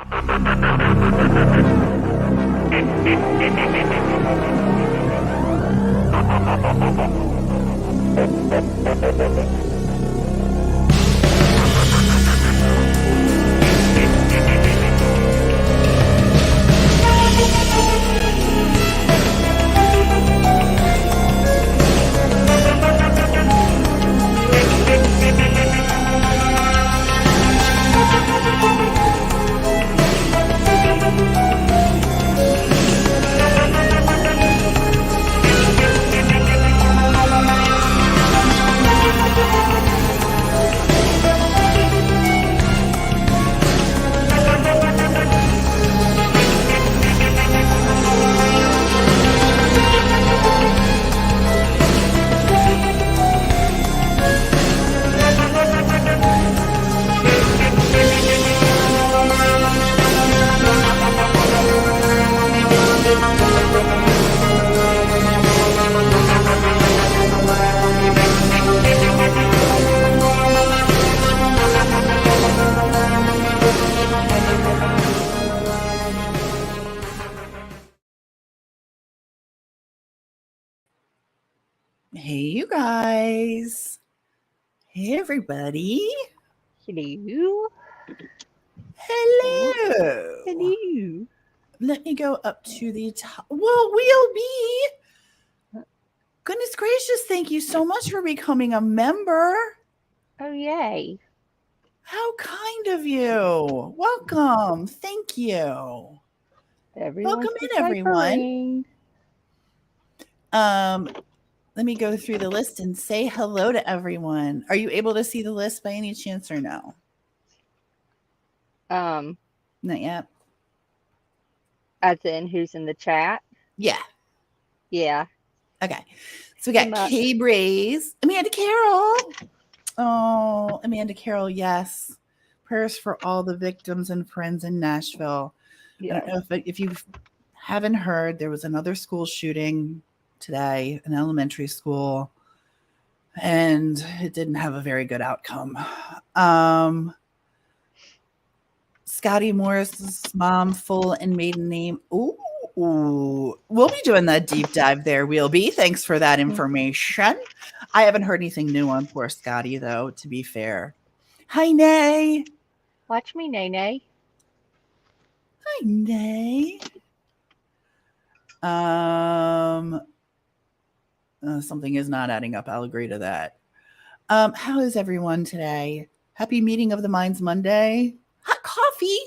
Hey, you guys. Hey, everybody. Hello. Hello. Hello. Let me go up to the top. Well, we'll be. Goodness gracious, thank you so much for becoming a member. Oh, yay. How kind of you. Welcome. Thank you. Everyone's Welcome in, everyone. Let me go through the list and say hello to everyone. Are you able to see the list by any chance or no? Not yet. As in who's in the chat? Yeah. Yeah. Okay. So we got Kay Braze, Amanda Carroll. Oh, Amanda Carroll, yes. Prayers for all the victims and friends in Nashville. Yes. I don't know if you haven't heard, there was another school shooting today, an elementary school, and it didn't have a very good outcome. Scotty Morris's mom, full and maiden name. Ooh, we'll be doing that deep dive there, we'll be. Thanks for that information. I haven't heard anything new on poor Scotty, though, to be fair. Hi, Nay. Watch me, Nay. Hi, Nay. Something is not adding up. I'll agree to that. How is everyone today? Happy Meeting of the Minds Monday. Hot coffee.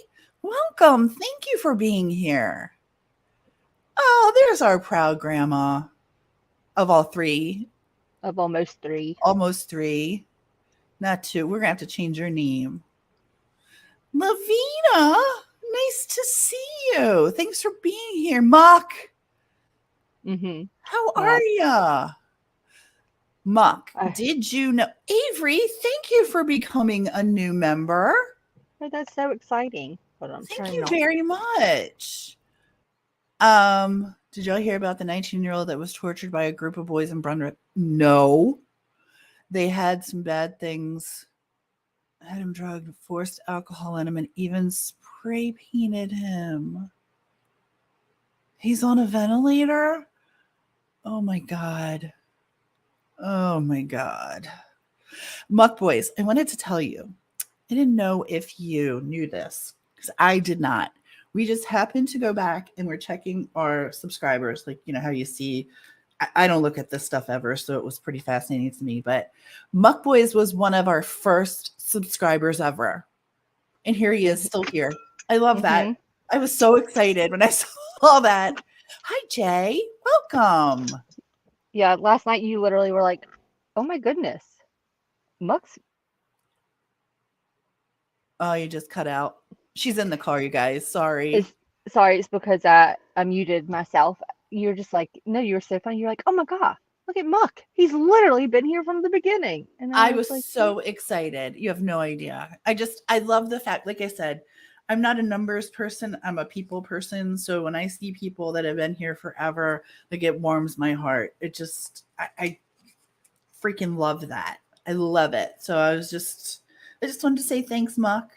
Welcome. Thank you for being here. Oh, there's our proud grandma of all three. Of almost three. Almost three. Not two. We're going to have to change your name. Lavina, nice to see you. Thanks for being here. Muck. Mm-hmm. How are ya? Muck, did you know? Avery, thank you for becoming a new member. Oh, that's so exciting. Hold on, thank you very much. Did y'all hear about the 19-year-old that was tortured by a group of boys in Brunswick? No. They had some bad things. Had him drugged, forced alcohol in him, and even spray painted him. He's on a ventilator? Oh my God. Oh my God. Muck Boys, I wanted to tell you, I didn't know if you knew this because I did not. We just happened to go back and we're checking our subscribers, like, you know, how you see, I don't look at this stuff ever, so it was pretty fascinating to me. But Muck Boys was one of our first subscribers ever. And here he is, still here. I love that. I was so excited when I saw that. Hi, Jay. Welcome. Yeah, last night you literally were like, oh my goodness. Muck's. Oh, you just cut out. She's in the car, you guys. Sorry. It's because I muted myself. You're just like, no, you were so funny. You're like, oh my God, look at Muck. He's literally been here from the beginning. And I was like, so excited. You have no idea. I love the fact, like I said, I'm not a numbers person. I'm a people person. So when I see people that have been here forever, like, it warms my heart. It just, I freaking love that. I love it. So I just wanted to say thanks, Muck.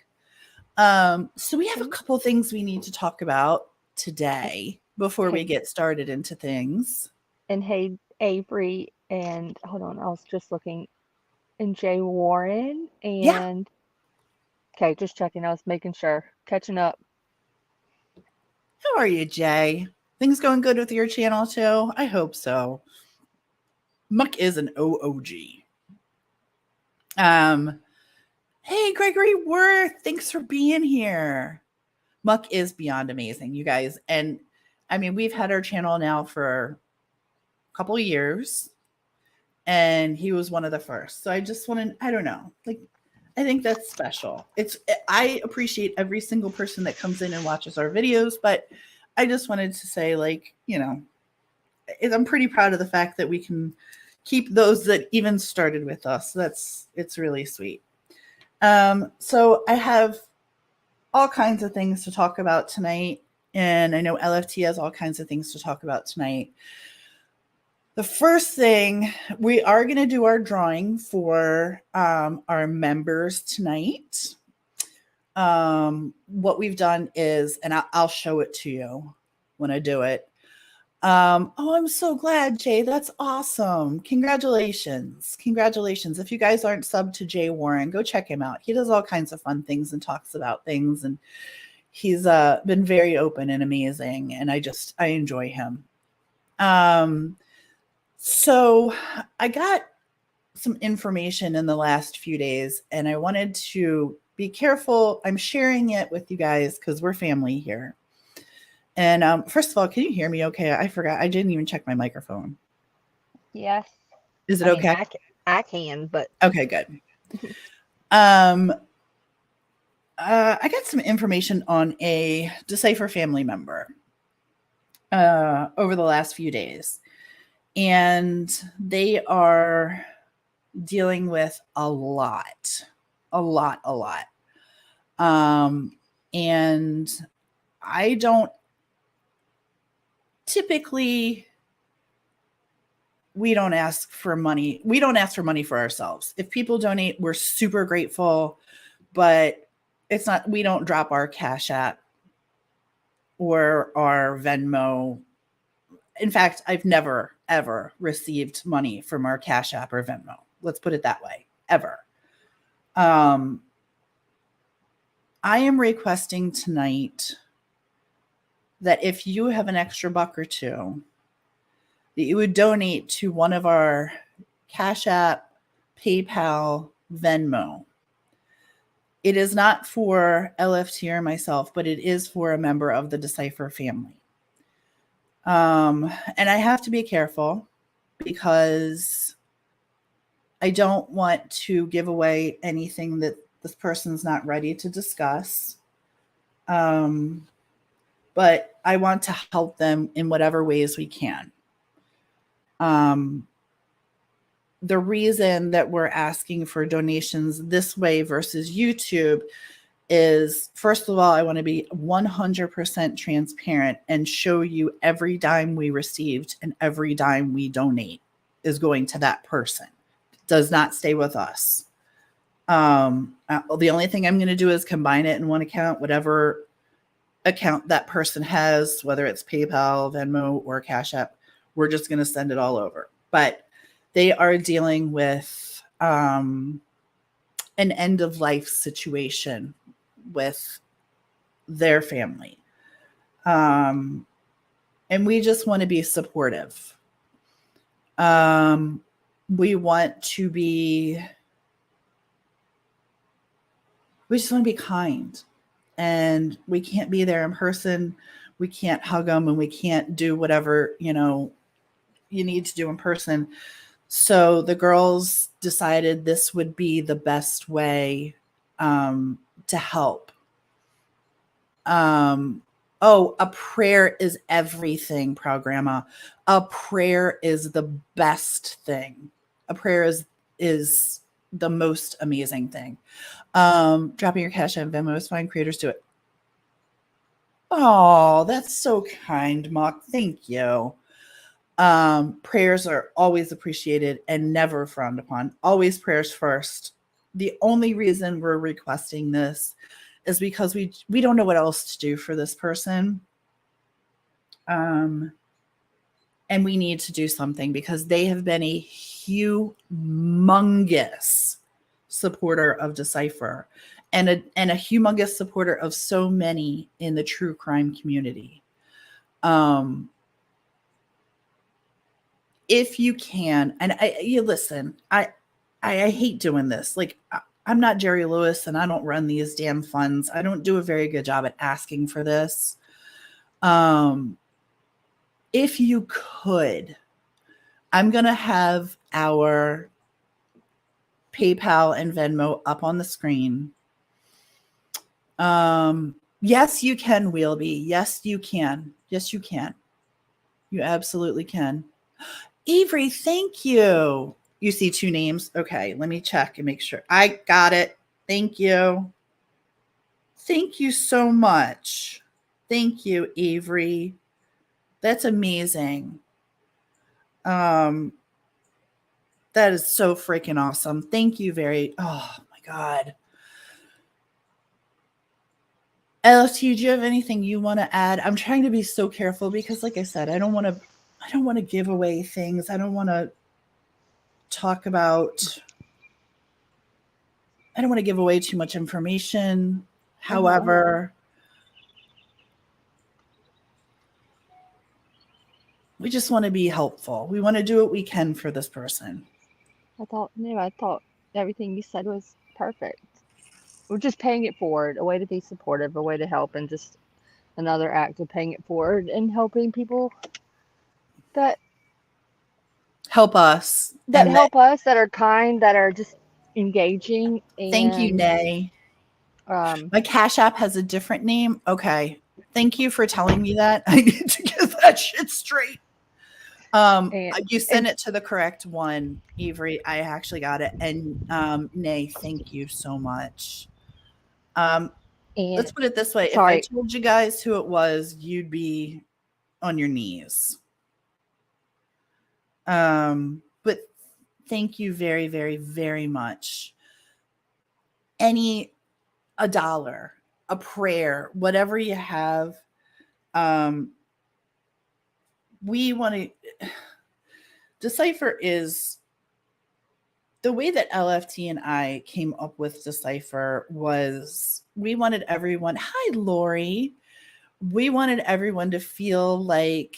So we have a couple things we need to talk about today before we Hey, get started into things. and hey, Avery, and hold on, I was just looking, and Jay Warren, Yeah. and okay, just checking. I was making sure, catching up. How are you, Jay? Things going good with your channel too? I hope so. Muck is an OOG. Um, hey, Gregory Worth, thanks for being here. Muck is beyond amazing, you guys. And I mean, we've had our channel now for a couple of years, and he was one of the first. So I just want to, I don't know, like, I think that's special. I appreciate every single person that comes in and watches our videos, but I just wanted to say, like, you know, I'm pretty proud of the fact that we can keep those that even started with us. It's really sweet. So I have all kinds of things to talk about tonight, and I know LFT has all kinds of things to talk about tonight. The first thing, we are going to do our drawing for our members tonight. What we've done is, and I'll show it to you when I do it. Oh, I'm so glad, Jay. That's awesome. Congratulations. Congratulations. If you guys aren't subbed to Jay Warren, go check him out. He does all kinds of fun things and talks about things. And he's been very open and amazing. And I enjoy him. So I got some information in the last few days, and I wanted to be careful. I'm sharing it with you guys because we're family here. And first of all, can you hear me okay? I forgot. I didn't even check my microphone. Yes, Is it I mean okay? I can, but Okay, good. Um, I got some information on a Decipher family member over the last few days, and they are dealing with a lot. And I don't typically, we don't ask for money. We don't ask for money for ourselves. If people donate, we're super grateful, but it's not, we don't drop our Cash App or our Venmo. In fact, I've never, ever received money from our Cash App or Venmo. Let's put it that way, ever. I am requesting tonight that if you have an extra buck or two, that you would donate to one of our Cash App, PayPal, Venmo. It is not for LFT or myself, but it is for a member of the Decipher family. And I have to be careful because I don't want to give away anything that this person's not ready to discuss. But I want to help them in whatever ways we can. The reason that we're asking for donations this way versus YouTube is, first of all, I want to be 100% transparent and show you every dime we received and every dime we donate is going to that person. It does not stay with us. The only thing I'm going to do is combine it in one account, whatever account that person has, whether it's PayPal, Venmo, or Cash App. We're just going to send it all over. But they are dealing with an end of life situation with their family. And we just want to be supportive. We just want to be kind. And we can't be there in person. We can't hug them, and we can't do whatever, you need to do in person. So the girls decided this would be the best way to help. A prayer is everything, Proud Grandma. A prayer is the best thing. A prayer is the most amazing thing. Dropping your cash on Venmo is fine. Creators do it. Oh, that's so kind, Mock. Thank you. Prayers are always appreciated and never frowned upon. Always prayers first. The only reason we're requesting this is because we don't know what else to do for this person. And we need to do something because they have been a humongous supporter of Decipher and a humongous supporter of so many in the true crime community. If you can, and you listen, I hate doing this. Like, I'm not Jerry Lewis and I don't run these damn funds. I don't do a very good job at asking for this. If you could, I'm going to have our PayPal and Venmo up on the screen. Yes, you can, Wheelby. Yes, you can. Yes, you can. You absolutely can. Avery, thank you. You see 2 names? Okay, let me check and make sure. I got it. Thank you. Thank you so much. Thank you, Avery. That's amazing. That is so freaking awesome. Thank you oh my God. LFT, do you have anything you want to add? I'm trying to be so careful because, like I said, I don't want to give away things. I don't want to talk about, I don't want to give away too much information. However, we just want to be helpful. We want to do what we can for this person. I thought everything you said was perfect. We're just paying it forward, a way to be supportive, a way to help, and just another act of paying it forward and helping people that help us. That help us, that are kind, that are just engaging. And thank you, Nay. My Cash App has a different name. Okay. Thank you for telling me that. I need to get that shit straight. You sent it to the correct one, Avery. I actually got it. And Nay, thank you so much. Let's put it this way. Sorry. If I told you guys who it was, you'd be on your knees. But thank you very, very, very much. A dollar, a prayer, whatever you have. We want to Decipher is the way that LFT and I came up with Decipher was we wanted everyone. Hi, Lori. We wanted everyone to feel like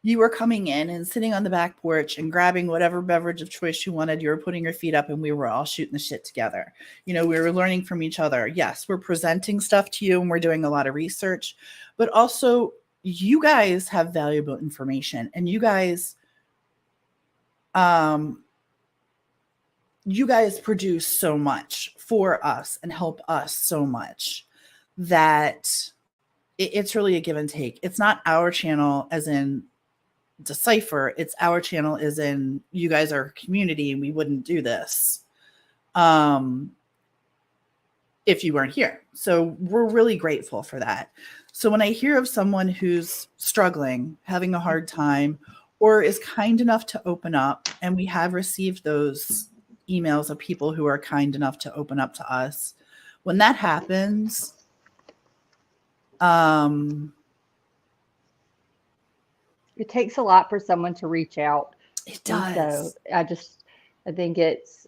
you were coming in and sitting on the back porch and grabbing whatever beverage of choice you wanted. You were putting your feet up and we were all shooting the shit together. You know, we were learning from each other. Yes, we're presenting stuff to you and we're doing a lot of research, but also you guys have valuable information and you guys produce so much for us and help us so much that it's really a give and take. It's not our channel as in Decipher, it's our channel as in you guys are a community and we wouldn't do this if you weren't here. So we're really grateful for that. So when I hear of someone who's struggling, having a hard time, or is kind enough to open up, and we have received those emails of people who are kind enough to open up to us, when that happens, it takes a lot for someone to reach out. It does. So I think it's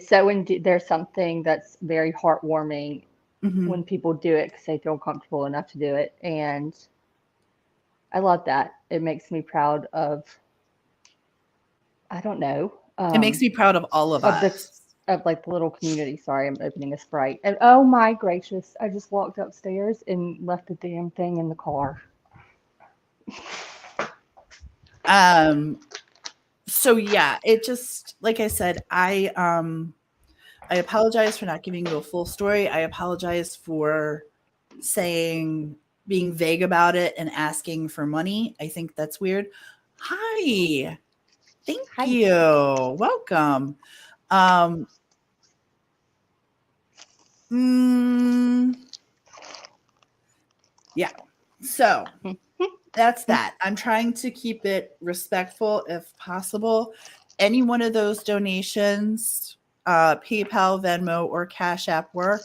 so there's something that's very heartwarming when people do it because they feel comfortable enough to do it. And I love that. It makes me proud of, I don't know. It makes me proud of all of us. Of like the little community. Sorry, I'm opening a Sprite. And oh my gracious, I just walked upstairs and left the damn thing in the car. So yeah, it just, like I said, I apologize for not giving you a full story. I apologize for being vague about it and asking for money. I think that's weird. Hi. Thank you. Welcome. Yeah. So that's that. I'm trying to keep it respectful if possible. Any one of those donations PayPal, Venmo, or Cash App work.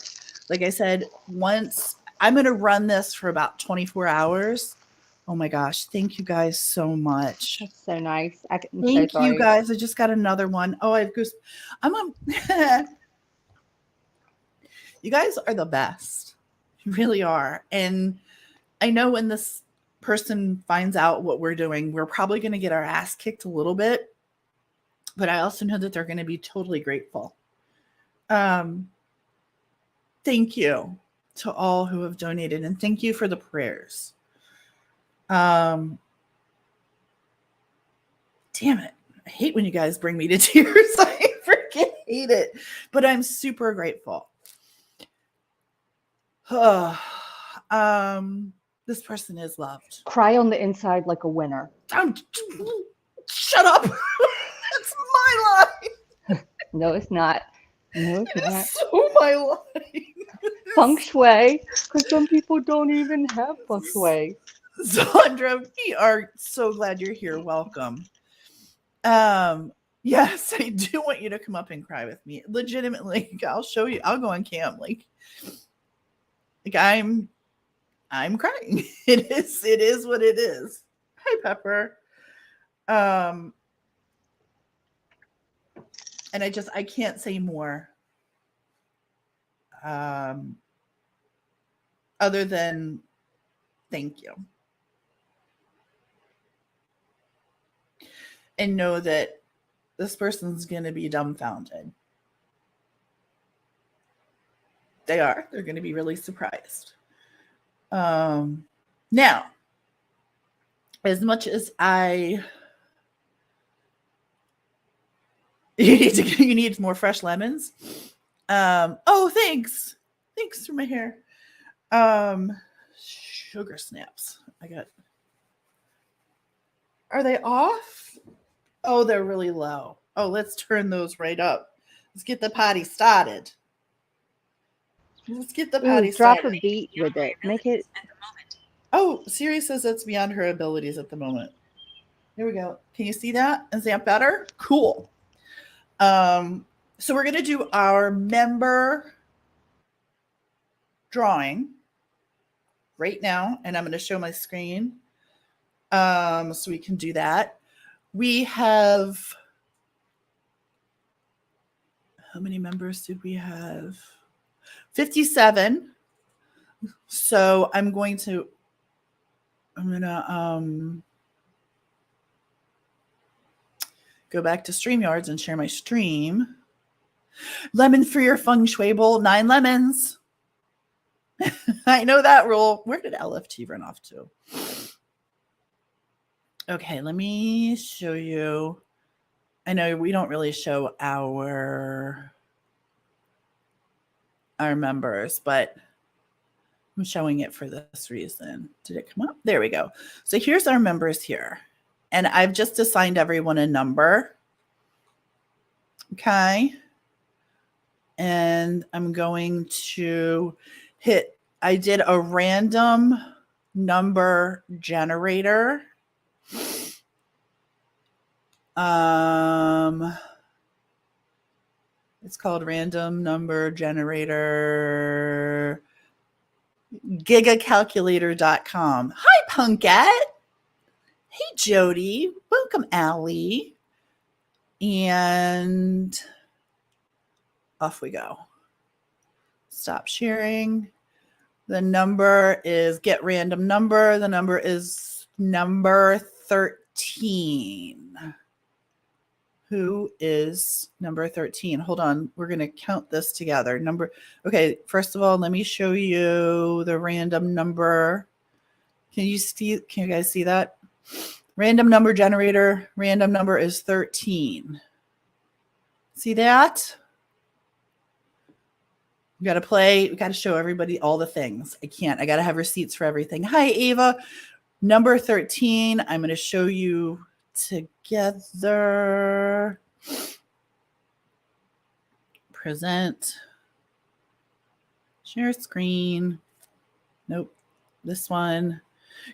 Like I said, once I'm going to run this for about 24 hours. Oh my gosh. Thank you guys so much. That's so nice. I'm so Thank you sorry. guys. I just got another one. Oh, I've goose. I'm on. You guys are the best. You really are. And I know when this person finds out what we're doing, we're probably going to get our ass kicked a little bit. But I also know that they're going to be totally grateful. Thank you to all who have donated, and thank you for the prayers. Damn it. I hate when you guys bring me to tears. I freaking hate it. But I'm super grateful. This person is loved. Cry on the inside like a winner. Shut up. That's my line. No, it's not. No, it's not. It's so my line. Feng shui, because some people don't even have feng shui. Sandra, we are so glad you're here. Welcome. Yes, I do want you to come up and cry with me. Legitimately, I'll show you. I'll go on cam. Like I'm crying. It is what it is. Hi, Pepper. And I can't say more. Other than thank you. And know that this person's going to be dumbfounded. They're going to be really surprised. Now, as much as you need more fresh lemons. Oh, thanks for my hair. Sugar snaps. Are they off? Oh, they're really low. Oh, let's turn those right up. Let's get the party started. Drop a beat with it. Make it. Oh, Siri says that's beyond her abilities at the moment. Here we go. Can you see that? Is that better? Cool. So we're going to do our member drawing right now, and I'm going to show my screen so we can do that. We have, how many members did we have? 57. So I'm going to go back to StreamYards and share my stream. Lemon for your feng shui bowl, 9 lemons. I know that rule. Where did LFT run off to? Okay, let me show you. I know we don't really show our members, but I'm showing it for this reason. Did it come up? There we go. So here's our members here. And I've just assigned everyone a number. Okay. And I'm going to I did a random number generator. It's called random number generator gigacalculator.com. Hi, Punkette. Hey, Jody. Welcome, Allie. And off we go. Stop sharing. The number is get random number. The number is number 13. Who is number 13? Hold on. We're going to count this together. Okay, first of all, let me show you the random number. Can you guys see that? Random number generator. Random number is 13. See that? We got to play. We got to show everybody all the things. I got to have receipts for everything. Hi, Ava. Number 13. I'm going to show you together. Present. Share screen. Nope. This one.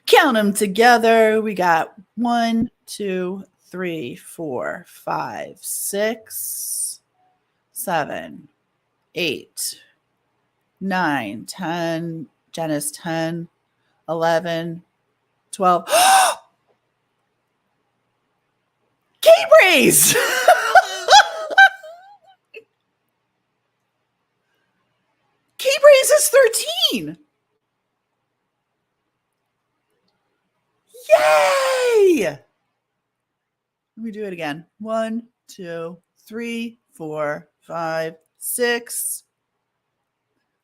Count them together. We got 1, 2, 3, 4, 5, 6, 7, 8, 9, 10. Jenna's 10, 11, 12. K-Braze! K-Braze is 13. Yay! Let me do it again. 1, 2, 3, 4, 5, 6,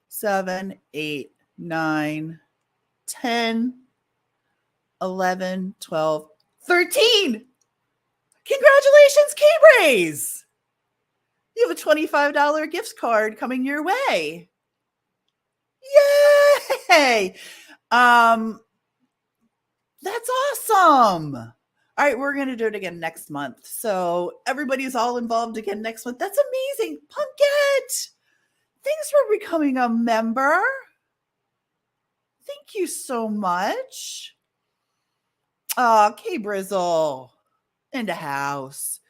7, 8, 9, 10, 11, 12, 13. Congratulations, K-Braze! You have a $25 gift card coming your way. Yay! That's awesome. All right, we're going to do it again next month. So everybody's all involved again next month. That's amazing. Punkette, thanks for becoming a member. Thank you so much. K-Brizzle in the house.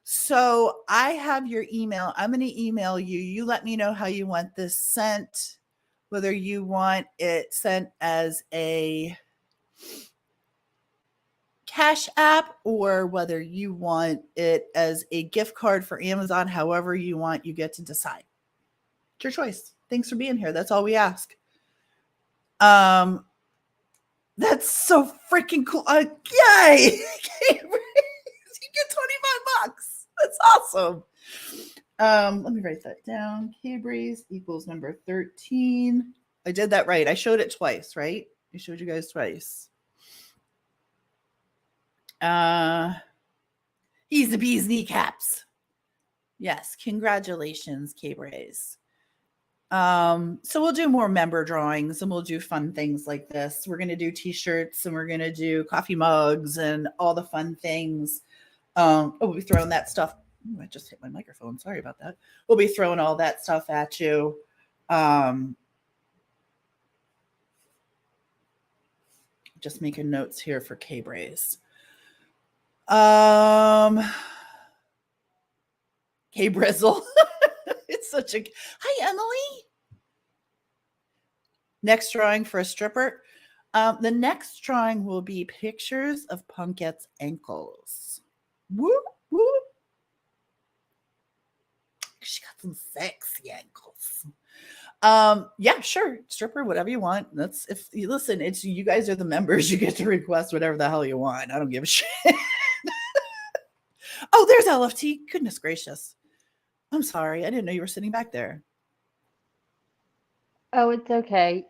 So I have your email. I'm going to email you. You let me know how you want this sent, whether you want it sent as a Cash App or whether you want it as a gift card for Amazon. However you want, you get to decide. It's your choice. Thanks for being here. That's all we ask. That's so freaking cool. Yay! You get $25. That's awesome. Let me write that down. K-Braze equals number 13. I did that right. I showed it twice, right? I showed you guys twice. He's the bee's kneecaps. Yes, congratulations, K-Braze. So we'll do more member drawings and we'll do fun things like this. We're going to do t-shirts and we're going to do coffee mugs and all the fun things. We'll be throwing that stuff. Ooh, I just hit my microphone. Sorry about that. We'll be throwing all that stuff at you. Just making notes here for K-Braze. K-Brizzle. It's such a... Hi, Emily. Next drawing for a stripper. The next drawing will be pictures of Punkette's ankles. Whoop, whoop. She got some sexy ankles. Yeah, sure. Stripper, whatever you want. That's if you listen, it's you guys are the members. You get to request whatever the hell you want. I don't give a shit. Oh, there's LFT. Goodness gracious. I'm sorry. I didn't know you were sitting back there. Oh, it's okay.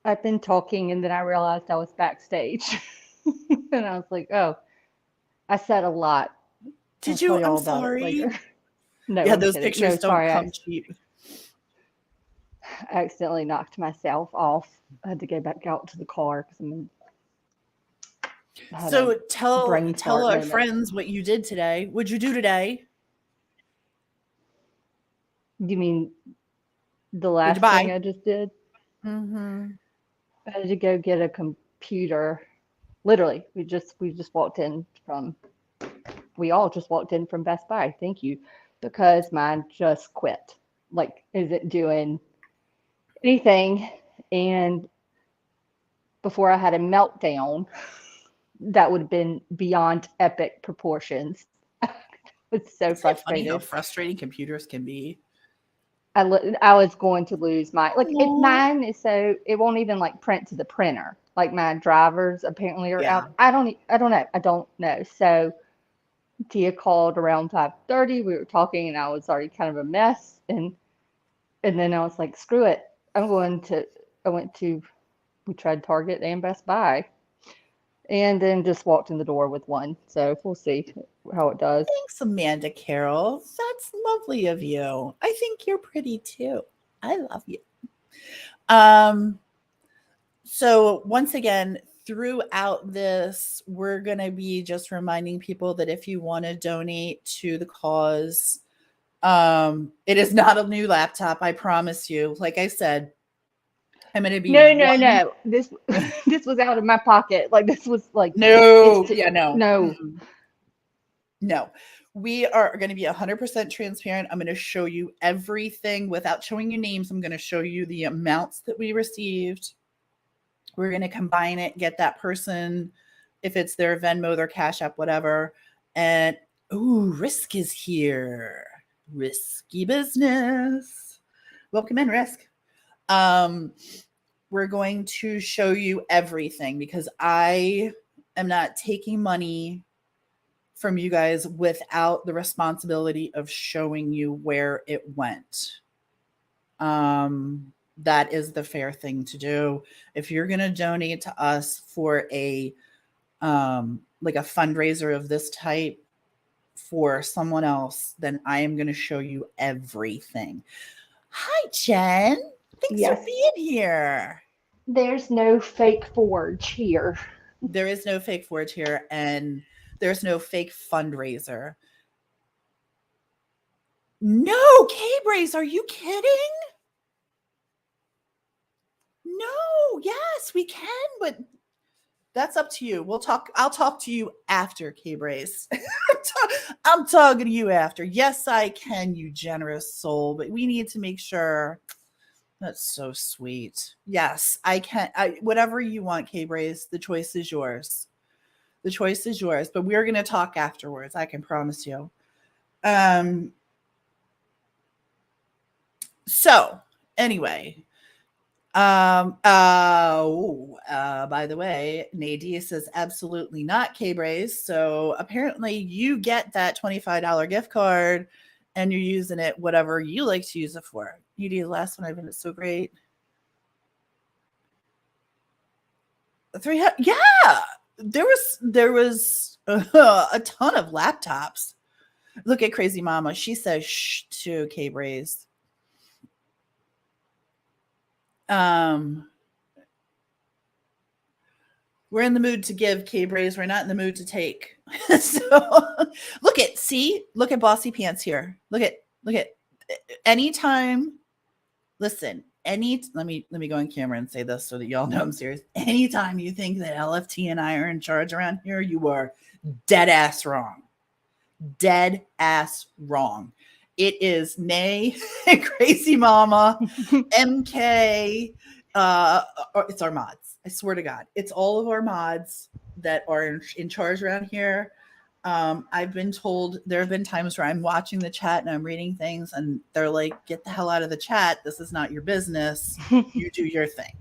I've been talking and then I realized I was backstage. And I was like, oh, I said a lot. Did you? I'm sorry. No, yeah, I'm those kidding. pictures No, don't come cheap. I accidentally knocked myself off. I had to go back out to the car because So tell our moment. friends what you did today. What'd you do today? You mean the last thing I just did? Mm-hmm. I had to go get a computer. Literally, we just walked in from. We all just walked in from Best Buy. Thank you, because mine just quit. Like, isn't doing anything, and before I had a meltdown, that would have been beyond epic proportions. It's so frustrating. Funny how frustrating computers can be. I was going to lose mine is so it won't even like print to the printer. Like my drivers apparently are out. I don't know. So Tia called around 5:30. We were talking and I was already kind of a mess, and then I was like, screw it. We tried Target and Best Buy, and then just walked in the door with one. So we'll see how it does. Thanks, Amanda Carroll. That's lovely of you. I think you're pretty too. I love you. So once again, throughout this, we're going to be just reminding people that if you want to donate to the cause, it is not a new laptop. I promise you. Like I said, I'm going to be no. This was out of my pocket. Like this was like no. No. We are going to be 100% transparent. I'm going to show you everything without showing you names. I'm going to show you the amounts that we received. We're going to combine it, get that person, if it's their Venmo, their Cash App, whatever. And, ooh, Risk is here. Risky business. Welcome in, Risk. We're going to show you everything because I am not taking money from you guys without the responsibility of showing you where it went. That is the fair thing to do. If you're going to donate to us for a like a fundraiser of this type for someone else, then I am going to show you everything. Hi, Jen. Thanks Yes. for being here. There's no fake forge here. There is no fake forge here, and there's no fake fundraiser. No, K-Brace, are you kidding? No, yes, we can, but that's up to you. I'll talk to you after, K-Brace. I'm talking to you after. Yes, I can, you generous soul, but we need to make sure. That's so sweet. Yes, I can. Whatever you want, K-Brace, the choice is yours. The choice is yours, but we're going to talk afterwards. I can promise you. So anyway, by the way, Nadia says absolutely not, K-Brace. So apparently you get that $25 gift card and you're using it whatever you like to use it for. Nadia, the last one I've been, it's so great. 300, yeah. There was a ton of laptops. Look at Crazy Mama. She says shh to K-Brace. We're in the mood to give, K-Brace. We're not in the mood to take. So look at Bossy Pants here. Look at anytime. Listen, let me go on camera and say this so that y'all know I'm serious. Anytime you think that LFT and I are in charge around here, you are dead ass wrong. Dead ass wrong. It is Nay, Crazy Mama, MK. It's our mods. I swear to God, it's all of our mods that are in charge around here. I've been told there have been times where I'm watching the chat and I'm reading things and they're like, get the hell out of the chat. This is not your business. You do your thing.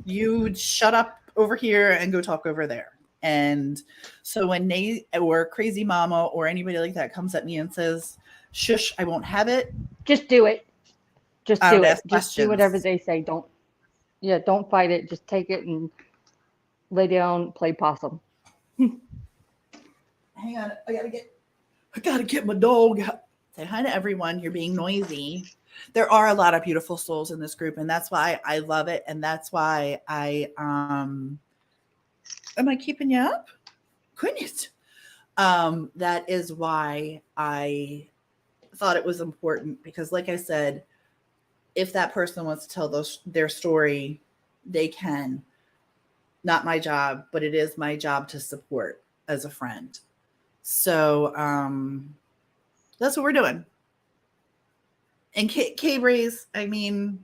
You shut up over here and go talk over there. And so when Nate or Crazy Mama or anybody like that comes at me and says, shush, I won't have it. Just do it. Just do it. Just questions. do whatever they say. Don't fight it. Just take it and lay down, play possum. Hang on, I gotta get my dog. Say hi to everyone. You're being noisy. There are a lot of beautiful souls in this group, and that's why I love it, and that's why I am I keeping you up? Goodness. That is why I thought it was important because, like I said, if that person wants to tell their story, they can. Not my job, but it is my job to support as a friend. So that's what we're doing. And K-Brace, I mean,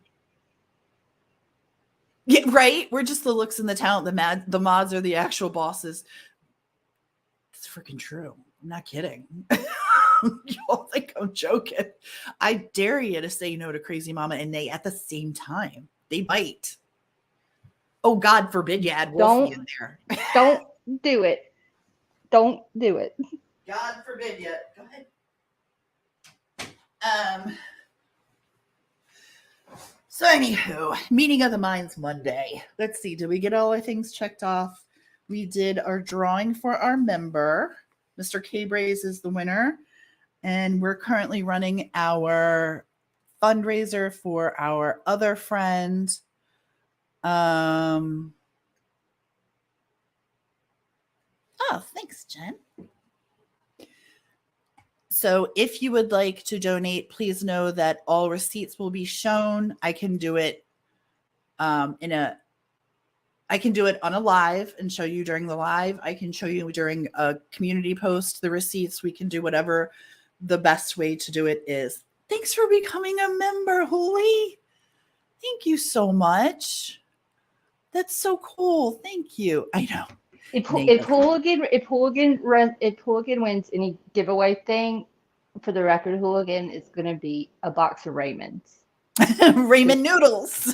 yeah, right? We're just the looks and the talent. The mods are the actual bosses. It's freaking true. I'm not kidding. Y'all think I'm joking. I dare you to say no to Crazy Mama and Nate at the same time. They bite. Oh, God forbid you add Wolfie in there. Don't do it. Don't do it. God forbid you. Go ahead. So anywho, meeting of the minds Monday. Let's see. Did we get all our things checked off? We did our drawing for our member. Mr. K-Brace is the winner. And we're currently running our fundraiser for our other friend. Oh, thanks, Jen. So if you would like to donate, please know that all receipts will be shown. I can do it I I can do it on a live and show you during the live. I can show you during a community post, the receipts. We can do whatever the best way to do it is. Thanks for becoming a member, Holy. Thank you so much. That's so cool. Thank you. I know. If Hooligan wins any giveaway thing, for the record, Hooligan is gonna be a box of Raymond's. Raymond noodles.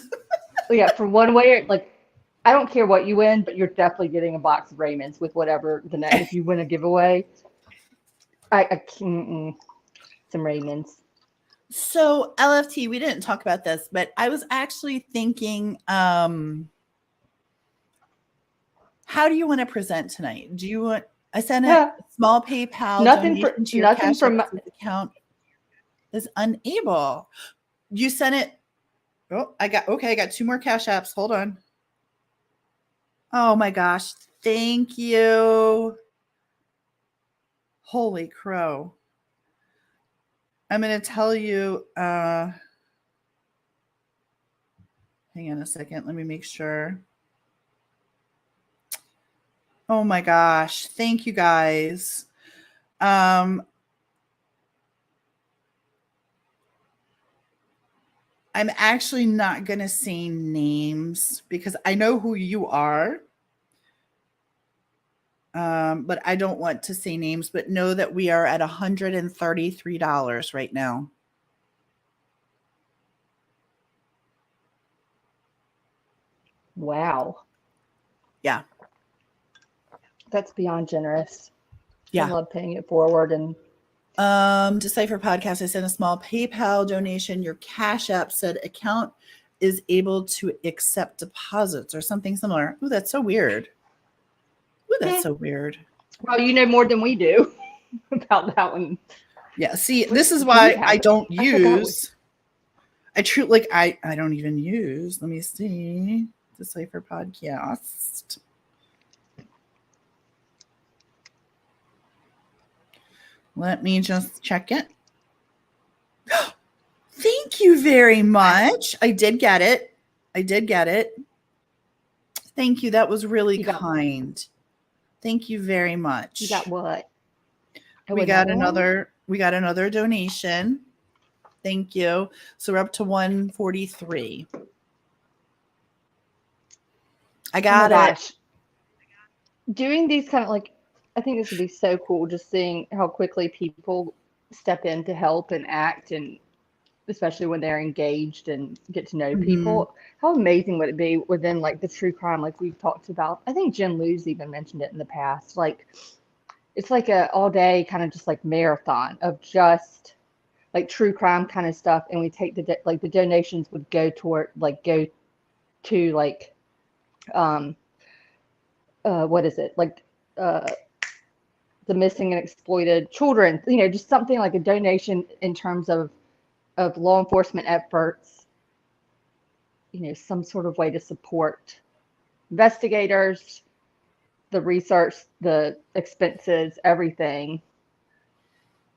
Yeah, for one way, like I don't care what you win, but you're definitely getting a box of Raymond's with whatever the next. If you win a giveaway, I can't some Raymond's. So LFT, we didn't talk about this, but I was actually thinking, how do you want to present tonight? Do you want? I sent a small PayPal donation to your Cash App account. Is unable. You sent it. Oh, I got 2 more Cash Apps. Hold on. Oh my gosh. Thank you. Holy crow. I'm going to tell you, hang on a second. Let me make sure. Oh my gosh. Thank you guys. I'm actually not going to say names because I know who you are. But I don't want to say names, but know that we are at $133 right now. Wow. Yeah. That's beyond generous. Yeah. I love paying it forward. And Decipher Podcast, I sent a small PayPal donation. Your Cash App said account is able to accept deposits or something similar. Ooh, that's so weird. Ooh, that's so weird. Well, you know more than we do about that one. Yeah. See, this is why I don't use. I don't even use. Let me see. Decipher Podcast. Let me just check it. Thank you very much. I did get it. Thank you. That was really kind. Thank you very much. You got what? We got another donation. Thank you. So we're up to 143. I got it. Gosh. Doing these kind of I think this would be so cool, just seeing how quickly people step in to help and act, and especially when they're engaged and get to know people. How amazing would it be within the true crime, like we've talked about? I think Jen Lou's even mentioned it in the past. It's like a all day kind of just marathon of just true crime kind of stuff, and we take the donations would go toward what is it, the missing and exploited children, just something like a donation in terms of law enforcement efforts, some sort of way to support investigators, the research, the expenses, everything.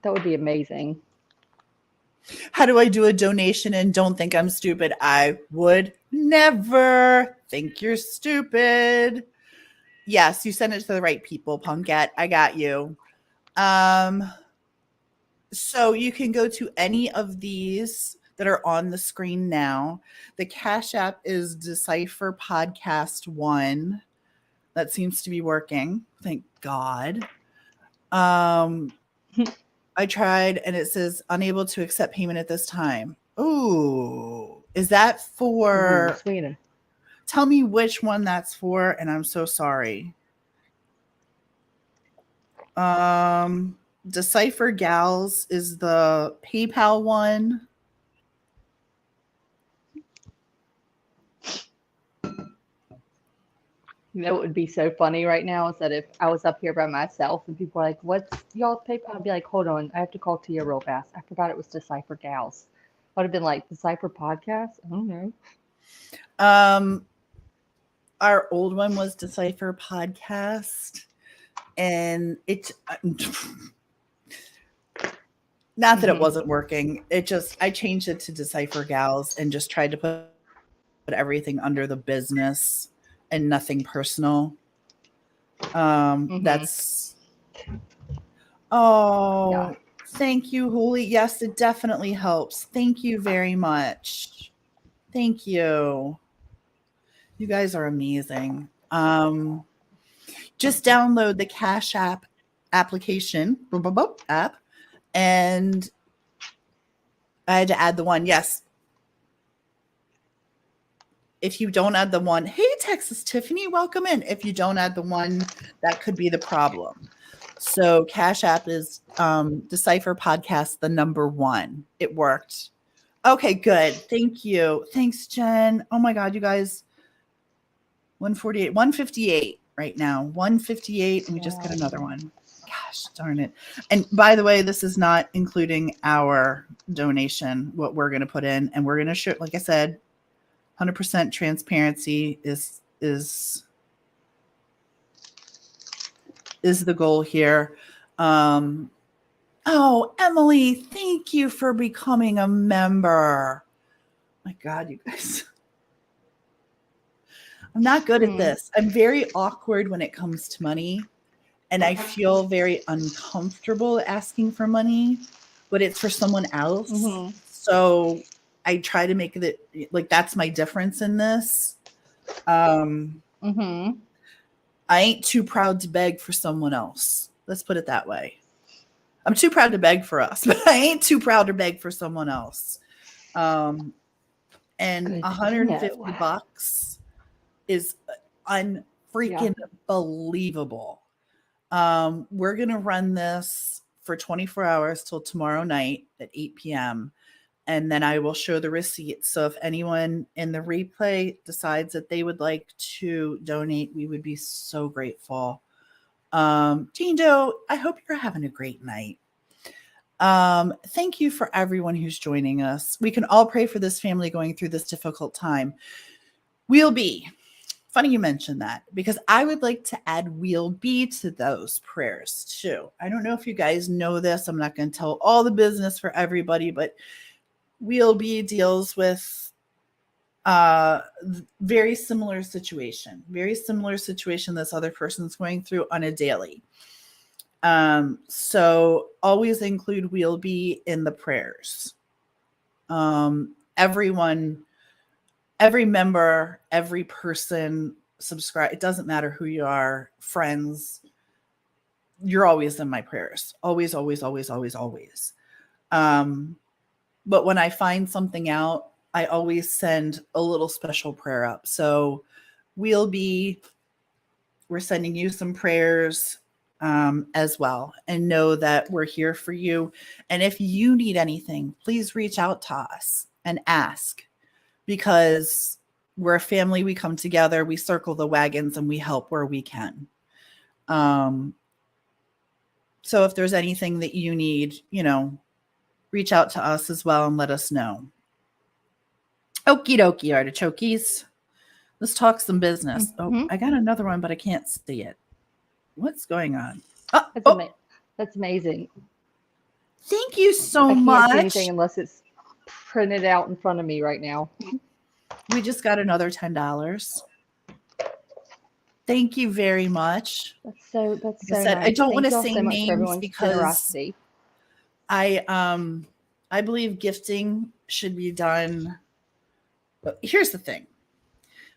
That would be amazing. How do I do a donation and don't think I'm stupid? I would never think you're stupid. Yes, you sent it to the right people, Punkette. I got you. So you can go to any of these that are on the screen now. The Cash App is Decipher Podcast 1. That seems to be working. Thank God. I tried and it says unable to accept payment at this time. Ooh, is that for Sweden? Tell me which one that's for, and I'm so sorry. Decipher Gals is the PayPal one. What would be so funny right now is that if I was up here by myself and people were like, what's y'all's PayPal? I'd be like, hold on, I have to call Tia real fast. I forgot it was Decipher Gals. I would have been like, Decipher Podcast? I don't know. Our old one was Decipher Podcast, and it not that it wasn't working. It just, I changed it to Decipher Gals and just tried to put everything under the business and nothing personal. That's Yeah. thank you, Holy. Yes, it definitely helps. Thank you very much. Thank you. You guys are amazing. Just download the Cash App application app, and I had to add the one. Yes. If you don't add the one, hey, Texas Tiffany, welcome in. If you don't add the one, that could be the problem. So Cash App is Decipher Podcast, the number one. It worked. Okay, good. Thank you. Thanks, Jen. Oh my God, you guys. 148, 158 right now. 158, and we just got another one. Gosh darn it. And by the way, this is not including our donation, what we're going to put in. And we're going to show, like I said, 100% transparency is the goal here. Oh, Emily, thank you for becoming a member. My God, you guys. I'm not good at this. I'm very awkward when it comes to money, and I feel very uncomfortable asking for money, but it's for someone else. So I try to make it like that's my difference in this. I ain't too proud to beg for someone else. Let's put it that way. I'm too proud to beg for us, but I ain't too proud to beg for someone else. And $150 is unfreaking believable. We're going to run this for 24 hours till tomorrow night at 8 p.m. And then I will show the receipt. So if anyone in the replay decides that they would like to donate, we would be so grateful. Jane Doe, I hope you're having a great night. Thank you for everyone who's joining us. We can all pray for this family going through this difficult time. We'll be. Funny you mentioned that, because I would like to add we'll be to those prayers too. I don't know if you guys know this. I'm not going to tell all the business for everybody, but we'll be deals with very similar situation this other person's going through on a daily. So always include we'll be in the prayers. Everyone, every member, every person subscribe. It doesn't matter who you are, friends. You're always in my prayers. Always, always, always, always, always. But when I find something out, I always send a little special prayer up. So we're sending you some prayers as well, and know that we're here for you. And if you need anything, please reach out to us and ask, because we're a family. We come together, we circle the wagons, and we help where we can. So if there's anything that you need, reach out to us as well and let us know. Okie dokie, artichokes. Let's talk some business. Oh, I got another one, but I can't see it. What's going on? That's amazing. Thank you so much. I can't see anything unless it's printed out in front of me right now. We just got another $10. Thank you very much. That's so nice. I don't want to say so names because I believe gifting should be done. But here's the thing.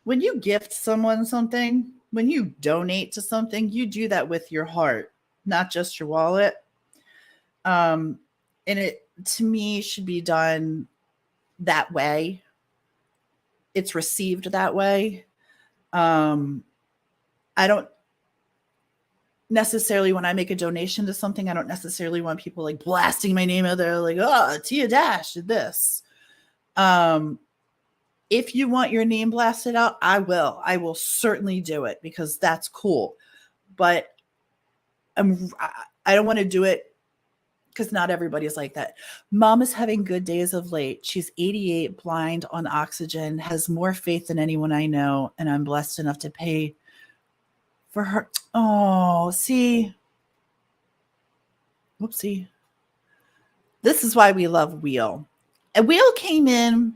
When you gift someone something, when you donate to something, you do that with your heart, not just your wallet. And it, to me, should be done that way. It's received that way. I don't necessarily, when I make a donation to something, I don't necessarily want people like blasting my name out there like, oh, Tia Dash did this. If you want your name blasted out, I will certainly do it, because that's cool. But I don't want to do it because not everybody's like that. Mom is having good days of late. She's 88, blind, on oxygen, has more faith than anyone I know, and I'm blessed enough to pay for her. Oh, see. Whoopsie. This is why we love Wheel. And Wheel came in,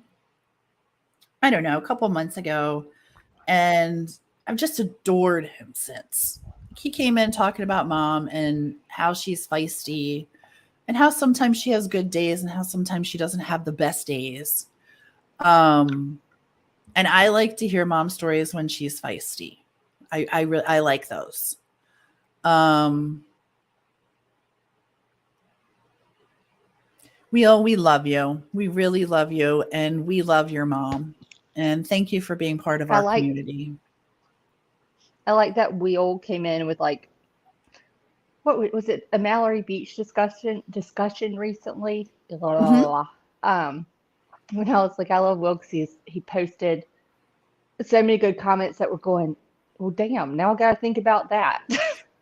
I don't know, a couple months ago, and I've just adored him since. He came in talking about mom and how she's feisty and how sometimes she has good days and how sometimes she doesn't have the best days. And I like to hear mom stories when she's feisty. I like those. We love you. We really love you, and we love your mom. And thank you for being part of I our like community. I like that Wheel came in with like was it, a Mallory Beach discussion recently? Mhm. When I was like, I love Will because he posted so many good comments that were going, well, damn, now I got to think about that.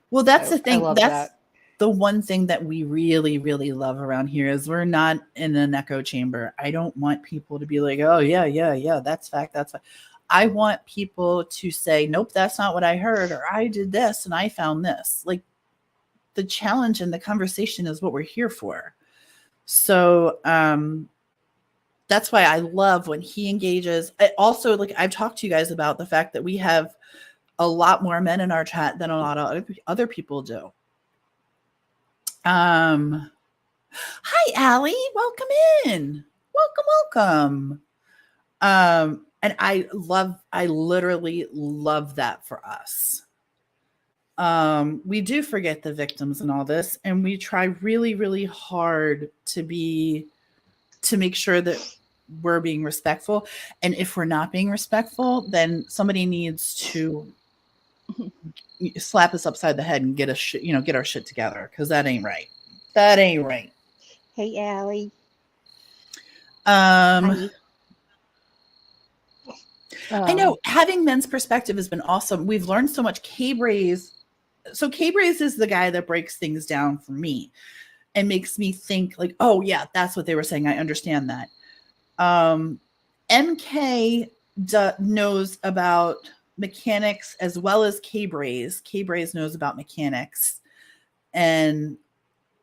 Well, that's So the I thing. love That's that. the one thing that we really, really love around here is we're not in an echo chamber. I don't want people to be like, oh, yeah, yeah, yeah, that's fact. That's fact. I want people to say, nope, that's not what I heard, or I did this and I found this. Like the challenge and the conversation is what we're here for. So that's why I love when he engages. I also, like I've talked to you guys about the fact that we have a lot more men in our chat than a lot of other people do. Hi, Allie. Welcome in. Welcome. And I literally love that for us. We do forget the victims in all this, and we try really, really hard to make sure that we're being respectful. And if we're not being respectful, then somebody needs to slap us upside the head and get us, get our shit together, because that ain't right. That ain't right. Hey, Allie. Um, Hi. I know having men's perspective has been awesome. We've learned so much. So K-Braze is the guy that breaks things down for me and makes me think like, oh yeah, that's what they were saying. I understand that. MK knows about mechanics as well as K-Braze. K-Braze knows about mechanics, and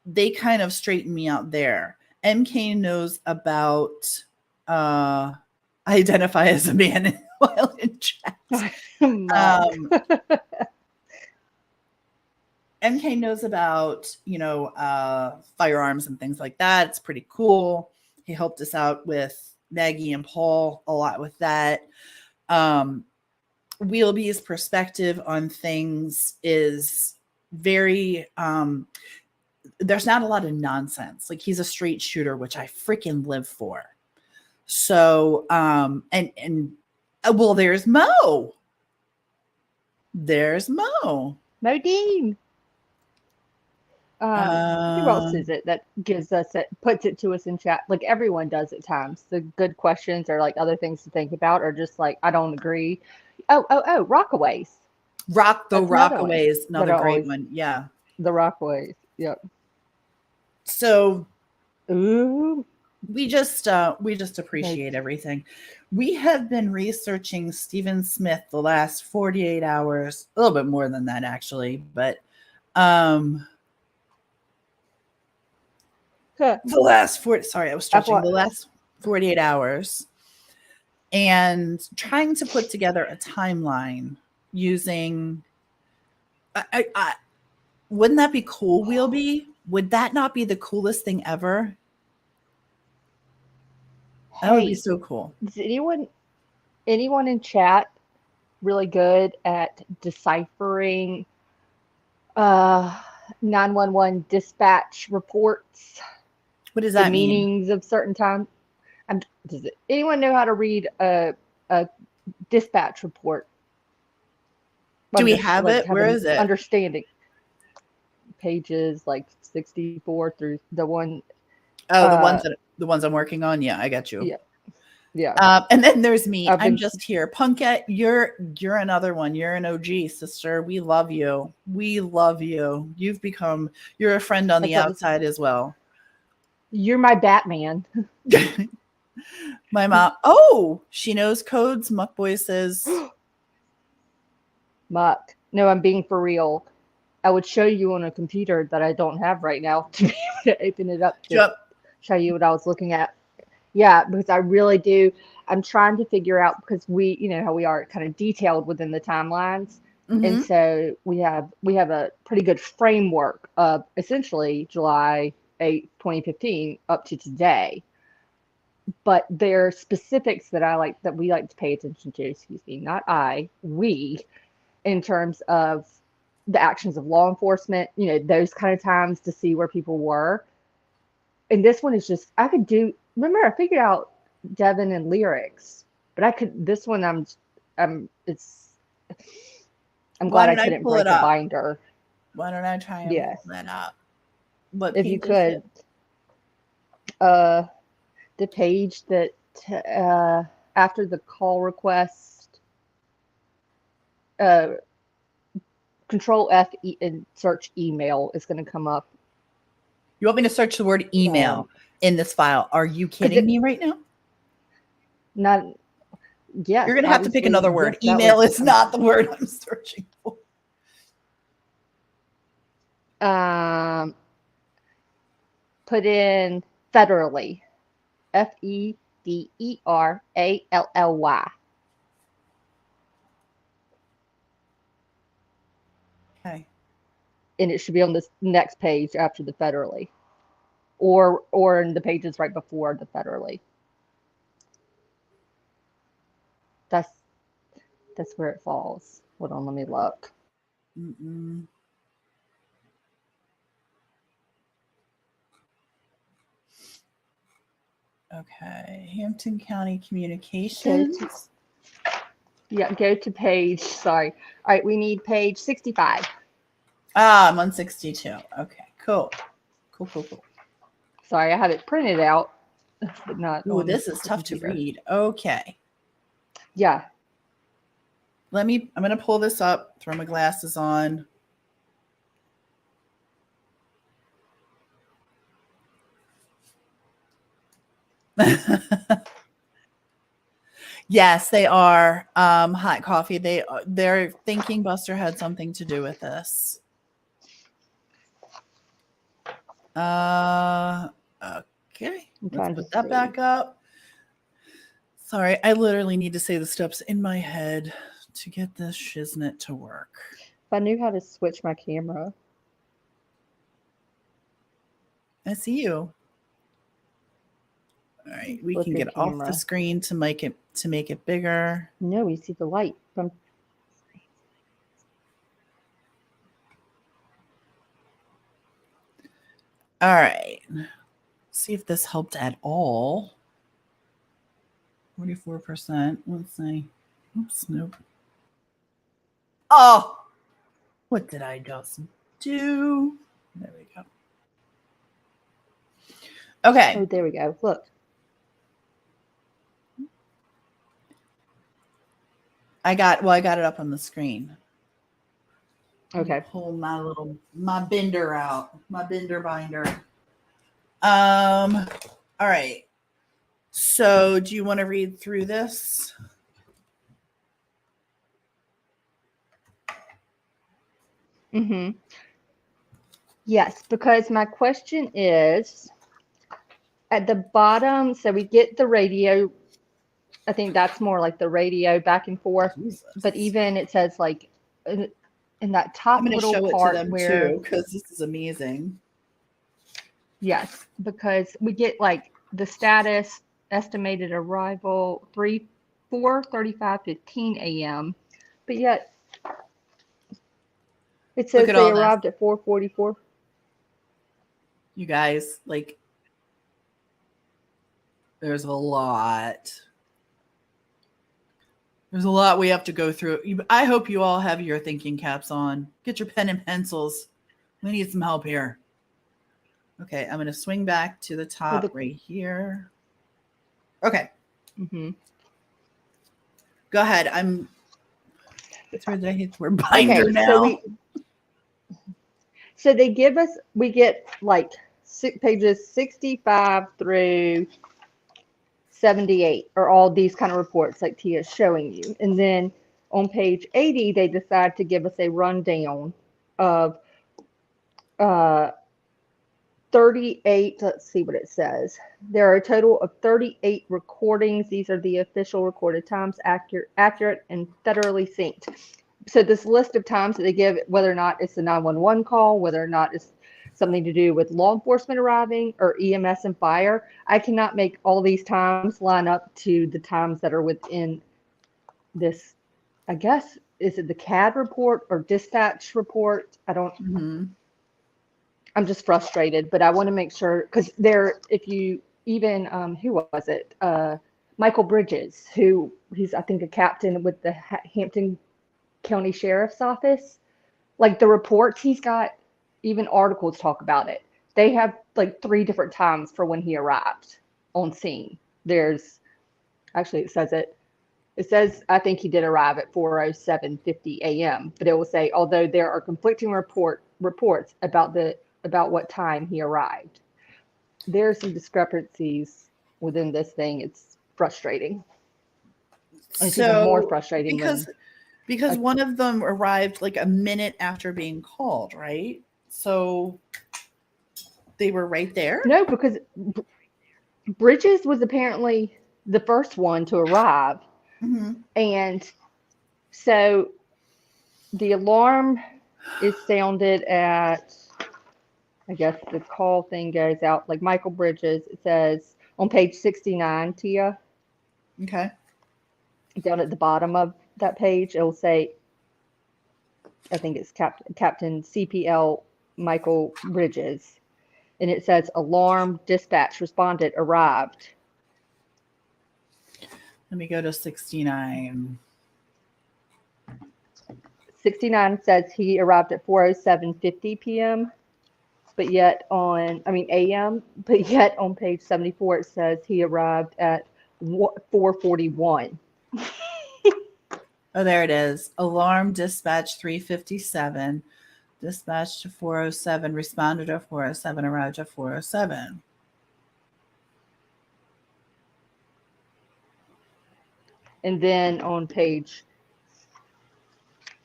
they kind of straighten me out there. MK knows about identify as a man while in chat. MK knows about, firearms and things like that. It's pretty cool. He helped us out with Maggie and Paul a lot with that. Wheelby's perspective on things is very there's not a lot of nonsense. Like he's a straight shooter, which I freaking live for. So and well, there's Mo. There's Mo. Modine. Who else is it that puts it to us in chat? Like everyone does at times. The good questions or like other things to think about, or just like I don't agree. Oh, Rockaways. Rockaways, another great one. Yeah, the Rockaways. Yep. So, ooh, we just appreciate everything. We have been researching Stephen Smith the last 48 hours, a little bit more than that actually, but the last the last 48 hours and trying to put together a timeline using wouldn't that be cool, Wheelby? Would that not be the coolest thing ever? That would be so cool. Is anyone in chat really good at deciphering 911 dispatch reports? What does that mean? The meanings of certain times. Does anyone know how to read a dispatch report? Do we have it? Where is it? Understanding. Pages like 64 through the one. Oh, the ones I'm working on. Yeah, I got you. Yeah. And then there's me. I'm just here. Punkette, you're another one. You're an OG, sister. We love you. We love you. You're a friend on the outside as well. You're my Batman. My mom. Oh, she knows codes. Muckboy says. Muck. No, I'm being for real. I would show you on a computer that I don't have right now to be able to open it up to show you what I was looking at. Yeah, because I really do. I'm trying to figure out, because we, you know how we are kind of detailed within the timelines. And Mm-hmm. so we have a pretty good framework of essentially July 8th, 2015 up to today. But there are specifics that we like to pay attention to, excuse me, not we, in terms of the actions of law enforcement, you know, those kind of times to see where people were. And this one is just, remember, I figured out Devin and lyrics, but this one, I'm, it's, I'm Why glad I don't I couldn't pull it break a up? binder. Why don't I try and Yeah. pull that up? What If you page is it? could, uh, the page that, uh, after the call request, uh, Control and search email is going to come up. You want me to search the word email in this file? Are you kidding me right now? Not, yes, You're going to have to pick obviously, another word. yes, that Email was, is not the word I'm searching for. Put in federally, FEDERALLY. Okay. And it should be on this next page after the federally, or in the pages right before the federally. That's where it falls. Hold on, let me look. Mm-mm. Okay. Hampton County Communications. Go to page, sorry. All right, we need page 65. Ah, I'm on 62. Okay, cool. Cool. Sorry, I have it printed out, but not Ooh, on this is the tough to computer. read. Okay. Yeah. I'm going to pull this up, throw my glasses on. Yes, they are. Hot coffee. They're thinking Buster had something to do with this. Okay. Let's put that back up. Sorry, I literally need to say the steps in my head to get this shiznit to work. If I knew how to switch my camera. I see you. All right, we can get off the screen to make it bigger. No, we see the light. All right. See if this helped at all. 44%. Let's see. Oops, nope. Oh, what did I just do? There we go. Okay. Oh, there we go. Look. I got it up on the screen. Okay. Pull my binder out. My binder binder. All right. So do you want to read through this? Mm-hmm. Yes, because my question is at the bottom, so we get the radio. I think that's more like the radio back and forth. Jesus. But even it says like in that top little show part it to them where too, because this is amazing. Yes, because we get like the status, estimated arrival 35:15 a.m. But yet it says they arrived at 4:44. You guys, like, there's a lot. There's a lot we have to go through. I hope you all have your thinking caps on. Get your pen and pencils. We need some help here. Okay, I'm going to swing back to the top right here. Okay. Mm-hmm. Go ahead. It's where I hit the word binder now. So they give us, we get like pages 65 through 78 are all these kind of reports like Tia's showing you. And then on page 80, they decide to give us a rundown of 38, let's see what it says. There are a total of 38 recordings. These are the official recorded times, accurate and federally synced. So this list of times that they give, whether or not it's a 911 call, whether or not it's something to do with law enforcement arriving or EMS and fire, I cannot make all these times line up to the times that are within this, I guess, is it the CAD report or dispatch report? I don't, I'm just frustrated, but I want to make sure, because if you even, who was it? Michael Bridges, he's, I think, a captain with the Hampton County Sheriff's Office. Like the reports he's got, even articles talk about it. They have like 3 different times for when he arrived on scene. Actually, it says, I think he did arrive at 4:07:50 a.m., but it will say, although there are conflicting reports about what time he arrived. There are some discrepancies within this thing. It's frustrating. It's even more frustrating because one of them arrived like a minute after being called, right? So they were right there? No, because Bridges was apparently the first one to arrive. And so the alarm is sounded at, I guess the call thing goes out, like Michael Bridges, it says on page 69, Tia. Okay. Down at the bottom of that page, it'll say, I think it's Captain CPL Michael Bridges. And it says, alarm dispatch responded, arrived. Let me go to 69. 69 says he arrived at 4:07:50 p.m. But yet a.m. But yet on page 74 it says he arrived at 4:41. Oh, there it is. Alarm dispatch 3:57. Dispatch to 4:07. Responded to 4:07. Arrived at 4:07. And then on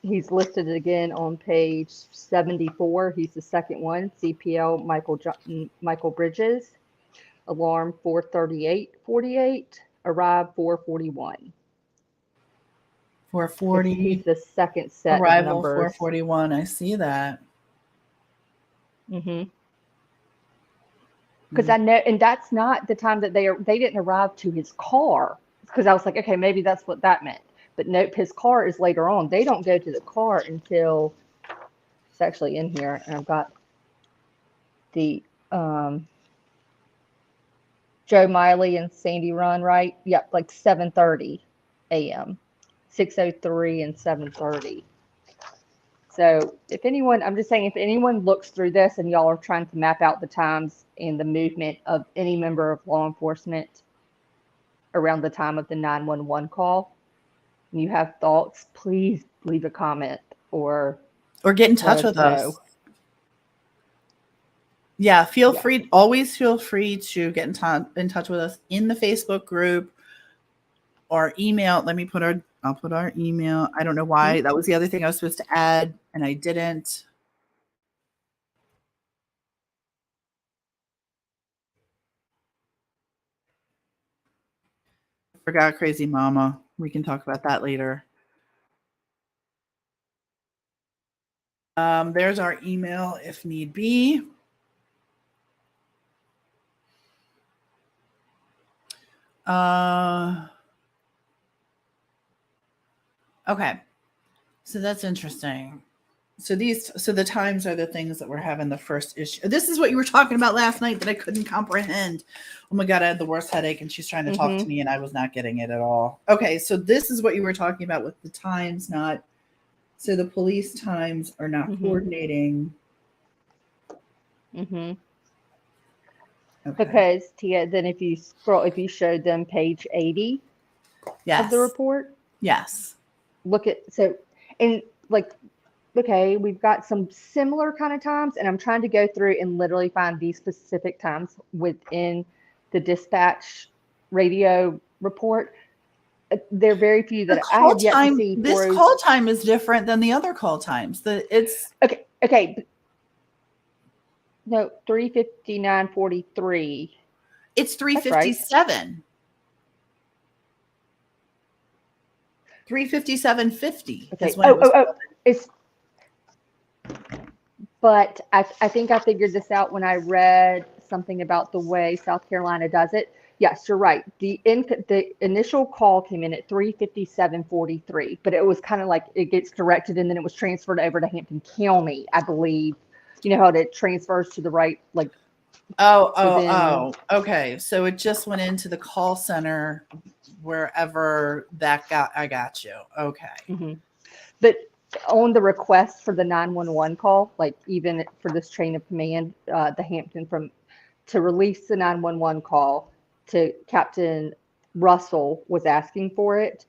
he's listed again on page 74. He's the second one. CPL Michael Bridges. Alarm 4:38:48. Arrived 4:41. 4:40. He's the second set arrival of numbers. 4:41. I see that. Because I know, and that's not the time that they didn't arrive to his car. Because I was like, okay, maybe that's what that meant. But nope, his car is later on. They don't go to the car until, it's actually in here, and I've got the Joe Miley and Sandy Run, right? Yep, like 7:30 a.m., 6:03 and 7:30. So if anyone, I'm just saying, if anyone looks through this and y'all are trying to map out the times and the movement of any member of law enforcement around the time of the 911 call, and you have thoughts, please leave a comment or get in touch with us. Yeah, always feel free to get in touch with us in the Facebook group or email. I'll put our email. I don't know why. That was the other thing I was supposed to add and I didn't. Forgot Crazy Mama. We can talk about that later. There's our email if need be. Okay. So that's interesting. So the times are the things that we're having the first issue. This is what you were talking about last night that I couldn't comprehend. Oh my God, I had the worst headache and she's trying to talk to me and I was not getting it at all. Okay, so this is what you were talking about with the times so the police times are not coordinating. Okay. Because Tia, then if you showed them page 80 of the report. Yes. Okay, we've got some similar kind of times, and I'm trying to go through and literally find these specific times within the dispatch radio report. There are very few that I have yet to see. This call time is different than the other call times. Okay. No, 359.43. It's That's right. 357. 357.50 Okay. is when it was. It's. But I think I figured this out when I read something about the way South Carolina does it. Yes, you're right. The initial call came in at 357.43, but it was kind of like it gets directed and then it was transferred over to Hampton County, I believe. You know how it transfers to the right, like within. Okay. So it just went into the call center wherever that got. I got you. Okay. Mm-hmm. But on the request for the 911 call, like even for this chain of command, the Hampton to release the 911 call to Captain Russell was asking for it.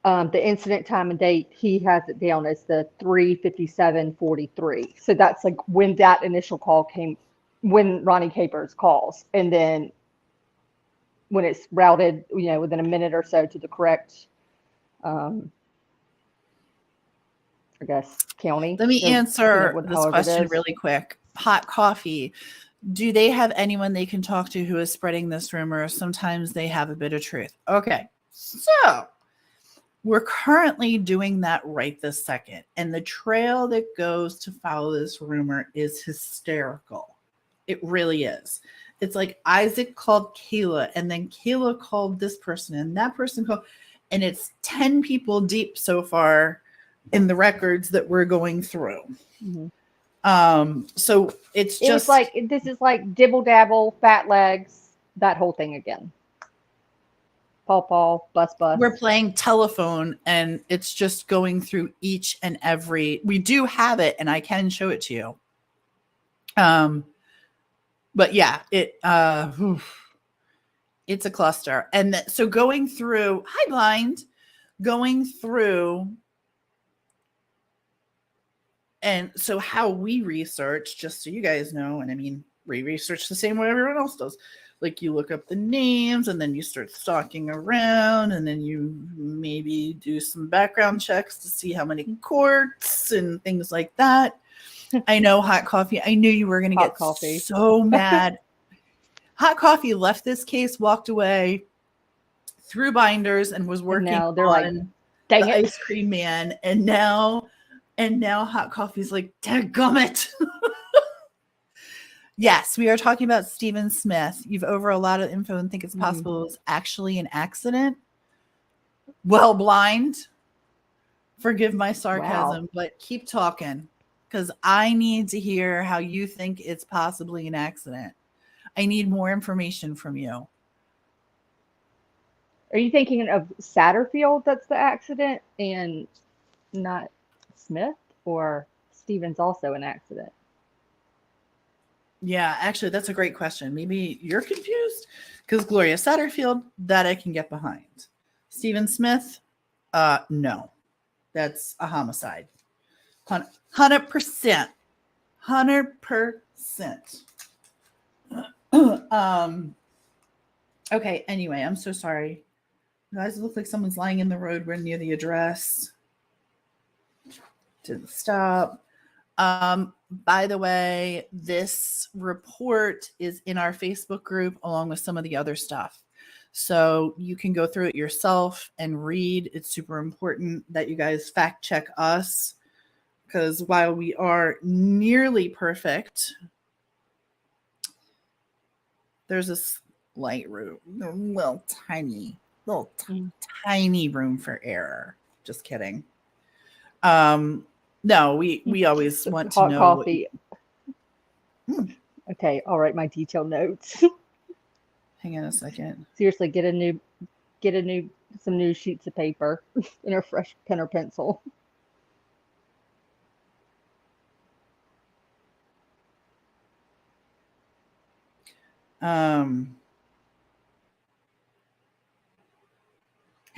The incident time and date, he has it down as the 357.43. So that's like when that initial call came, when Ronnie Capers calls, and then when it's routed, within a minute or so to the correct, I guess, county. Let me Or, answer this however it question is. really quick. Hot coffee. Do they have anyone they can talk to who is spreading this rumor? Sometimes they have a bit of truth. Okay. So we're currently doing that right this second. And the trail that goes to follow this rumor is hysterical. It really is. It's like Isaac called Kayla, and then Kayla called this person, and that person called, and it's 10 people deep so far in the records that we're going through. So it's just like this is like dibble dabble, fat legs, that whole thing again. Paw, bus. We're playing telephone, and it's just going through each and every. We do have it, and I can show it to you. But yeah, it's a cluster, and so going through. Hi, blind. Going through. And so how we research, just so you guys know, and I mean, we research the same way everyone else does. Like you look up the names and then you start stalking around and then you maybe do some background checks to see how many courts and things like that. I know Hot Coffee. I knew you were going to get so mad. Hot Coffee left this case, walked away, threw binders, and was working and now they're on the Ice Cream Man. And now Hot Coffee's like, dadgummit. Yes, we are talking about Stephen Smith. You've over a lot of info and think it's possible it was actually an accident. Well, blind. Forgive my sarcasm, but keep talking because I need to hear how you think it's possibly an accident. I need more information from you. Are you thinking of Satterfield that's the accident and not Smith, or Stephen's also an accident? Yeah, actually, that's a great question. Maybe you're confused because Gloria Satterfield, that I can get behind. Stephen Smith, no, that's a homicide. 100%. 100%. Okay, anyway, I'm so sorry. Guys, it looks like someone's lying in the road. We're near the address. Didn't stop. By the way, this report is in our Facebook group along with some of the other stuff. So you can go through it yourself and read. It's super important that you guys fact check us because while we are nearly perfect, there's a slight room, a little tiny room for error. Just kidding. No, we always want to know. Hot coffee. Okay, I'll write my detailed notes. Hang on a second. Seriously, get some new sheets of paper and a fresh pen or pencil. Hang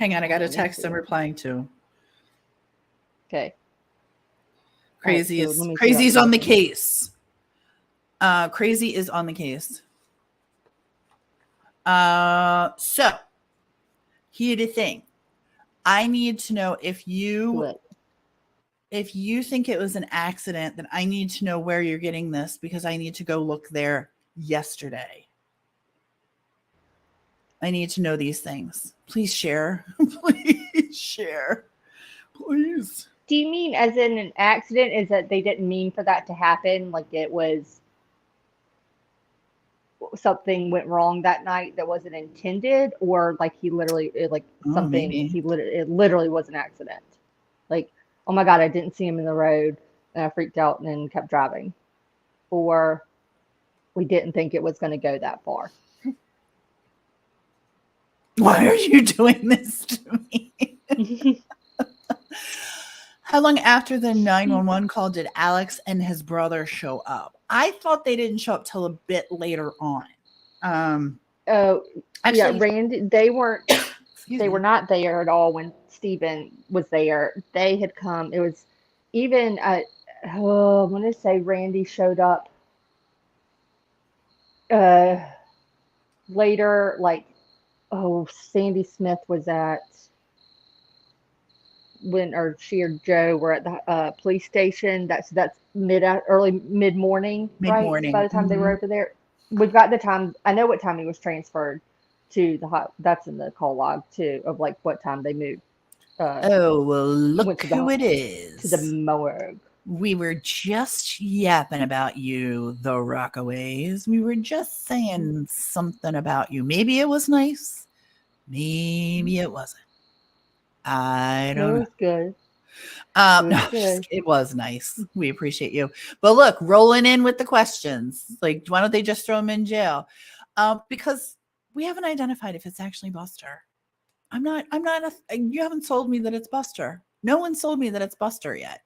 on, I got a text I'm replying to. Okay. Crazy's on the case. Crazy is on the case. So here's the thing. I need to know if you if you think it was an accident, then I need to know where you're getting this because I need to go look there yesterday. I need to know these things. Please share. Please share. Please. Do you mean as in an accident? Is that they didn't mean for that to happen? Like it was something went wrong that night that wasn't intended, or like he literally like Oh, something maybe. it literally was an accident. Like, oh my God, I didn't see him in the road and I freaked out and then kept driving, or we didn't think it was going to go that far. Why are you doing this to me? How long after the 911 call did Alex and his brother show up? I thought they didn't show up till a bit later on. Oh, yeah, Actually, Randy, excuse they were me. not there at all when Steven was there. They had come. It was even oh, I want to say Randy showed up uh later, like, oh, Sandy Smith was at when, or she or Joe were at the police station. That's early mid morning, right? By Mid-morning. the time they were over there, we've got the time. I know what time he was transferred to the hot. That's in the call log too, of like what time they moved. Oh, well, Went look who it to the is. morgue. We were just yapping about you, the Rockaways. We were just saying something about you. Maybe it was nice. Maybe it wasn't. I No, don't it know. was good. It was No, good. it was nice. We appreciate you. But look, rolling in with the questions. Like, why don't they just throw him in jail? Because we haven't identified if it's actually Buster. You haven't sold me that it's Buster. No one sold me that it's Buster yet.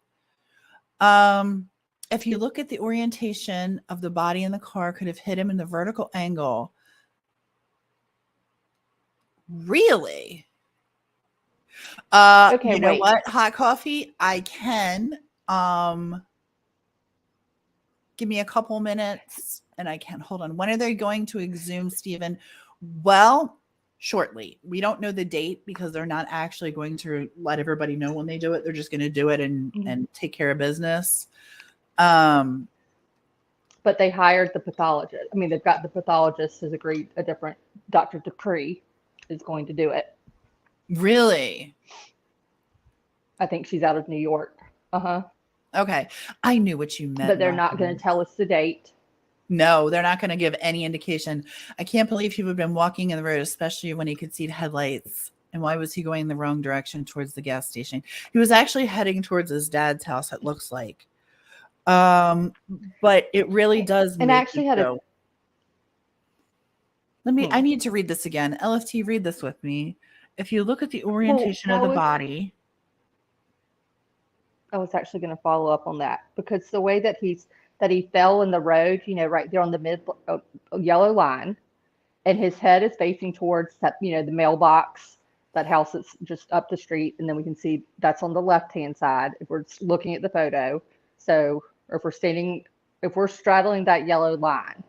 If you look at the orientation of the body in the car, could have hit him in the vertical angle. Really? Okay, You know wait. what? Hot coffee, I can. Give me a couple minutes and I can hold on. When are they going to exhume Stephen? Well, shortly. We don't know the date because they're not actually going to let everybody know when they do it. They're just going to do it and take care of business. But they hired the pathologist. I mean, they've got the pathologist has agreed a different Dr. Dupree is going to do it. Really? I think she's out of New York. Uh-huh. Okay. I knew what you meant. But they're not going to tell us the date. No, they're not going to give any indication. I can't believe he would have been walking in the road, especially when he could see the headlights. And why was he going the wrong direction towards the gas station? He was actually heading towards his dad's house, it looks like. But it really does And I make actually me had go. I Hmm. need to read this again. LFT, read this with me. If you look at the Well, orientation of the body. I was actually going to follow up on that because the way that he fell in the road, you know, right there on the yellow line, and his head is facing towards that, you know, the mailbox, that house that's just up the street, and then we can see that's on the left-hand side if we're looking at the photo. So, or if we're straddling that yellow line,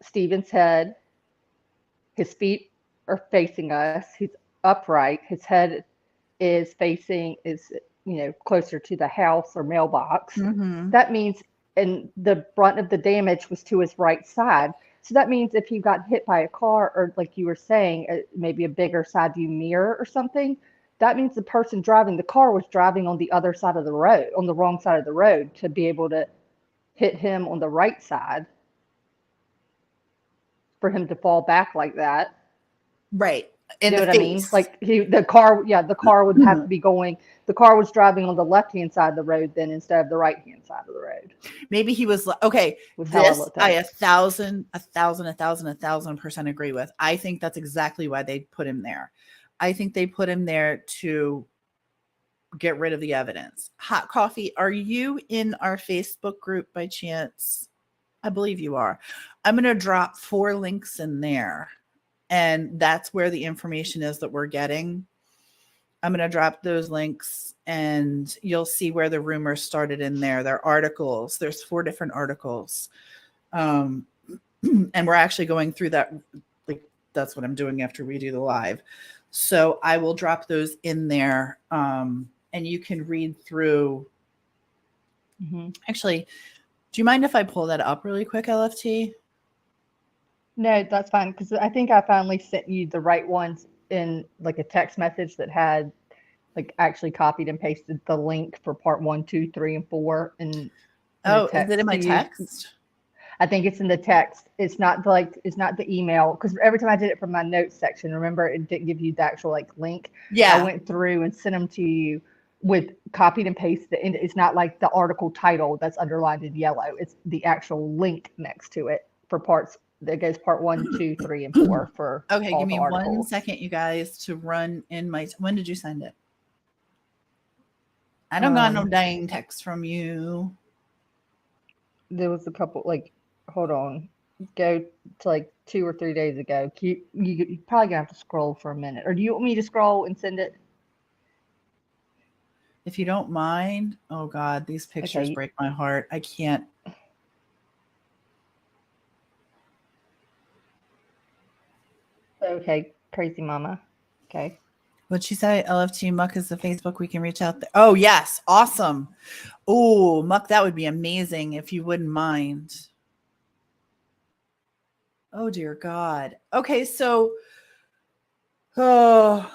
Stephen's head, his feet are facing us. He's upright. His head is you know, closer to the house or mailbox. Mm-hmm. That means, and the brunt of the damage was to his right side. So that means if he got hit by a car, or like you were saying, maybe a bigger side view mirror or something, that means the person driving the car was driving on the other side of the road, on the wrong side of the road, to be able to hit him on the right side, for him to fall back like that. Right. You In know the what I mean? face. Like the car would have to be going. The car was driving on the left-hand side of the road then instead of the right-hand side of the road. Maybe he was okay. Was how I This looked at I it. 1,000% agree with. I think that's exactly why they put him there. I think they put him there to get rid of the evidence. Hot coffee, are you in our Facebook group by chance? I believe you are. I'm going to drop 4 links in there, and that's where the information is that we're getting. I'm going to drop those links and you'll see where the rumors started in there. There are articles. There's 4 different articles. And we're actually going through that. Like, that's what I'm doing after we do the live. So I will drop those in there. And you can read through Mm-hmm. Actually, do you mind if I pull that up really quick, LFT? No, that's fine because I think I finally sent you the right ones in like a text message that had like actually copied and pasted the link for part 1, 2, 3, and 4 in a Oh, is it in text my to you. text? I think it's in the text. It's not the email because every time I did it from my notes section, remember it didn't give you the actual like link. I Yeah. went through and sent them to you with copied and pasted. And it's not like the article title that's underlined in yellow. It's the actual link next to it for parts that goes part 1, 2, 3, and 4 for Okay, all give the me 1 articles. second, you guys, to run in my. When did you send it? I don't got no Um, dang text from you. there was a couple like, hold on, go to like 2 or 3 days ago. You probably gonna have to scroll for a minute, or do you want me to scroll and send it? If you don't mind. Oh God, these pictures Okay, break my heart. I can't. okay, crazy mama. Okay. What'd she say? LFT Muck is the Facebook. We can reach out there. Oh yes, awesome. Oh, Muck, that would be amazing if you wouldn't mind. Oh dear God. Okay, so oh,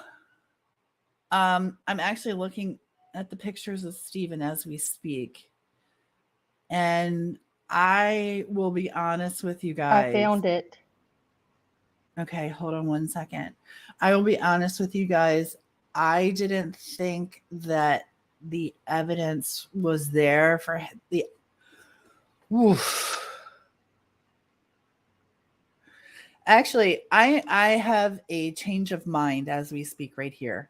I'm actually looking at the pictures of Steven as we speak. And I will be honest with you I guys. found it. Okay, hold on 1 second. I will be honest with you guys. I didn't think that the evidence was there for the. Oof. Actually, I have a change of mind as we speak right here.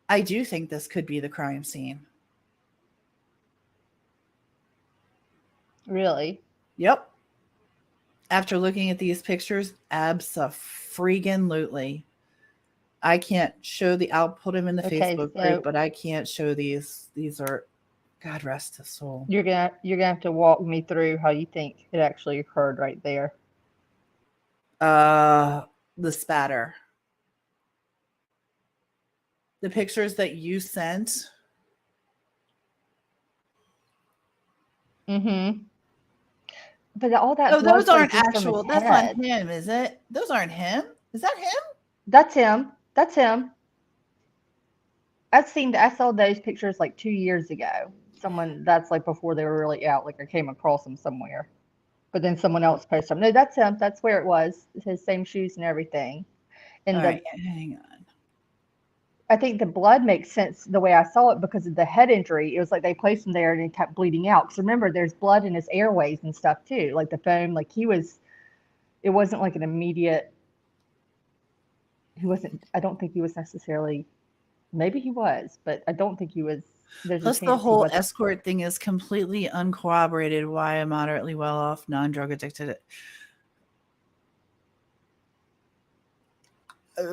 I do think this could be the crime scene. Really? Yep. After looking at these pictures, abso-freaking-lutely. I can't show the. I'll put them in the Okay, Facebook group, so but I can't show these. These are, God rest his soul. you're gonna have to walk me through how you think it actually occurred right there. Uh, the spatter. The pictures that you sent. Mm-hmm. But all that Oh, those blood's like aren't just from his actual. That's not head. him, is it? Those aren't him. Is that him? That's him. That's him. I saw those pictures like 2 years ago. Someone that's like before they were really out. Like I came across them somewhere. But then someone else posted them. No, that's him. That's where it was. His same shoes and everything. All And right, hang on. I think the blood makes sense the way I saw it because of the head injury. It was like they placed him there and it kept bleeding out. Because remember, there's blood in his airways and stuff too, like the foam. Like he was, it wasn't like an immediate. He wasn't. I don't think he was necessarily. Maybe he was, but I don't think he was. There's a Plus, the chance he whole wasn't. escort thing is completely uncorroborated. Why a moderately well-off, non-drug addicted.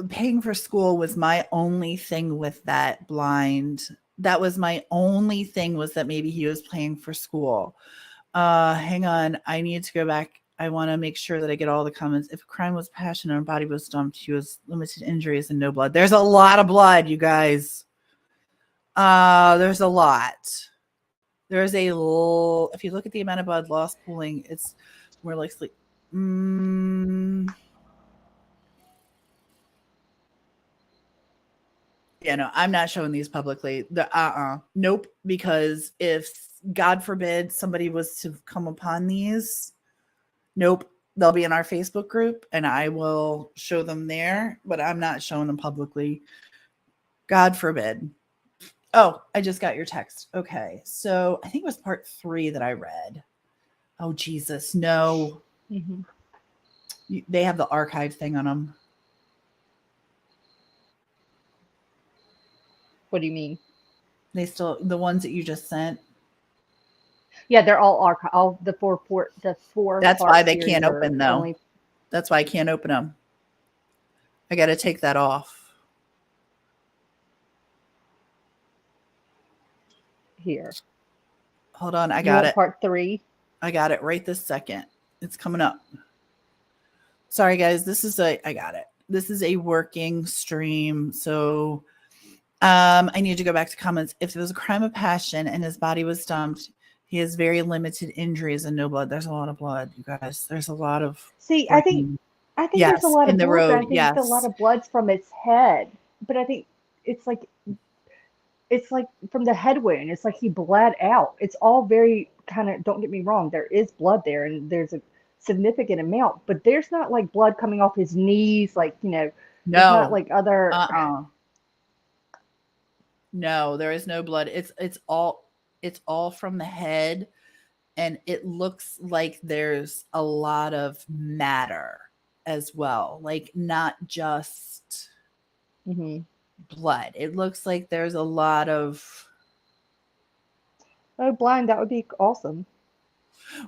Paying for school was my only thing with that blind. That was my only thing, was that maybe he was paying for school. Hang on. I need to go back. I want to make sure that I get all the comments. If a crime was passion and her body was dumped, he was limited injuries and no blood. There's a lot of blood, you guys. There's a lot. There's a little. If you look at the amount of blood loss pooling, it's more likely. Yeah, no, I'm not showing these publicly. Nope. Because if, God forbid, somebody was to come upon these, nope, they'll be in our Facebook group and I will show them there, but I'm not showing them publicly. God forbid. Oh, I just got your text. Okay. So I think it was part 3 that I read. Oh, Jesus. No. Mm-hmm. They have the archive thing on them. What do you mean? They still, the ones that you just sent. Yeah, they're all archive. All the four That's why part they series can't are open, though. only That's why I can't open them. I got to take that off. here. Hold on. I You got want it. part 3? I got it right this second. It's coming up. Sorry, guys. I got it. This is a working stream. So I need to go back to comments. If it was a crime of passion and his body was dumped, he has very limited injuries and no blood. There's a lot of blood, you guys. There's a lot of See, freaking I think there's a yes lot in of the blood, but I road. think a lot Yes. of blood's from its head. But I think it's like it's like from the head wound. It's like he bled out. It's all very kind of, don't get me wrong, there is blood there and there's a significant amount, but there's not like blood coming off his knees, like, there's not No. like other. Uh-uh. No, there is no blood. It's all from the head, and it looks like there's a lot of matter as well. Like not just Hmm. blood. It looks like there's a lot of Oh, blind, that would be awesome.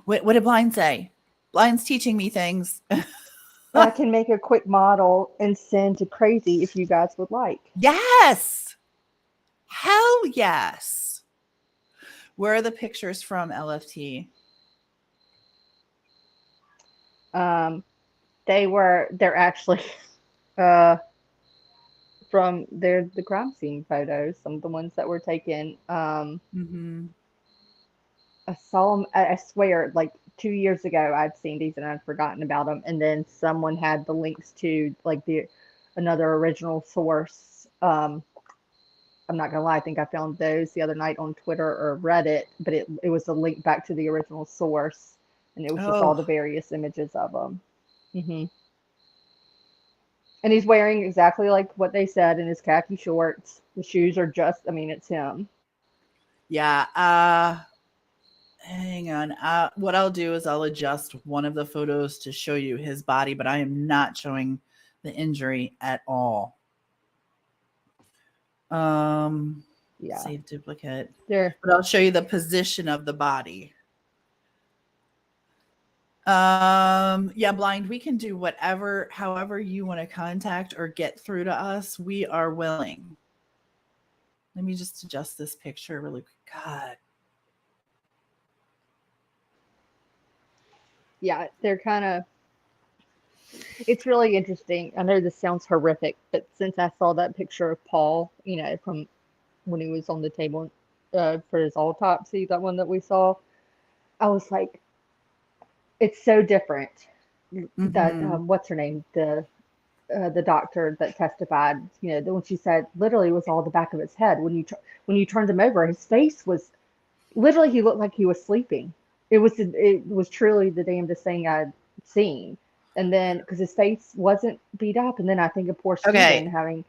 what did Blind say? Blind's teaching me things. I can make a quick model and send to Crazy if you guys would like. Yes. Hell yes. Where are the pictures from, LFT? Um, they're actually uh they're the crime scene photos, some of the ones that were taken. Mm-hmm. I saw them, I swear, like 2 years ago, I'd seen these and I'd forgotten about them. And then someone had the links to like another original source. I'm not gonna lie, I think I found those the other night on Twitter or Reddit, but it was a link back to the original source, and it was just all Oh, the various images of them. Hmm. And he's wearing exactly like what they said in his khaki shorts. The shoes are just, I mean, it's him. yeah. Hang on. What I'll do is I'll adjust one of the photos to show you his body, but I am not showing the injury at all. Yeah, Save duplicate. they're But I'll show you the position of the body. Yeah, Blind, we can do whatever, however you want to contact or get through to us. We are willing. Let me just adjust this picture really quick. God. yeah, they're kind of. It's really interesting. I know this sounds horrific, but since I saw that picture of Paul, from when he was on the table for his autopsy, that one that we saw, I was like, it's so different. That Mm-hmm. what's her name, the doctor that testified, when she said literally it was all the back of his head. When you turned him over, his face was literally, he looked like he was sleeping. It was truly the damnedest thing I'd seen. And then because his face wasn't beat up, and then I think of poor Stephen Okay. having,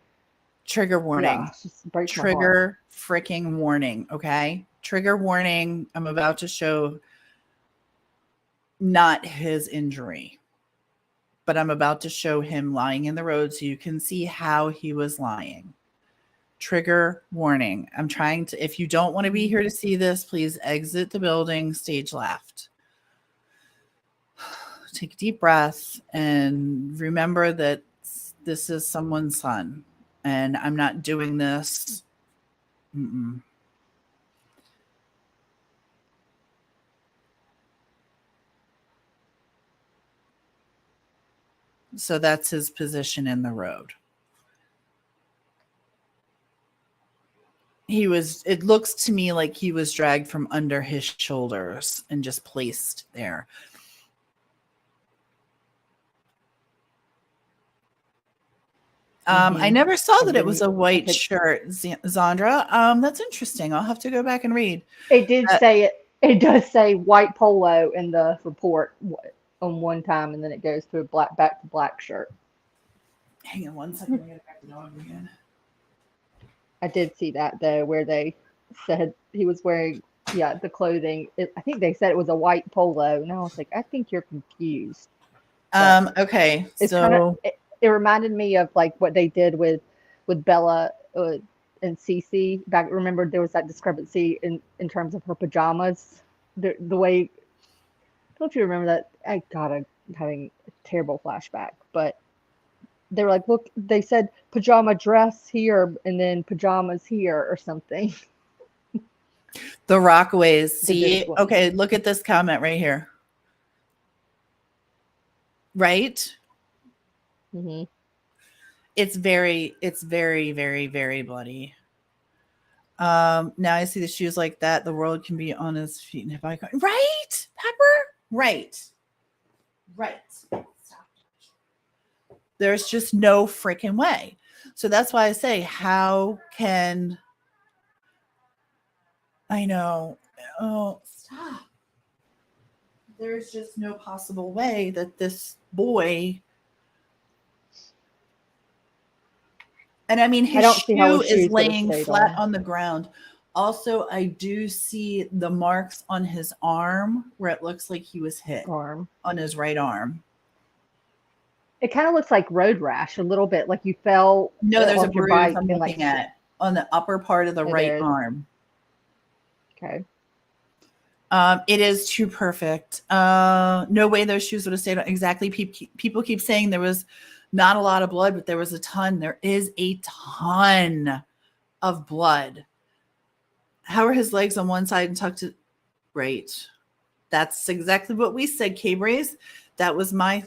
Trigger yeah, warning. it just breaks my heart. Trigger freaking warning. Okay. Trigger warning. I'm about to show not his injury, but I'm about to show him lying in the road so you can see how he was lying. Trigger warning. I'm trying to, if you don't want to be here to see this, please exit the building, stage left. Take a deep breath and remember that this is someone's son, and I'm not doing this. Mm-mm. So that's his position in the road. It looks to me like he was dragged from under his shoulders and just placed there. I never saw And that it then was a I white could. shirt, Zandra. That's interesting. I'll have to go back and read. It did Uh, say it. It does say white polo in the report on one time, and then it goes to a back to black shirt. Hang on one second. I gotta back the dog again. I did see that though, where they said he was wearing, yeah, the clothing. I think they said it was a white polo, and I was like, I think you're confused. But Okay, it's kind of, so it reminded me of like what they did with Bella and Cece back. Remember, there was that discrepancy in terms of her pajamas. The way, don't you remember that? I'm having a terrible flashback, but they were like, look, they said pajama dress here and then pajamas here or something. the Rockaways. The See, discipline. okay, look at this comment right here. Right? Hmm. It's very, very, very bloody. Now I see the shoes like that. The world can be on his feet. And if I got right, Pepper, right. There's just no freaking way. So that's why I say, how can I know? Oh, stop. There's just no possible way that this boy. And I mean, I his don't see how shoe his is shoes would have laying stayed flat on. on the ground. Also, I do see the marks on his arm where it looks like he was hit Arm. on his right arm. It kind of looks like road rash a little bit, like you fell No, there's a off your bruise bike I'm and like looking at on the upper part of the it right is. arm. Okay. It is too perfect. No way those shoes would have stayed on. Exactly. People keep saying there was not a lot of blood, but there was a ton. There is a ton of blood. How are his legs on one side and tucked to right? That's exactly what we said, K-Braze. That was my.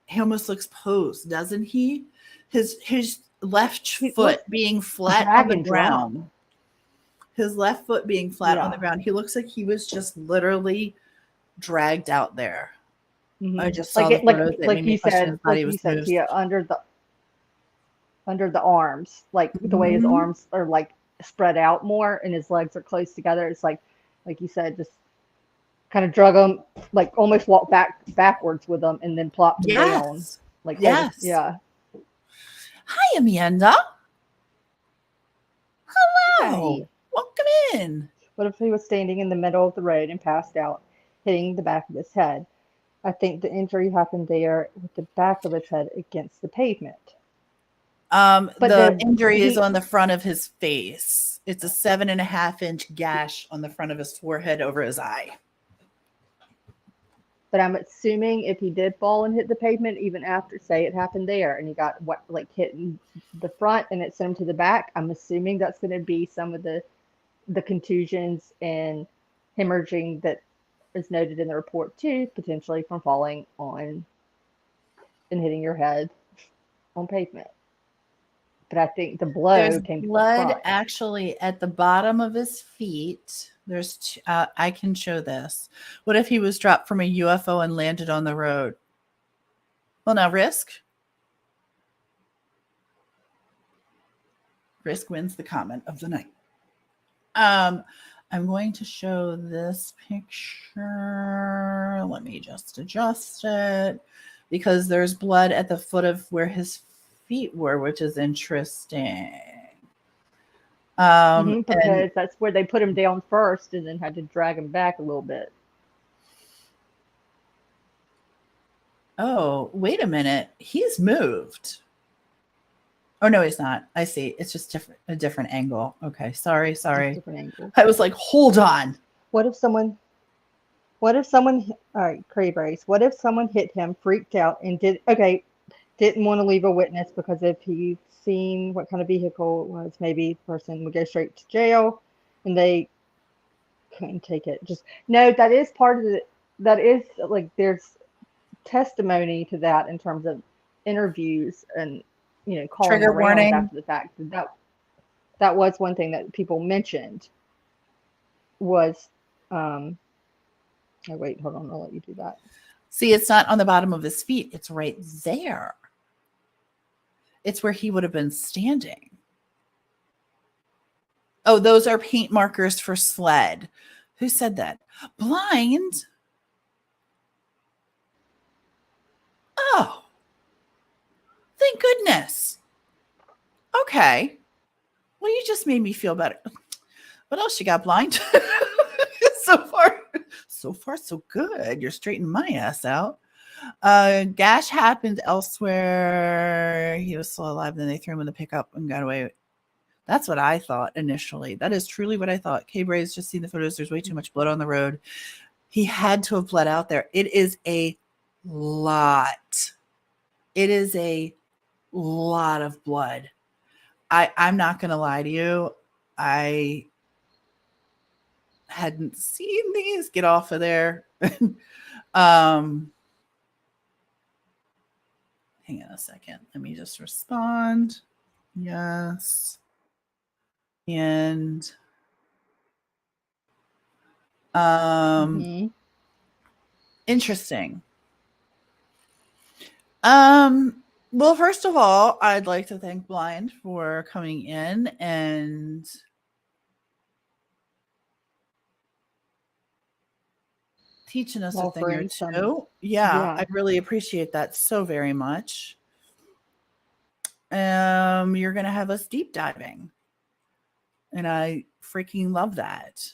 He almost looks posed, doesn't he? His left foot being flat on Drag the and drop. ground. His left foot being flat on the Yeah. ground. He looks like he was just literally dragged out there. I just saw Like the it, photos. It made like me you question said, his body was moved. Tia, under the arms, like the way his Mhm. arms are like spread out more and his legs are close together. It's like you said, just kind of drug them, like almost walk backwards with them, and then plop them down, Yes. like hold them. Yes. Yeah. Hi, Amanda. Hi. Hello. Welcome in. What if he was standing in the middle of the road and passed out, hitting the back of his head? I think the injury happened there with the back of his head against the pavement. But The the injury is he on the front of his face. It's a 7.5-inch gash on the front of his forehead over his eye. But I'm assuming if he did fall and hit the pavement, even after, say, it happened there, and he got like hit in the front and it sent him to the back, I'm assuming that's going to be some of the contusions and hemorrhaging that is noted in the report too, potentially from falling on and hitting your head on pavement. But I think the There's blow came to the blood front. actually at the bottom of his feet. I can show this. What if he was dropped from a UFO and landed on the road? Well, now Risk wins the comment of the night. I'm going to show this picture. Let me just adjust it because there's blood at the foot of where his feet were, which is interesting. Because And that's where they put him down first and then had to drag him back a little bit. oh, wait a minute. He's moved. Oh no, he's not. I see. It's just a different angle. Okay, sorry. Different angles. I was like, hold on. What if someone, all right, Crayberries, what if someone hit him, freaked out, and didn't want to leave a witness because if he'd seen what kind of vehicle it was, maybe the person would go straight to jail and they couldn't take it. Just, no, that is part of that is like, there's testimony to that in terms of interviews and, calling Trigger around warning. after the fact. That was one thing that people mentioned was, oh wait, hold on, I'll let you do that. See, it's not on the bottom of his feet. It's right there. It's where he would have been standing. Oh, those are paint markers for sled. Who said that? Blind? Oh, thank goodness. Okay. Well, you just made me feel better. What else you got, Blind? So far, so good. You're straightening my ass out. Gash happened elsewhere. He was still alive. Then they threw him in the pickup and got away. That's what I thought initially. That is truly what I thought. K-Bray's just seen the photos. There's way too much blood on the road. He had to have bled out there. It is a lot. It is a lot of blood. I'm not going to lie to you. I hadn't seen these. Get off of there. Hang on a second. Let me just respond. Yes. And Interesting. Well, first of all, I'd like to thank Blind for coming in and teaching us a thing or two. Yeah, I really appreciate that so very much. You're gonna have us deep diving, and I freaking love that.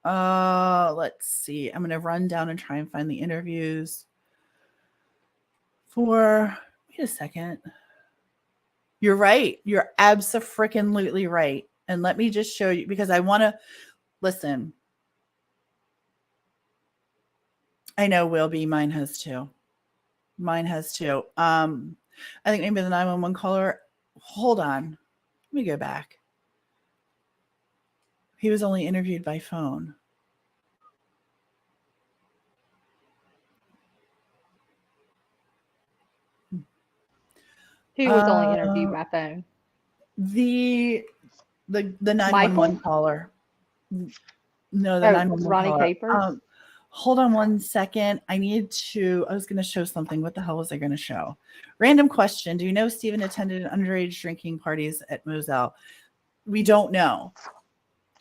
Let's see. I'm gonna run down and try and find the interviews for. Wait a second. You're right. You're abso-freaking-lutely right. And let me just show you because I want to listen. I know will be mine has too. Mine has too. I think maybe the 911 caller. Hold on. Let me go back. He was only interviewed by phone. Who was only interviewed by phone? The 911 caller. No, the 911 Ronnie caller. Capers. Hold on one second. I was going to show something. What the hell was I going to show? Random question. Do you know Stephen attended underage drinking parties at Murdaugh? We don't know.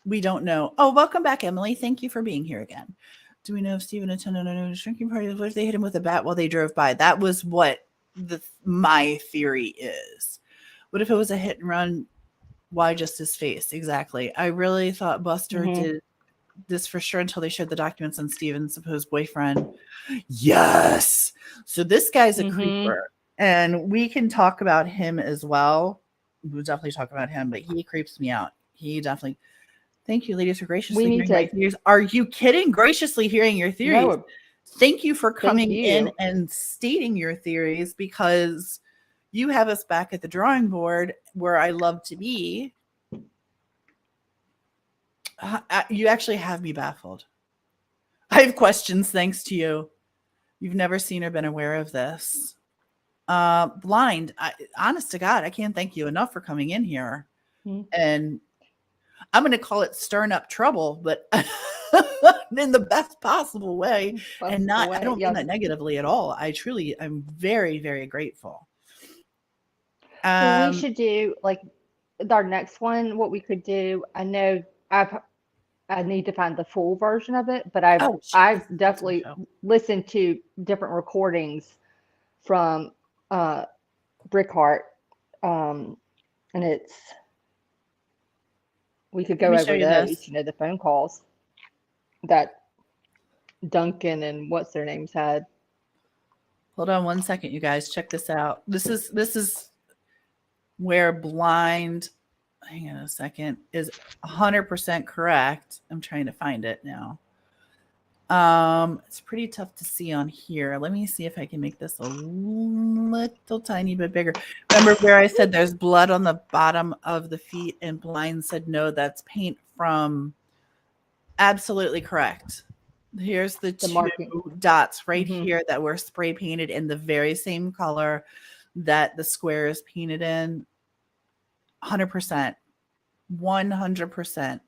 We don't know. Oh, welcome back, Emily. Thank you for being here again. Do we know if Stephen attended an underage drinking party? What if they hit him with a bat while they drove by? That was what my theory is. What if it was a hit and run? Why just his face? Exactly. I really thought Buster did this for sure until they showed the documents on Steven's supposed boyfriend. Yes. So this guy's a creeper, and we can talk about him as well. We'll definitely talk about him, but he creeps me out. He definitely. Thank you, ladies, for graciously hearing my theories. Are you kidding? Graciously hearing your theories. No, thank you for coming in and stating your theories because you have us back at the drawing board where I love to be. You actually have me baffled. I have questions thanks to you. You've never seen or been aware of this. Blind, honest to God, I can't thank you enough for coming in here. And I'm going to call it stirring up trouble, but in the best possible way. And not, I don't mean that negatively at all. I'm very, very grateful. Well, we should do like our next one. What we could do, I know I need to find the full version of it, but I've definitely listened to different recordings from Brickheart, and we could go over those. You know, the phone calls that Duncan and what's their names had. Hold on one second, you guys. Check this out. This is where Blind. Hang on a second. Is 100% correct. I'm trying to find it now. It's pretty tough to see on here. Let me see if I can make this a little tiny bit bigger. Remember where I said there's blood on the bottom of the feet and Blind said, no, that's paint from. Absolutely correct. Here's the two dots right here that were spray painted in the very same color that the square is painted in. 100%. 100%.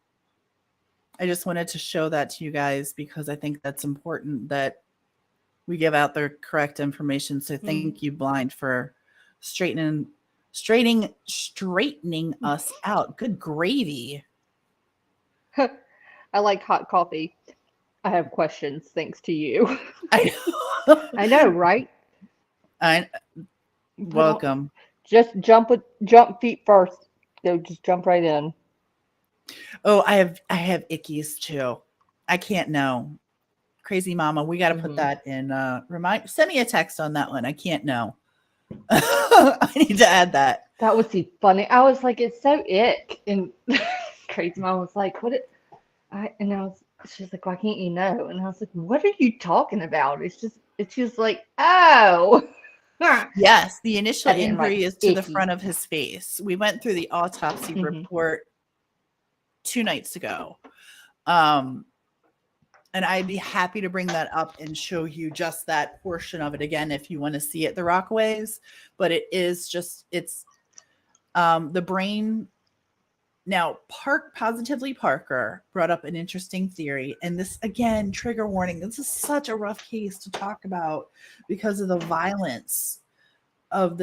I just wanted to show that to you guys because I think that's important that we give out the correct information. So thank you, Blind, for straightening us out. Good gravy. I like hot coffee. I have questions thanks to you. I know, right? Welcome. Just jump feet first. So just jump right in. Oh, I have ickies too. I can't know. Crazy mama. We got to put that in. Send me a text on that one. I can't know. I need to add that. That would be funny. I was like, it's so ick. And Crazy mama was like, she's like, why can't you know? And I was like, what are you talking about? It's just like, oh. Yes, the initial injury is to the front of his face. We went through the autopsy report 2 nights ago. And I'd be happy to bring that up and show you just that portion of it again if you want to see it, the Rockaways. But it is just, it's the brain Now, Positively Parker brought up an interesting theory. And this, again, trigger warning. This is such a rough case to talk about because of the violence of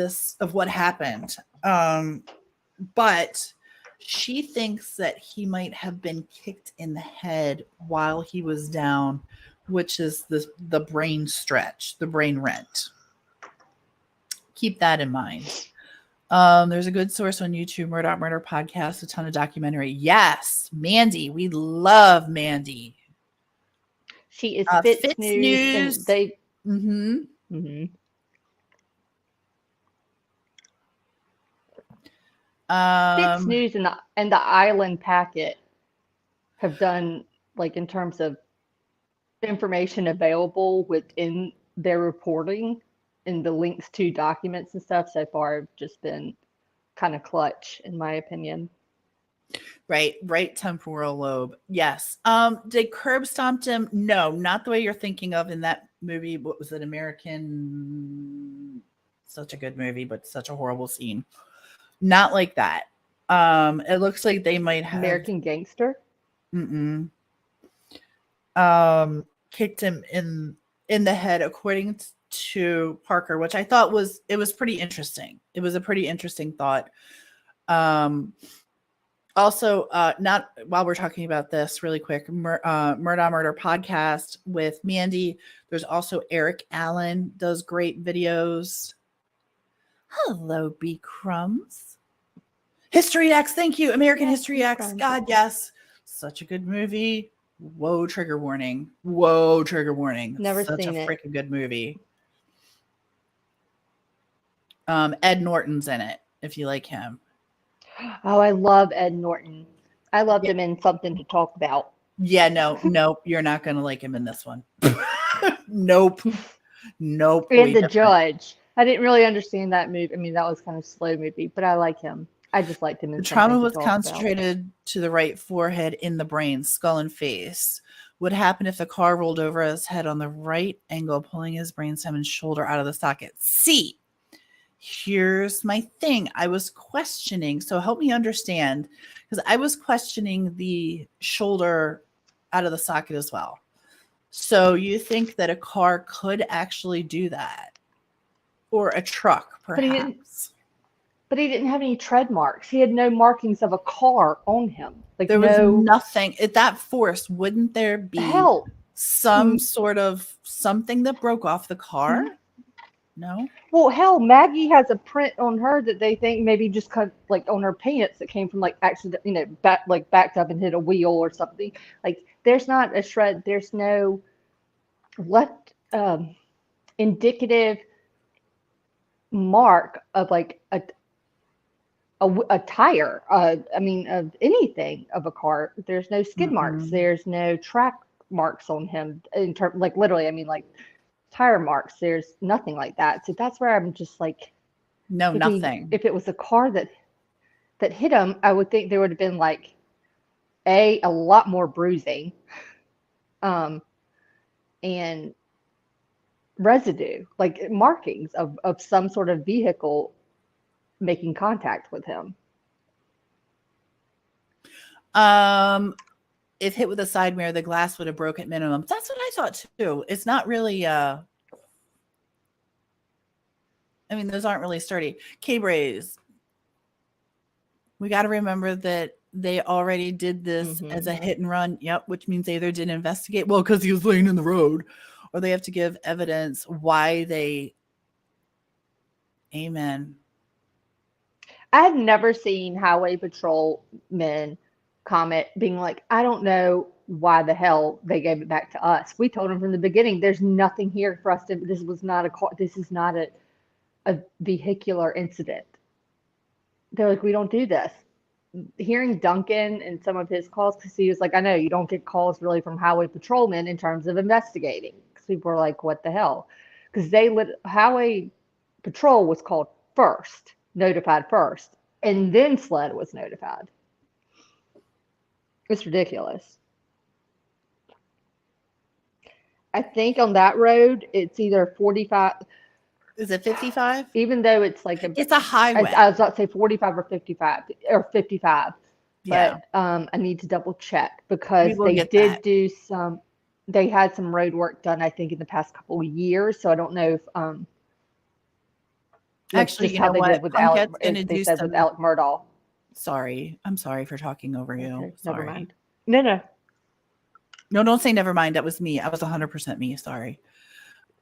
what happened. But she thinks that he might have been kicked in the head while he was down, which is the brain stretch, the brain rent. Keep that in mind. There's a good source on YouTube, Murdaugh Murder Podcast, a ton of documentary. Yes, Mandy. We love Mandy. She is Fitz News. And they. Mm-hmm. Mm-hmm. Fitz News and the Island Packet have done, like, in terms of information available within their reporting and the links to documents and stuff so far have just been kind of clutch, in my opinion. Right temporal lobe. Yes. Did curb stomped him? No, not the way you're thinking of in that movie. What was it? American. Such a good movie, but such a horrible scene. Not like that. It looks like they might have American Gangster. Kicked him in the head, according to Parker, which I thought was pretty interesting. It was a pretty interesting thought. Also, not while we're talking about this really quick, Murdaugh Murder Podcast with Mandy. There's also Eric Allen does great videos. Hello, B Crumbs. History X, thank you. American History X. God, yes. Such a good movie. Whoa, trigger warning. Whoa, trigger warning. Never Such seen a it. freaking good movie. Ed Norton's in it, if you like him. Oh, I love Ed Norton. I loved him in Something to Talk About. Yeah, nope. You're not going to like him in this one. Nope. And The Judge. I didn't really understand that movie. I mean, that was kind of a slow movie, but I like him. I just liked him in The trauma was Talk concentrated About. to the right forehead, in the brain, skull, and face. What happened if the car rolled over his head on the right angle, pulling his brainstem and shoulder out of the socket? See, here's my thing. I was questioning, so help me understand, because I was questioning the shoulder out of the socket as well. So you think that a car could actually do that? Or a truck, perhaps? But he didn't have any tread marks. He had no markings of a car on him. Like, there was nothing. At that force, wouldn't there be some sort of something that broke off the car? No? Well, hell, Maggie has a print on her that they think maybe just cut, like, on her pants that came from, like, accident, backed up and hit a wheel or something. Like, there's not a shred. There's no indicative mark of, like, a tire, of anything of a car. There's no skid marks. There's no track marks on him in terms, like, literally, I mean, like, tire marks. There's nothing like that. So that's where I'm just like, no, nothing. If it was a car that hit him, I would think there would have been, like, a lot more bruising, and residue, like markings of some sort of vehicle making contact with him. If hit with a side mirror, the glass would have broke at minimum. That's what I thought too. It's not really I mean, those aren't really sturdy. K-Braze. We got to remember that they already did this as a hit and run. Yep, which means they either didn't investigate, well, because he was laying in the road, or they have to give evidence why they. Amen. I have never seen highway patrolmen comment being like, I don't know why the hell they gave it back to us. We told them from the beginning, there's nothing here for us to, this was not a car, this is not a vehicular incident. They're like, we don't do this. Hearing Duncan and some of his calls, because he was like, I know you don't get calls really from highway patrolmen in terms of investigating. Because people were like, what the hell? Because highway patrol was called first, notified first, and then SLED was notified. It's ridiculous. I think on that road, it's either 45. Is it 55? Even though it's like it's a highway. I was about to say 45 or 55 or 55. Yeah, but I need to double check we because will they get did that. do some. They had some road work done, I think, in the past couple of years. So I don't know if like Actually, just you how know they did what? with Alec. Punkette's going to They do said with some. Alec Murdaugh. Sorry. I'm sorry for talking over you. Okay, never Sorry. mind. No, no. No, don't say never mind. That was me. I was 100% me. Sorry.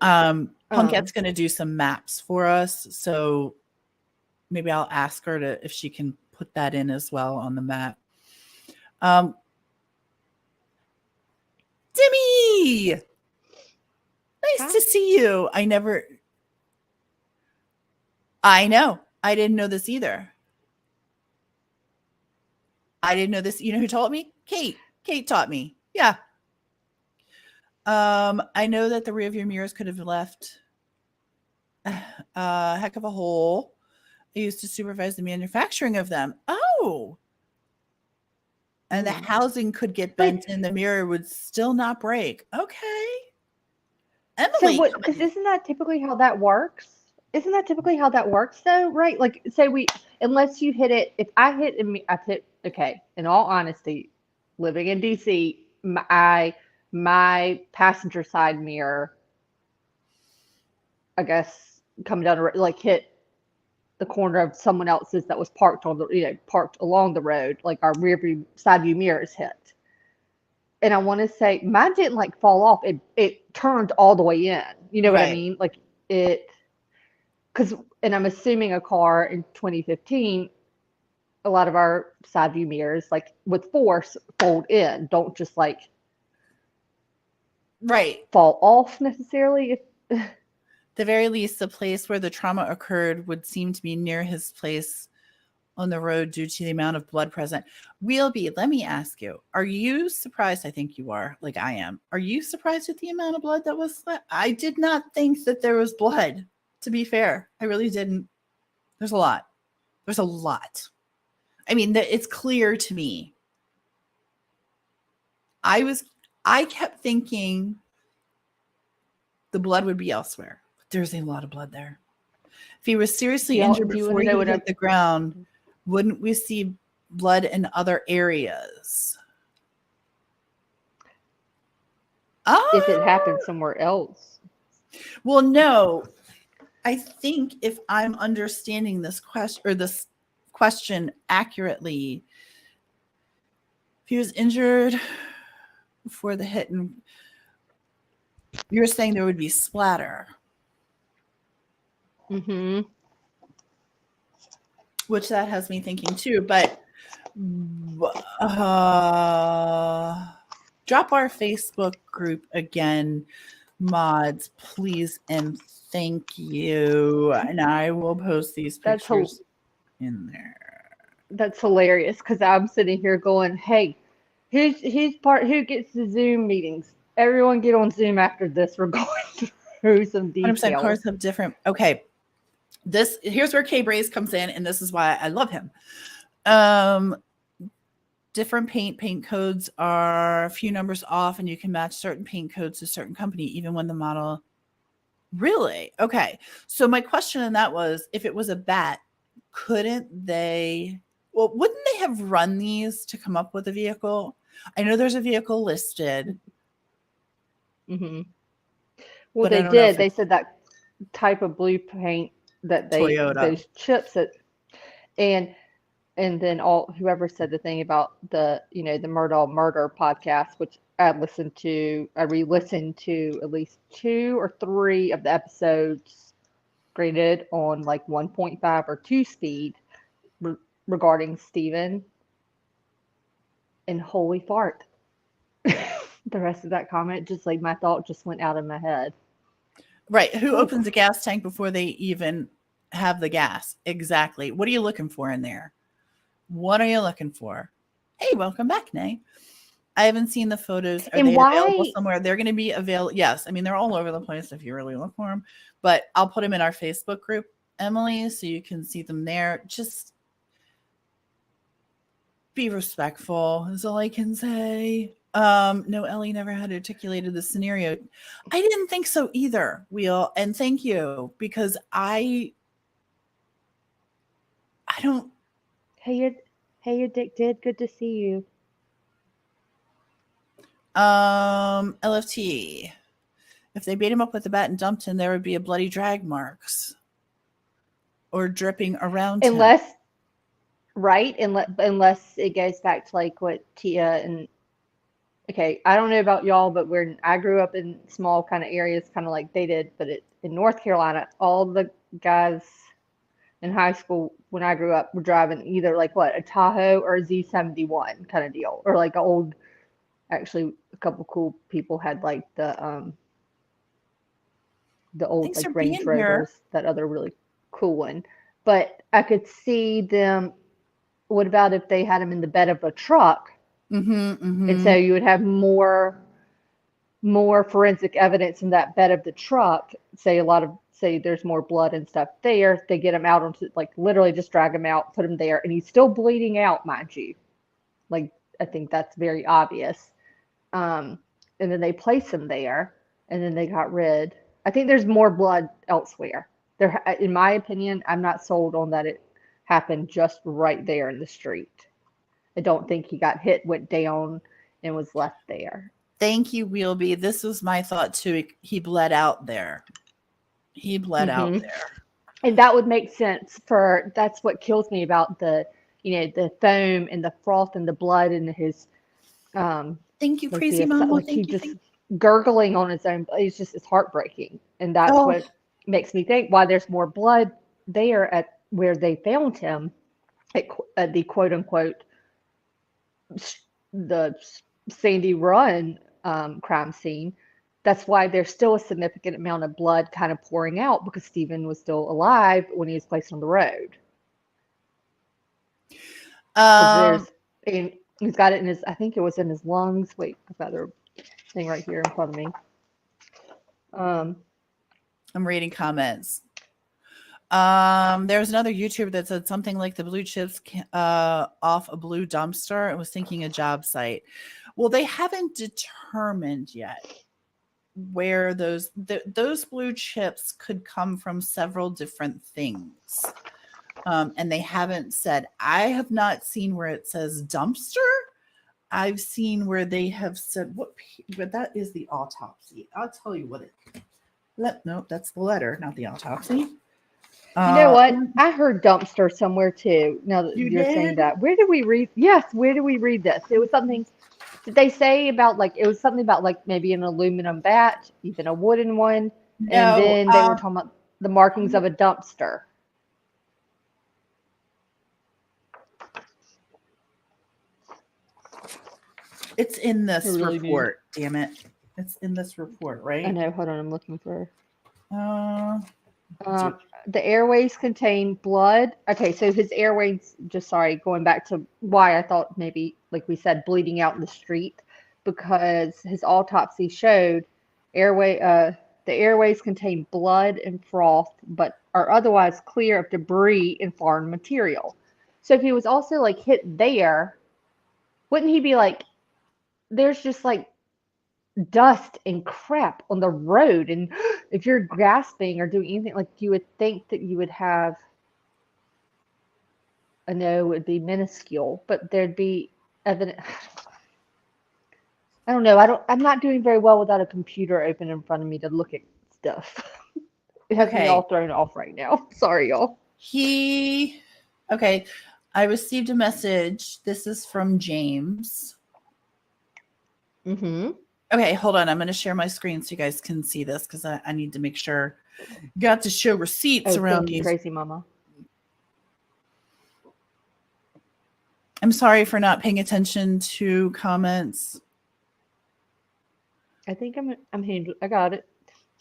Um, Punkette's going to do some maps for us. So maybe I'll ask her to if she can put that in as well on the map. Um, Dimmy, nice to Hi. see you. I know. I didn't know this either. I didn't know this. You know who taught me? Kate. Kate taught me. Yeah. I know that the rearview mirrors could have left a heck of a hole. I used to supervise the manufacturing of them. Oh, and the housing could get Wait, bent and the mirror would still not break. Okay. so Emily, what? come Because in. isn't that typically how that works? Isn't that typically how that works, though? Right? Like, say we, unless you hit it. If I hit, I've hit. Okay. In all honesty, living in DC, my passenger side mirror, I guess, coming down the road, like hit the corner of someone else's that was parked on the, parked along the road, like our rear view side view mirrors hit. And I want to say mine didn't like fall off. It turned all the way in. You know what I Right. mean? Like it, because, and I'm assuming a car in 2015, a lot of our side view mirrors, like with force, fold in, don't just like Right. fall off necessarily. If The very least, the place where the trauma occurred would seem to be near his place on the road due to the amount of blood present. Wheelby, let me ask you, are you surprised? I think you are, like I am. Are you surprised at the amount of blood that was left? I did not think that there was blood, to be fair. I really didn't. There's a lot. There's a lot. I mean, it's clear to me. I was, I kept thinking the blood would be elsewhere. But there's a lot of blood there. If he was seriously injured do you want before to know he what hit the ground, wouldn't we see blood in other areas? if it Ah, happened somewhere else? well, no. I think if I'm understanding this question accurately, if he was injured before the hit, and you're saying there would be splatter, Mm-hmm. which that has me thinking too. But drop our Facebook group again, mods, please and thank you. And I will post these That's pictures in there. That's hilarious because I'm sitting here going, "Hey, who gets the Zoom meetings? Everyone get on Zoom after this. We're going through some 100% details." cars have different. Okay, here's where K Braze comes in, and this is why I love him. Different paint codes are a few numbers off, and you can match certain paint codes to certain company, even when the model. Really? Okay. So my question in that was, if it was a bat, couldn't they? Well, wouldn't they have run these to come up with a vehicle? I know there's a vehicle listed, Hmm. Well, but I they don't know did. if They it's said that type of blue paint that Toyota. those chips that and and then all whoever said the thing about the the Murdaugh murder podcast, which I re-listened to at least two or three of the episodes graded on like 1.5 or 2 speed re- regarding Steven, and holy fart. The rest of that comment, just like my thought just went out of my head. Right. Who Whew. opens a gas tank before they even have the gas? Exactly. What are you looking for in there? What are you looking for? Hey, welcome back, Nay. I haven't seen the photos. Are And they available why? somewhere? They're going to be available. Yes. I mean, they're all over the place if you really look for them, but I'll put them in our Facebook group, Emily, so you can see them there. Just be respectful is all I can say. No, Ellie never had articulated the scenario. I didn't think so either, Wheel, and thank you because I don't. Hey, Hey, Addicted. Good to see you. LFT. If they beat him up with a bat and dumped him, there would be a bloody drag marks or dripping around him. Unless, right? Unless it goes back to like what Tia and okay, I don't know about y'all, but I grew up in small kind of areas, kind of like they did, but in North Carolina, all the guys in high school when I grew up were driving either like what a Tahoe or a Z71 kind of deal, or like an old. Actually, a couple cool people had like the old Thanks like for Range being here. Rovers, that other really cool one. But I could see them. What about if they had them in the bed of a truck? And so you would have more forensic evidence in that bed of the truck. Say there's more blood and stuff there. They get him out onto like literally just drag him out, put him there, and he's still bleeding out, mind you. Like I think that's very obvious. And then they place him there, and then they got rid. I think there's more blood elsewhere. There, in my opinion, I'm not sold on that it happened just right there in the street. I don't think he got hit, went down, and was left there. Thank you, Wheelby. This was my thought too. He bled out there. He bled out there. And that would make sense for that's what kills me about the foam and the froth and the blood and his Thank you, like crazy mama. like he Thank you. just gurgling on his own. It's heartbreaking, and that's what makes me think why there's more blood there at where they found him at the quote unquote the Sandy Run crime scene. That's why there's still a significant amount of blood kind of pouring out because Stephen was still alive when he was placed on the road. And he's got it in his, I think it was in his lungs. Wait, I've got the thing right here in front of me. I'm reading comments. There was another YouTuber that said something like the blue chips off a blue dumpster and was thinking a job site. Well, they haven't determined yet where those blue chips could come from several different things. And they haven't said, I have not seen where it says dumpster. I've seen where they have said but that is the autopsy. I'll tell you what no, that's the letter, not the autopsy. You know what? I heard dumpster somewhere too. Now that you're saying that, where did we read? Yes, where did we read this? It was something. Did they say about like it was something about like maybe an aluminum bat, even a wooden one, and then they were talking about the markings of a dumpster. It's in this report. Damn it! It's in this report, right? I know. Hold on, I'm looking for. The airways contain blood. Okay, so his airways, going back to why I thought maybe, like we said, bleeding out in the street, because his autopsy showed the airways contain blood and froth, but are otherwise clear of debris and foreign material. So if he was also like hit there, wouldn't he be like, there's just like dust and crap on the road, and if you're grasping or doing anything, like you would think that you would have, I know it would be minuscule, but there'd be evidence. I don't know. I'm not doing very well without a computer open in front of me to look at stuff. It has me all thrown off right now. Sorry, y'all. Okay. I received a message. This is from James. Okay, hold on. I'm going to share my screen so you guys can see this because I need to make sure. Got to show receipts around these. Crazy mama. I'm sorry for not paying attention to comments. I think I'm handled. I got it.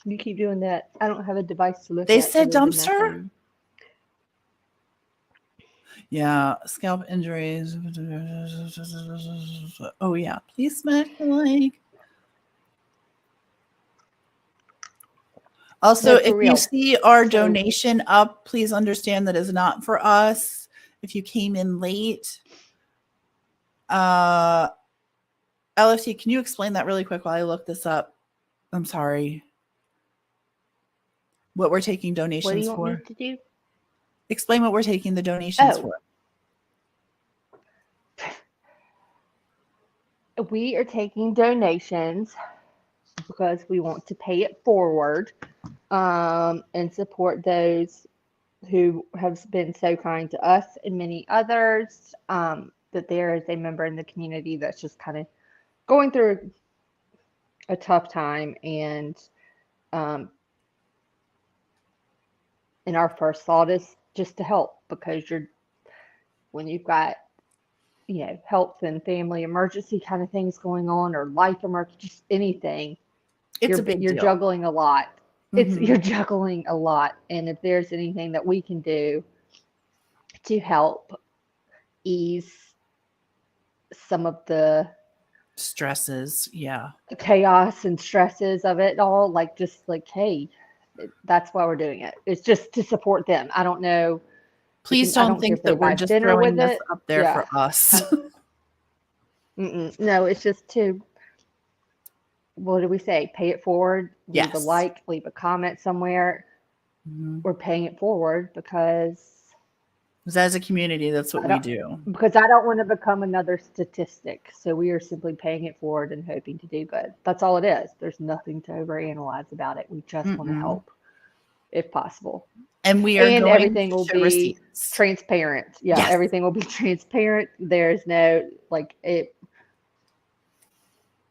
You keep doing that. I don't have a device to look at. They said dumpster? Yeah, scalp injuries. Oh, yeah. Please smack the like. Also, if you see our donation up, please understand that is not for us. If you came in late, LFT, can you explain that really quick while I look this up? I'm sorry. What we're taking donations for? What do you want me to do? Explain what we're taking the donations for. We are taking donations because we want to pay it forward, and support those who have been so kind to us and many others. That there is a member in the community that's just kind of going through a tough time, um, and our first thought is just to help, because when you've got, health and family emergency kind of things going on, or life emergency, just anything, It's a big you're deal. juggling a lot. Mhm. You're juggling a lot, and if there's anything that we can do to help ease some of the Stresses. Yeah. chaos and stresses of it all, like, just like, hey, that's why we're doing it. It's just to support them. I don't know. Please I don't don't care think if they that we're buy just dinner throwing with this it. up there Yeah. for us. No, it's just to, what do we say? Pay it forward, leave a Yes. like, leave a comment somewhere. Mhm. We're paying it forward because As a community, that's what I we don't do. I don't want to become another statistic. So we are simply paying it forward and hoping to do good. That's all it is. There's nothing to overanalyze about it. We just want to Mm-mm. help if possible. And we are And going everything to will show be receipts. transparent. Yeah, Yes. everything will be transparent. There's no, like, it.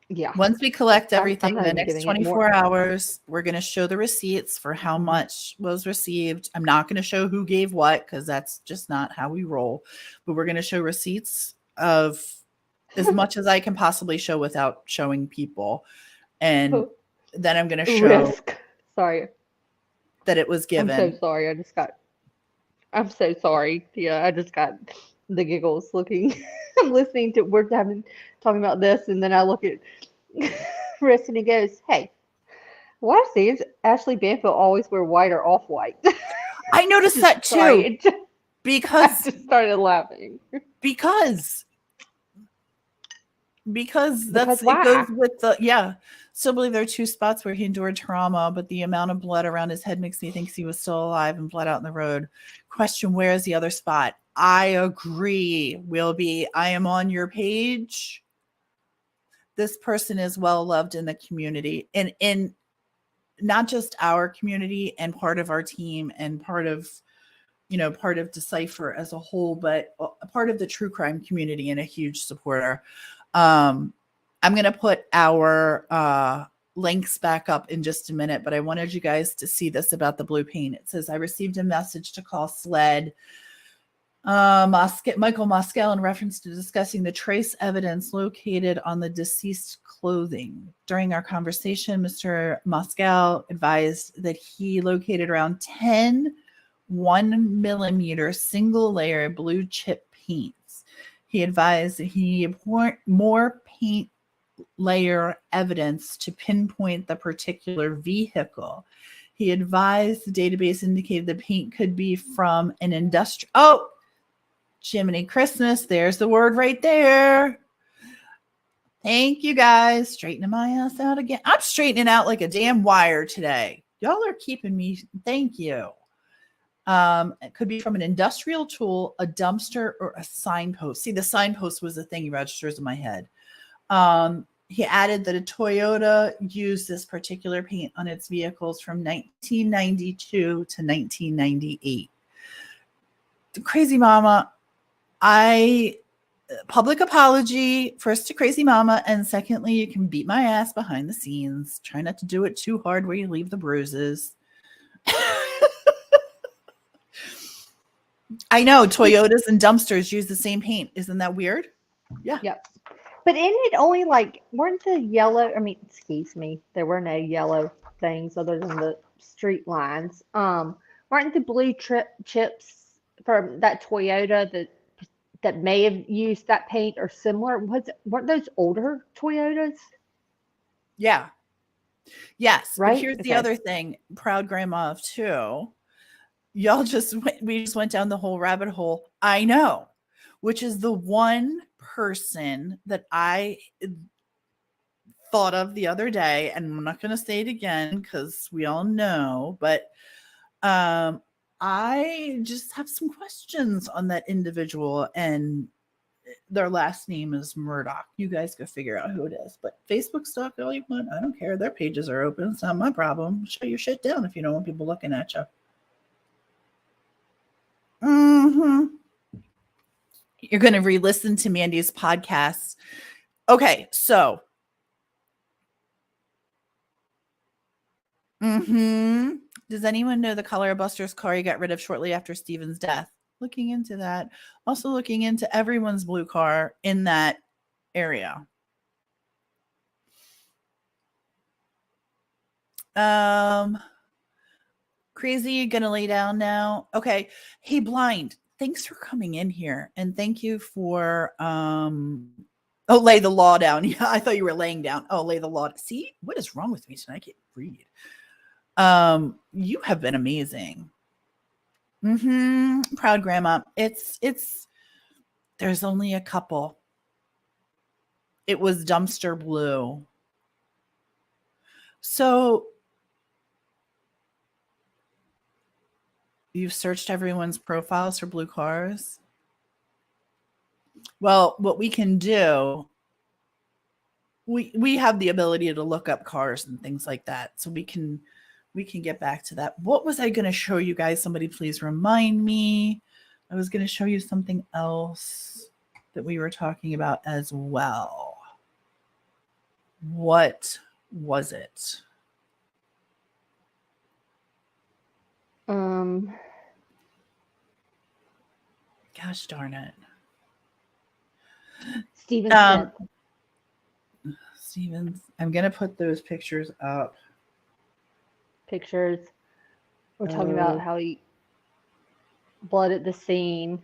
Yeah. Once we collect I'm everything, not the even next giving it 24 more. hours, we're going to show the receipts for how much was received. I'm not going to show who gave what because that's just not how we roll. But we're going to show receipts of as much as I can possibly show without showing people. And then I'm going to show Risk. Sorry. that it was I'm so given. sorry. I'm so sorry. Yeah, I just got the giggles looking. I'm listening to, we're talking about this, and then I look at Risk and he goes, "Hey, why does Ashley Banfield always wear white or off white?" I noticed that too. Sorry, I Because just started laughing. because Because it goes why? with the still believe there are two spots where he endured trauma, but the amount of blood around his head makes me think he was still alive and bled out in the road. Question, where is the other spot? I agree, Wilby. I am on your page. This person is well loved in the community, and in not just our community and part of our team and part of Decipher as a whole, but a part of the true crime community and a huge supporter. I'm going to put our links back up in just a minute, but I wanted you guys to see this about the blue paint. It says, I received a message to call SLED Michael Moscal in reference to discussing the trace evidence located on the deceased clothing. During our conversation, Mr. Moscal advised that he located around 10 1 millimeter single layer blue chip paints. He advised that he needed more paint layer evidence to pinpoint the particular vehicle. He advised the database indicated the paint could be from an industrial. Oh, Jiminy Christmas. There's the word right there. Thank you, guys. Straightening my ass out again. I'm straightening out like a damn wire today. Y'all are keeping me. Thank you. It could be from an industrial tool, a dumpster, or a signpost. See, the signpost was the thing he registers in my head. He added that a Toyota used this particular paint on its vehicles from 1992 to 1998. Crazy Mama, public apology, first to Crazy Mama, and secondly, you can beat my ass behind the scenes. Try not to do it too hard where you leave the bruises. I know Toyotas and dumpsters use the same paint. Isn't that weird? Yeah. Yep. But isn't it only, like, weren't the yellow, I mean, excuse me, there were no yellow things other than the street lines. Weren't the blue chips from that Toyota that may have used that paint or similar? Weren't those older Toyotas? Yeah. Yes. But Right? here's the Okay. other thing. Proud grandma of two. We just went down the whole rabbit hole. I know, which is the one person that I thought of the other day, and I'm not going to say it again because we all know, but I just have some questions on that individual, and their last name is Murdaugh. You guys go figure out who it is. But Facebook stalk all you want. I don't care. Their pages are open. It's not my problem. Shut your shit down if you don't want people looking at you. You're going to re-listen to Mandy's podcast. Okay, so. Does anyone know the color of Buster's car he got rid of shortly after Steven's death? Looking into that. Also looking into everyone's blue car in that area. Crazy, gonna lay down now. Okay. Hey, Blind, thanks for coming in here. And thank you for lay the law down. Yeah, I thought you were laying down. Oh, lay the law. See, what is wrong with me tonight? I can't read. You have been amazing. Proud grandma. It's there's only a couple. It was dumpster blue. So you've searched everyone's profiles for blue cars. Well, what we can do, we have the ability to look up cars and things like that. So we can get back to that. What was I going to show you guys? Somebody please remind me. I was going to show you something else that we were talking about as well. What was it? Gosh darn it. Stevens. I'm going to put those pictures up. Pictures. We're talking about how he blood at the scene,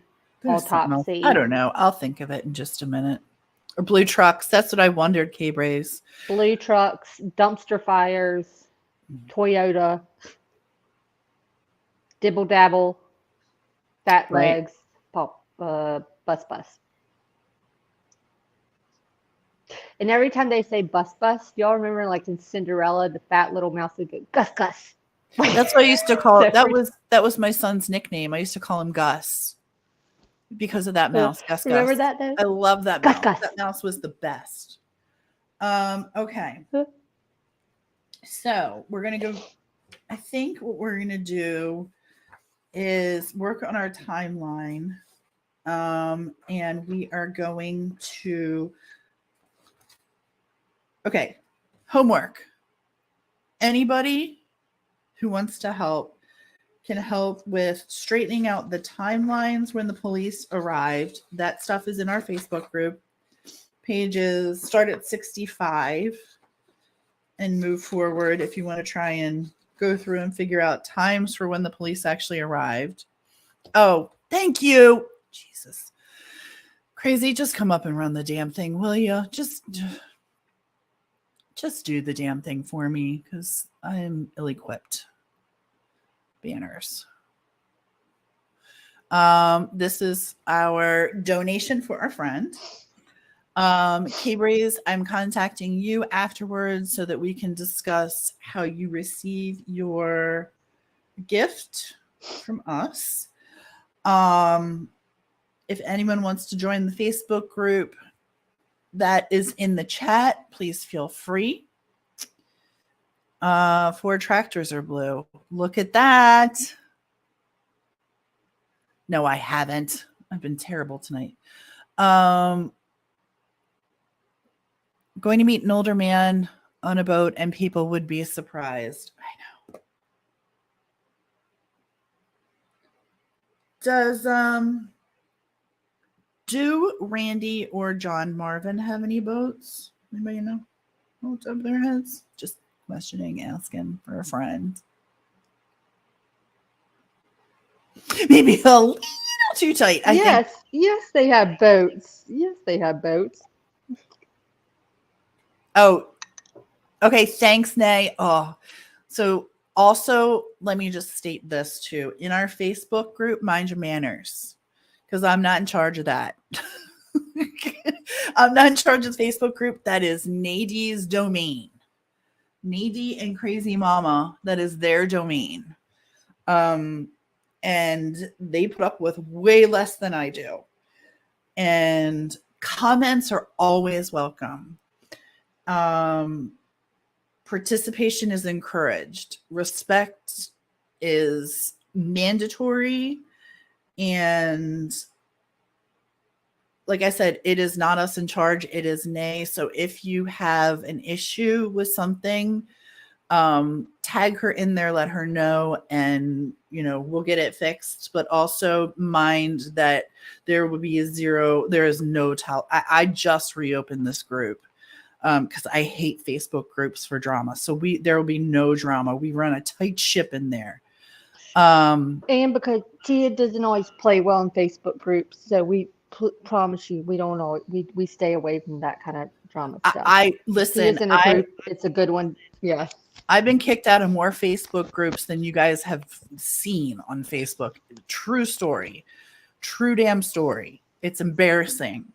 autopsy. I don't know. I'll think of it in just a minute. Or blue trucks. That's what I wondered, K-Braze. Blue trucks, dumpster fires, Toyota, dibble dabble, fat legs, bus. And every time they say bus, y'all remember like in Cinderella, the fat little mouse would go, Gus. That's what I used to call it. That was my son's nickname. I used to call him Gus because of that mouse. Gus. Remember that though? I love that mouse. Gus. That mouse was the best. Okay. So we're gonna go. I think what we're gonna do is work on our timeline. And we are going to. Okay, homework. Anybody who wants to help can help with straightening out the timelines when the police arrived. That stuff is in our Facebook group. Pages start at 65 and move forward if you want to try and go through and figure out times for when the police actually arrived. Oh, thank you. Jesus. Crazy, just come up and run the damn thing, will you? Just do the damn thing for me because I am ill-equipped. Banners. This is our donation for our friend. K-Braze, I'm contacting you afterwards so that we can discuss how you receive your gift from us. If anyone wants to join the Facebook group, that is in the chat. Please feel free. 4 tractors are blue. Look at that. No, I haven't. I've been terrible tonight. Going to meet an older man on a boat and people would be surprised. I know. Do Randy or John Marvin have any boats? Anybody know? Boats over their heads? Just questioning, asking for a friend. Maybe a little too tight. I think. Yes, they have boats. Oh, okay. Thanks, Nay. Oh, so also let me just state this too. In our Facebook group, Mind Your Manners, because I'm not in charge of that. I'm not in charge of the Facebook group. That is Nadi's domain. Nady and Crazy Mama, that is their domain. And they put up with way less than I do. and comments are always welcome. Participation is encouraged. Respect is mandatory. And like I said, it is not us in charge. It is Nay. So if you have an issue with something, tag her in there, let her know, and we'll get it fixed. But also mind that there is no I just reopened this group because I hate Facebook groups for drama. So there will be no drama. We run a tight ship in there. And because Tia doesn't always play well in Facebook groups, so we promise you we don't always, we stay away from that kind of drama stuff. I listen. Tia's in a group. It's a good one. Yeah. I've been kicked out of more Facebook groups than you guys have seen on Facebook. True story. True damn story. It's embarrassing.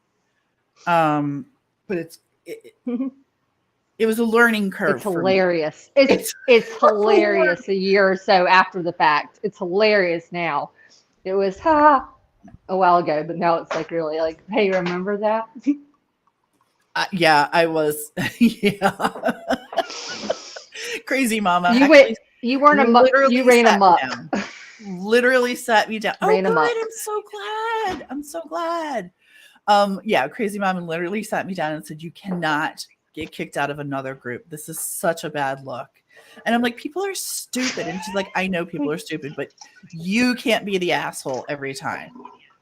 But it was a learning curve. It's hilarious. It's hilarious a year or so after the fact. It's hilarious now. It was a while ago, but now it's like really like, hey, remember that? Yeah, I was. Yeah. Crazy mama. You weren't amok. You ran amok. Literally sat me down. Ran good. amok. I'm so glad. Yeah, crazy mama literally sat me down and said, you cannot get kicked out of another group. This is such a bad look. And I'm like, people are stupid. And she's like, I know people are stupid, but you can't be the asshole every time.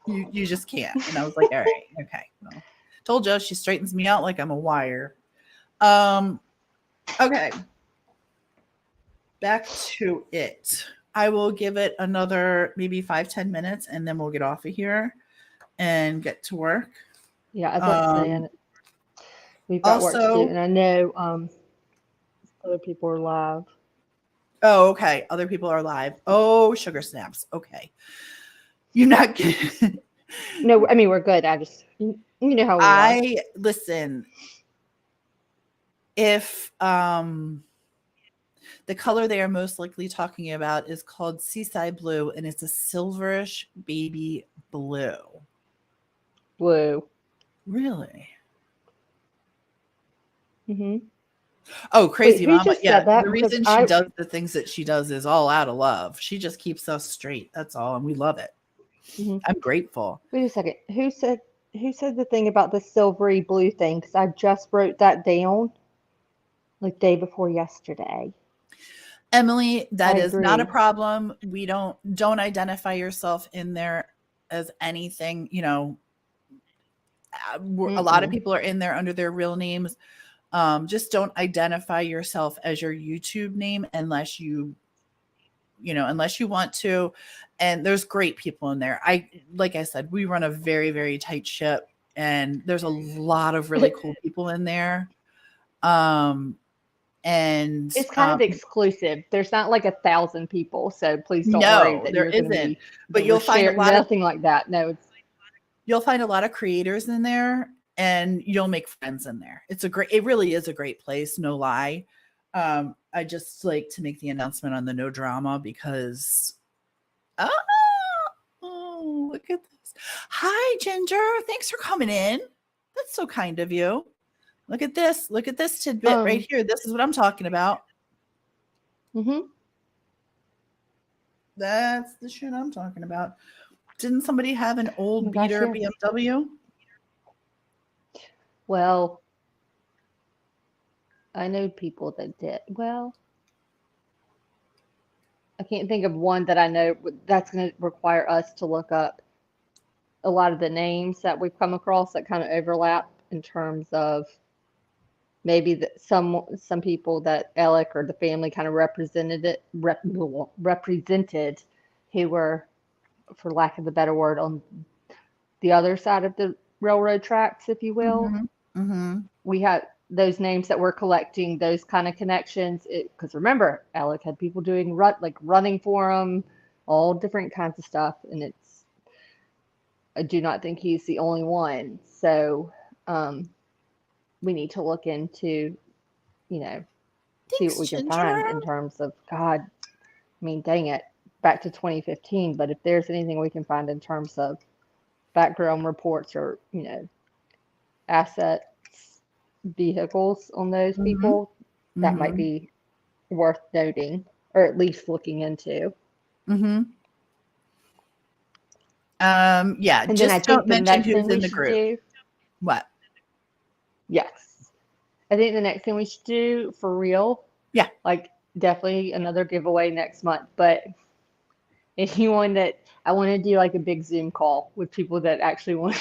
You just can't. And I was like, all right, okay. Well, told you, she straightens me out like I'm a wire. Okay. Back to it. I will give it another maybe 5-10 minutes and then we'll get off of here and get to work. Yeah, as I'm saying, we've got work to do, and I know other people are live. Oh, okay. Other people are live. Oh, sugar snaps. Okay. You're not kidding. No, I mean, we're good. I just, you know how we are. Listen, if the color they are most likely talking about is called Seaside Blue, and it's a silverish baby blue. Blue. Really? Mm-hmm. Oh, crazy mama. Yeah. The reason she does the things that she does is all out of love. She just keeps us straight. That's all. And we love it. Mm-hmm. I'm grateful. Wait a second. Who said the thing about the silvery blue thing? Because I just wrote that down like day before yesterday. Emily, that is not a problem. We don't identify yourself in there as anything, a lot of people are in there under their real names. Just don't identify yourself as your YouTube name unless you want to. And there's great people in there. Like I said, we run a very, very tight ship and there's a lot of really cool people in there. And it's kind of exclusive. There's not like 1,000 people, so please don't worry that there isn't. But you'll find nothing like that. No, you'll find a lot of creators in there, and you'll make friends in there. It really is a great place, no lie. I just like to make the announcement on the no drama because, oh, look at this. Hi, Ginger. Thanks for coming in. That's so kind of you. Look at this. Look at this tidbit right here. This is what I'm talking about. Mm-hmm. That's the shit I'm talking about. Didn't somebody have an old beater BMW? Well, I know people that did. Well, I can't think of one that I know that's going to require us to look up a lot of the names that we've come across that kind of overlap in terms of maybe some people that Alec or the family kind of represented who were, for lack of a better word, on the other side of the railroad tracks, if you will. Mm-hmm. Mm-hmm. We had those names that we're collecting, those kind of connections. Because remember, Alec had people doing running for him, all different kinds of stuff, and I do not think he's the only one. So we need to look into, see what we can find in terms of, God, I mean, dang it, back to 2015. But if there's anything we can find in terms of background reports or, assets, vehicles on those Mm-hmm. people, that might Mm-hmm. be worth noting or at least looking into. Mm-hmm. Yeah, And then I just don't think the mention next who's thing in we the should group. do, What? yes, I think the next thing we should do for real, Yeah. like definitely another giveaway next month, but anyone that I want to do like a big Zoom call with people that actually want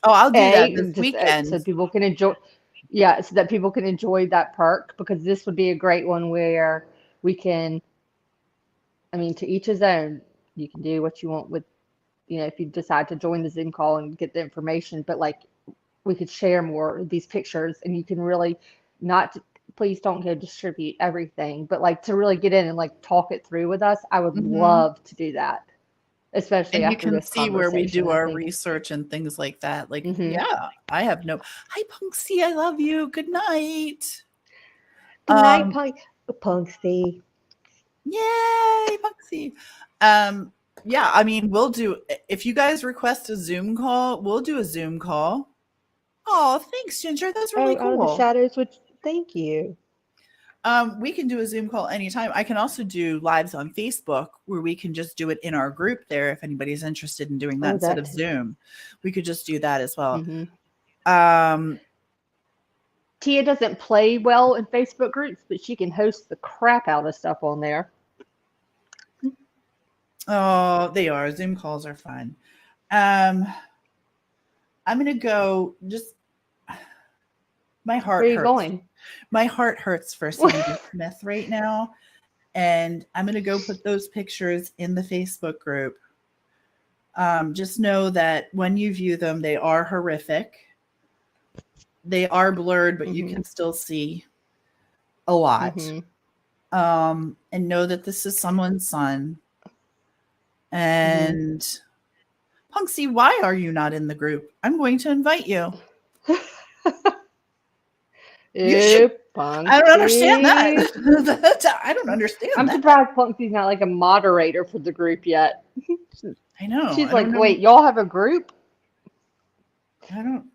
Oh, I'll do that A, this just weekend. so people can enjoy, yeah, so that people can enjoy that perk because this would be a great one where we can, I mean, to each his own. You can do what you want with, if you decide to join the Zoom call and get the information, but like we could share more of these pictures and you can really not, please don't go distribute everything, but like to really get in and like talk it through with us. I would Mm-hmm. love to do that, especially And you after can this see where we conversation. do I our think. research and things like that. Like, Hmm. yeah, I have no. Hi, Punksy. I love you. Good night. Good night, Um, Punksy. Yay, Punksy. Um, yeah, I mean, we'll do if you guys request a Zoom call, we'll do a Zoom call. Oh, thanks, Ginger. That's really Oh, out of the cool. shadows, which thank you. We can do a Zoom call anytime. I can also do lives on Facebook where we can just do it in our group there if anybody's interested in doing that Oh, instead that of too. Zoom. We could just do that as well. Hmm. Um, Tia doesn't play well in Facebook groups, but she can host the crap out of stuff on there. oh, they are. Zoom calls are fun. Um, I'm gonna go just my Where heart are you hurts. going? My heart hurts for Sandy Smith right now. And I'm going to go put those pictures in the Facebook group. Just know that when you view them, they are horrific. They are blurred, but you Hmm. can still see a lot. Hmm. And know that this is someone's son. Hmm. And Punksy, why are you not in the group? I'm going to invite you. You should. I don't understand Punksy. that. I don't understand I'm that. surprised Punksy's not like a moderator for the group yet. I know. She's I don't like, know. wait, y'all have a group? I don't.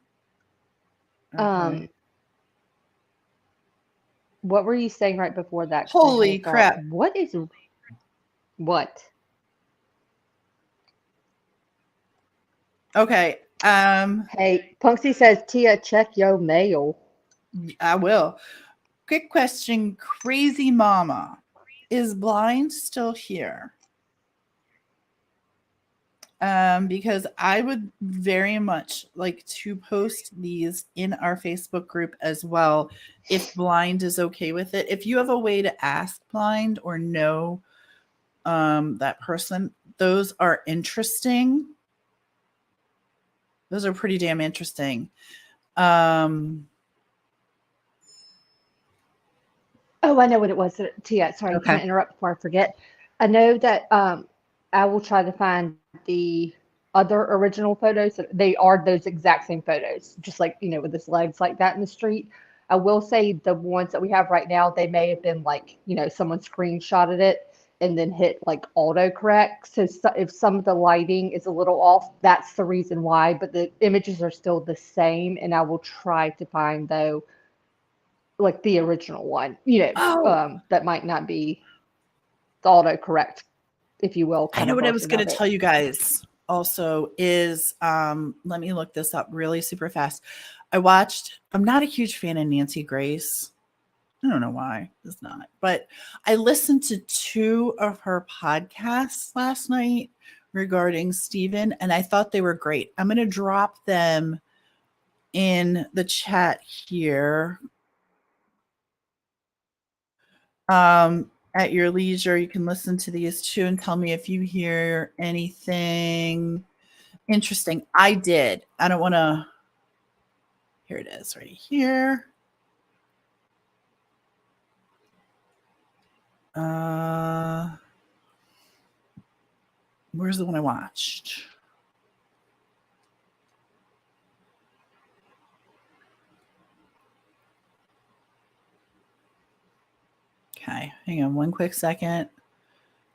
Okay. Um, what were you saying right before that? Because I had a Holy thought. crap. What is what? Okay. Hey, Punksy says, Tia, check your mail. I will. Quick question, Crazy Mama. Is Blind still here? Because I would very much like to post these in our Facebook group as well, if Blind is okay with it. If you have a way to ask Blind or know that person, those are interesting. Those are pretty damn interesting. Um, Oh, I know what it was. Tia, sorry, can I okay. interrupt before I forget? I know that I will try to find the other original photos. They are those exact same photos, just like, with his legs like that in the street. I will say the ones that we have right now, they may have been like, someone screenshotted it and then hit like autocorrect. So if some of the lighting is a little off, that's the reason why. But the images are still the same, and I will try to find though like the original one, Oh, that might not be the autocorrect, if you will, I kind know of what I was version going of to it. tell you guys also is let me look this up really super fast. I'm not a huge fan of Nancy Grace. I don't know why. It's not. But I listened to two of her podcasts last night regarding Steven, and I thought they were great. I'm going to drop them in the chat here. At your leisure, you can listen to these two and tell me if you hear anything interesting. I did. I don't want to. Here it is right here. Where's the one I watched? Okay, hang on one quick second.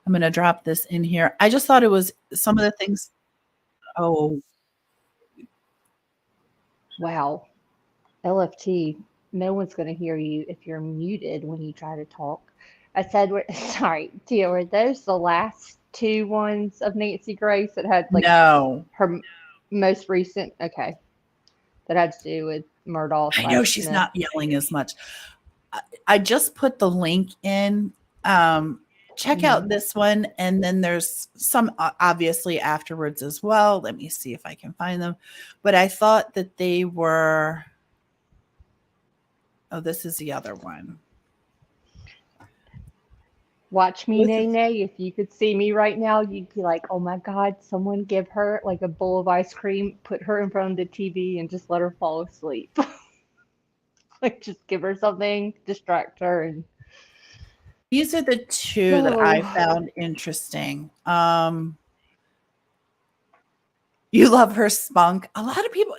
I'm going to drop this in here. I just thought it was some of the things. Oh, Wow. LFT, no one's going to hear you if you're muted when you try to talk. I said, sorry, Tia, were those the last two ones of Nancy Grace that had like No. her most recent? Okay. That had to do with Murdaugh I know slash she's Smith. not yelling as much. I just put the link in. Check out this one, and then there's some obviously afterwards as well. Let me see if I can find them. But I thought that they were. Oh, this is the other one. Watch me, Nene. If you could see me right now, you'd be like, oh my God, someone give her like a bowl of ice cream, put her in front of the TV, and just let her fall asleep. Like, just give her something, distract her. And These are the two that I found interesting. You love her spunk. A lot of people,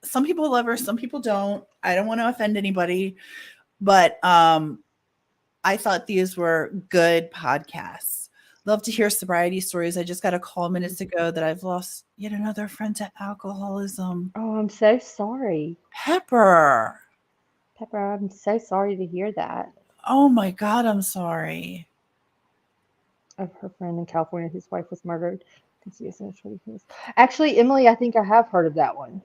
some people love her, some people don't. I don't want to offend anybody, but I thought these were good podcasts. Love to hear sobriety stories. I just got a call minutes ago that I've lost yet another friend to alcoholism. Oh, I'm so sorry. Pepper, I'm so sorry to hear that. oh my God, I'm sorry. Of her friend in California whose wife was murdered. Actually, Emily, I think I have heard of that one.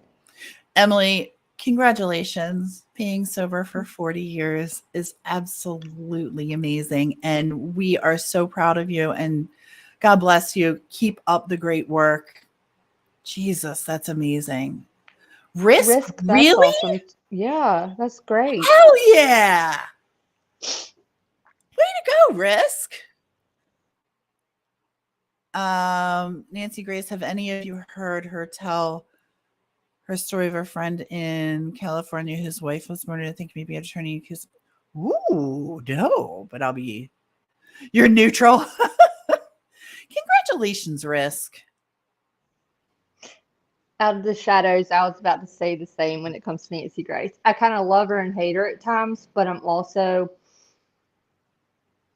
Emily, congratulations. Being sober for 40 years is absolutely amazing. And we are so proud of you. And God bless you. Keep up the great work. Jesus, that's amazing. Risk, That's really? awesome. Yeah, that's great. Hell yeah. Way to go, Risk. Nancy Grace, have any of you heard her tell her story of a friend in California whose wife was murdered? I think maybe an attorney because, ooh, no, but you're neutral. Congratulations, Risk. Out of the shadows, I was about to say the same when it comes to Nancy Grace. I kind of love her and hate her at times, but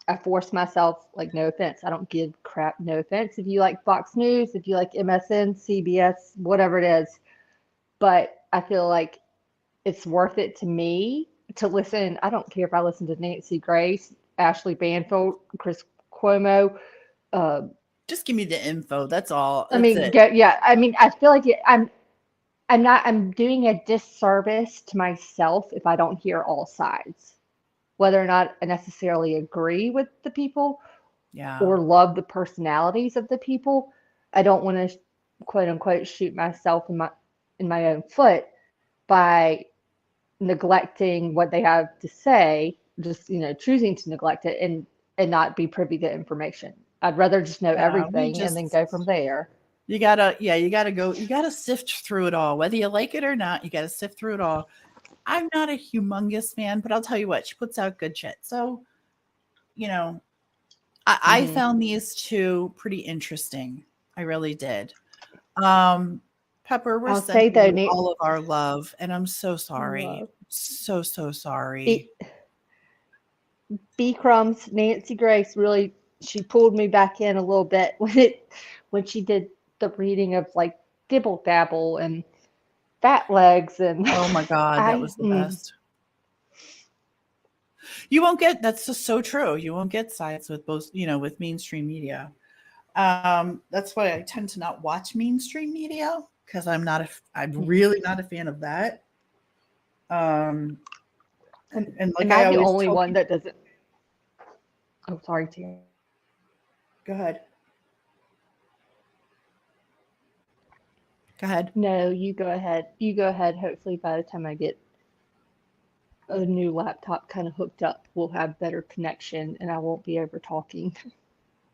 I force myself, like, no offense. I don't give crap, no offense. If you like Fox News, if you like MSN, CBS, whatever it is, but I feel like it's worth it to me to listen. I don't care if I listen to Nancy Grace, Ashley Banfield, Chris Cuomo. Just give me the info. That's all. I That's mean, it. yeah. I mean, I feel like I'm doing a disservice to myself if I don't hear all sides, whether or not I necessarily agree with the people or love the personalities of the people. I don't want to quote unquote shoot myself in my own foot by neglecting what they have to say, just choosing to neglect it and not be privy to information. I'd rather just know everything and then go from there. You gotta sift through it all. Whether you like it or not, you gotta sift through it all. I'm not a humongous fan, but I'll tell you what, she puts out good shit. So, I found these two pretty interesting. I really did. Pepper, we're I'll say sending though, you all of our love, and I'm so sorry. love. So sorry. B Crumbs, Nancy Grace really she pulled me back in a little bit when she did the reading of like Dibble Dabble and Fat Legs and Oh my God, that was the best. You won't get that's just so true. You won't get sides with both, with mainstream media. That's why I tend to not watch mainstream media because I'm really not a fan of that. And like am I I the always only tell one people, that doesn't? Oh, sorry, Tia. Go ahead. Go ahead. No, you go ahead. You go ahead. Hopefully, by the time I get a new laptop kind of hooked up, we'll have better connection and I won't be over talking.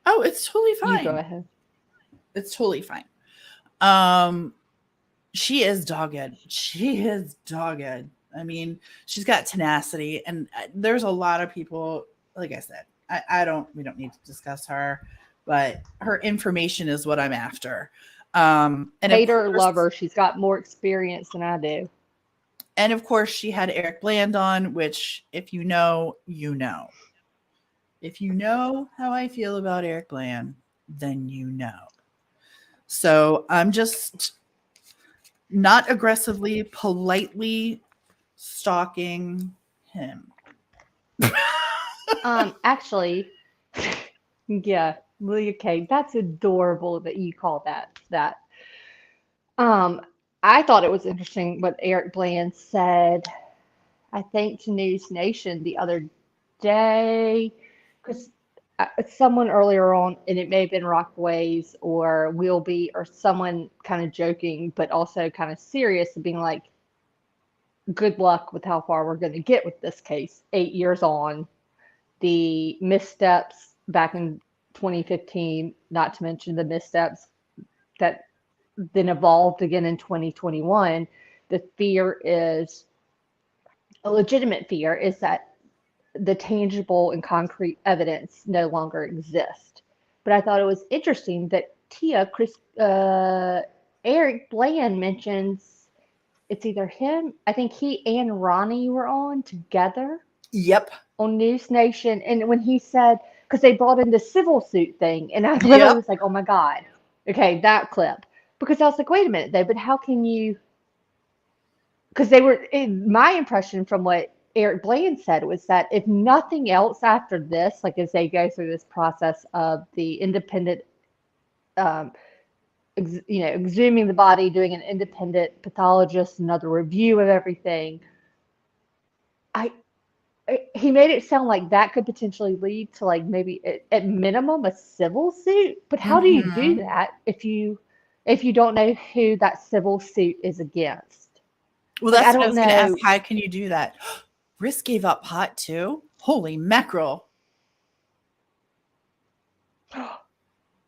Oh, it's totally You go fine. ahead. It's totally fine. She is dogged. She is dogged. I mean, she's got tenacity, and there's a lot of people. Like I said, we don't need to discuss her, but her information is what I'm after. And Hate her or love her, she's got more experience than I do. And of course, she had Eric Bland on, which, if you know, you know. If you know how I feel about Eric Bland, then you know. So I'm just Not aggressively, politely stalking him. Actually, yeah, okay, that's adorable that you call that. Um, I thought it was interesting what Eric Bland said, I think to News Nation the other day, because someone earlier on, and it may have been Rockways or Will Be, or someone kind of joking, but also kind of serious, being like, good luck with how far we're going to get with this case 8 years on. The missteps back in 2015, not to mention the missteps that then evolved again in 2021. The fear is a legitimate fear is that the tangible and concrete evidence no longer exists. But I thought it was interesting that Eric Bland mentions it's either him, I think he and Ronnie were on together Yep. on News Nation. And when he said, because they brought in the civil suit thing, and I literally Yep. was like, oh my God, okay, that clip. Because I was like, wait a minute though, but how can you? Because they were, my impression from what Eric Bland said was that if nothing else after this, like as they go through this process of the independent, um, exhuming the body, doing an independent pathologist, another review of everything, I he made it sound like that could potentially lead to like maybe at minimum a civil suit. But how do you do Mm-hmm. that if you don't know who that civil suit is against? Well, Like I that's what I don't was going to ask. know. How can you do that? Risk gave up pot too. Holy mackerel.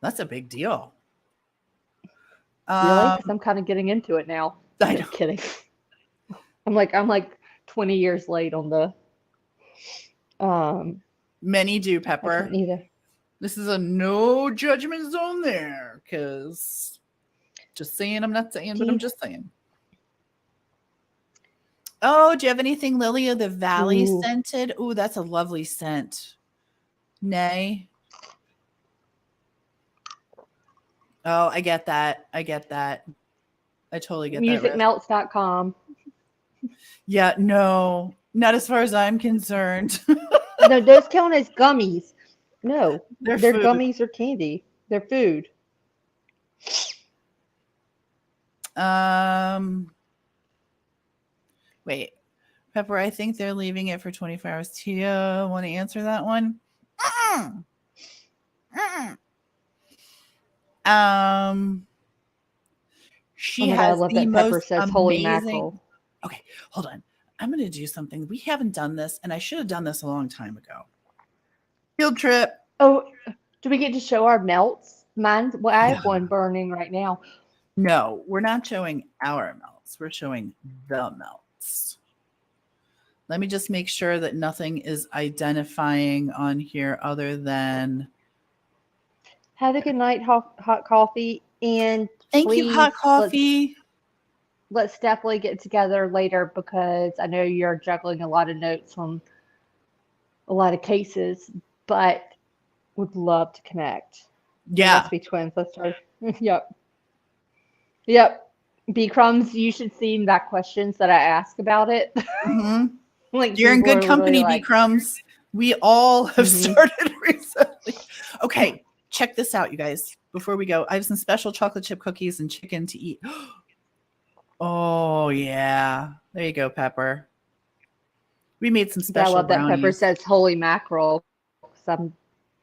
That's a big deal. Really? Because Um, I'm kind of getting into it now. I know. Just kidding. I'm like 20 years late on the um Many do, I can't Pepper. either. This is a no judgment zone there, because just saying, I'm not saying, Do but I'm you just saying. Oh, do you have anything Lily of the Valley ooh scented? Ooh, that's a lovely scent. Nay. Oh, I get that. I get that. I totally get that, Riff. musicmelts.com. Yeah, no, not as far as I'm concerned. No, those count as gummies. No, They're they're food. gummies or candy. They're food. Um, Wait, Pepper, I think they're leaving it for 24 hours. Tia, want to answer that one? Mm-mm. Mm-mm. Um, Oh she my God, I has love the that Pepper most says holy amazing. mackerel. Okay, hold on. I'm going to do something. We haven't done this, and I should have done this a long time ago. Field trip. Oh, do we get to show our melts? Mine's, well, I Yeah. have one burning right now. No, we're not showing our melts. We're showing the melts. Let me just make sure that nothing is identifying on here other than. Have a good night, hot coffee, and Thank you, hot please coffee. let's definitely get together later because I know you're juggling a lot of notes on a lot of cases, but would love to connect. We Yeah. must be twins. Let's start. Yep. Yep. B crumbs, you should see that questions that I ask about it. Mm-hmm. Like You're in people good are literally company, B like, Crumbs. We all have mm-hmm. started recently. Okay, check this out, you guys. Before we go, I have some special chocolate chip cookies and chicken to eat. Oh, yeah. There you go, Pepper. We made some But I special love that Pepper brownies. says holy mackerel because I'm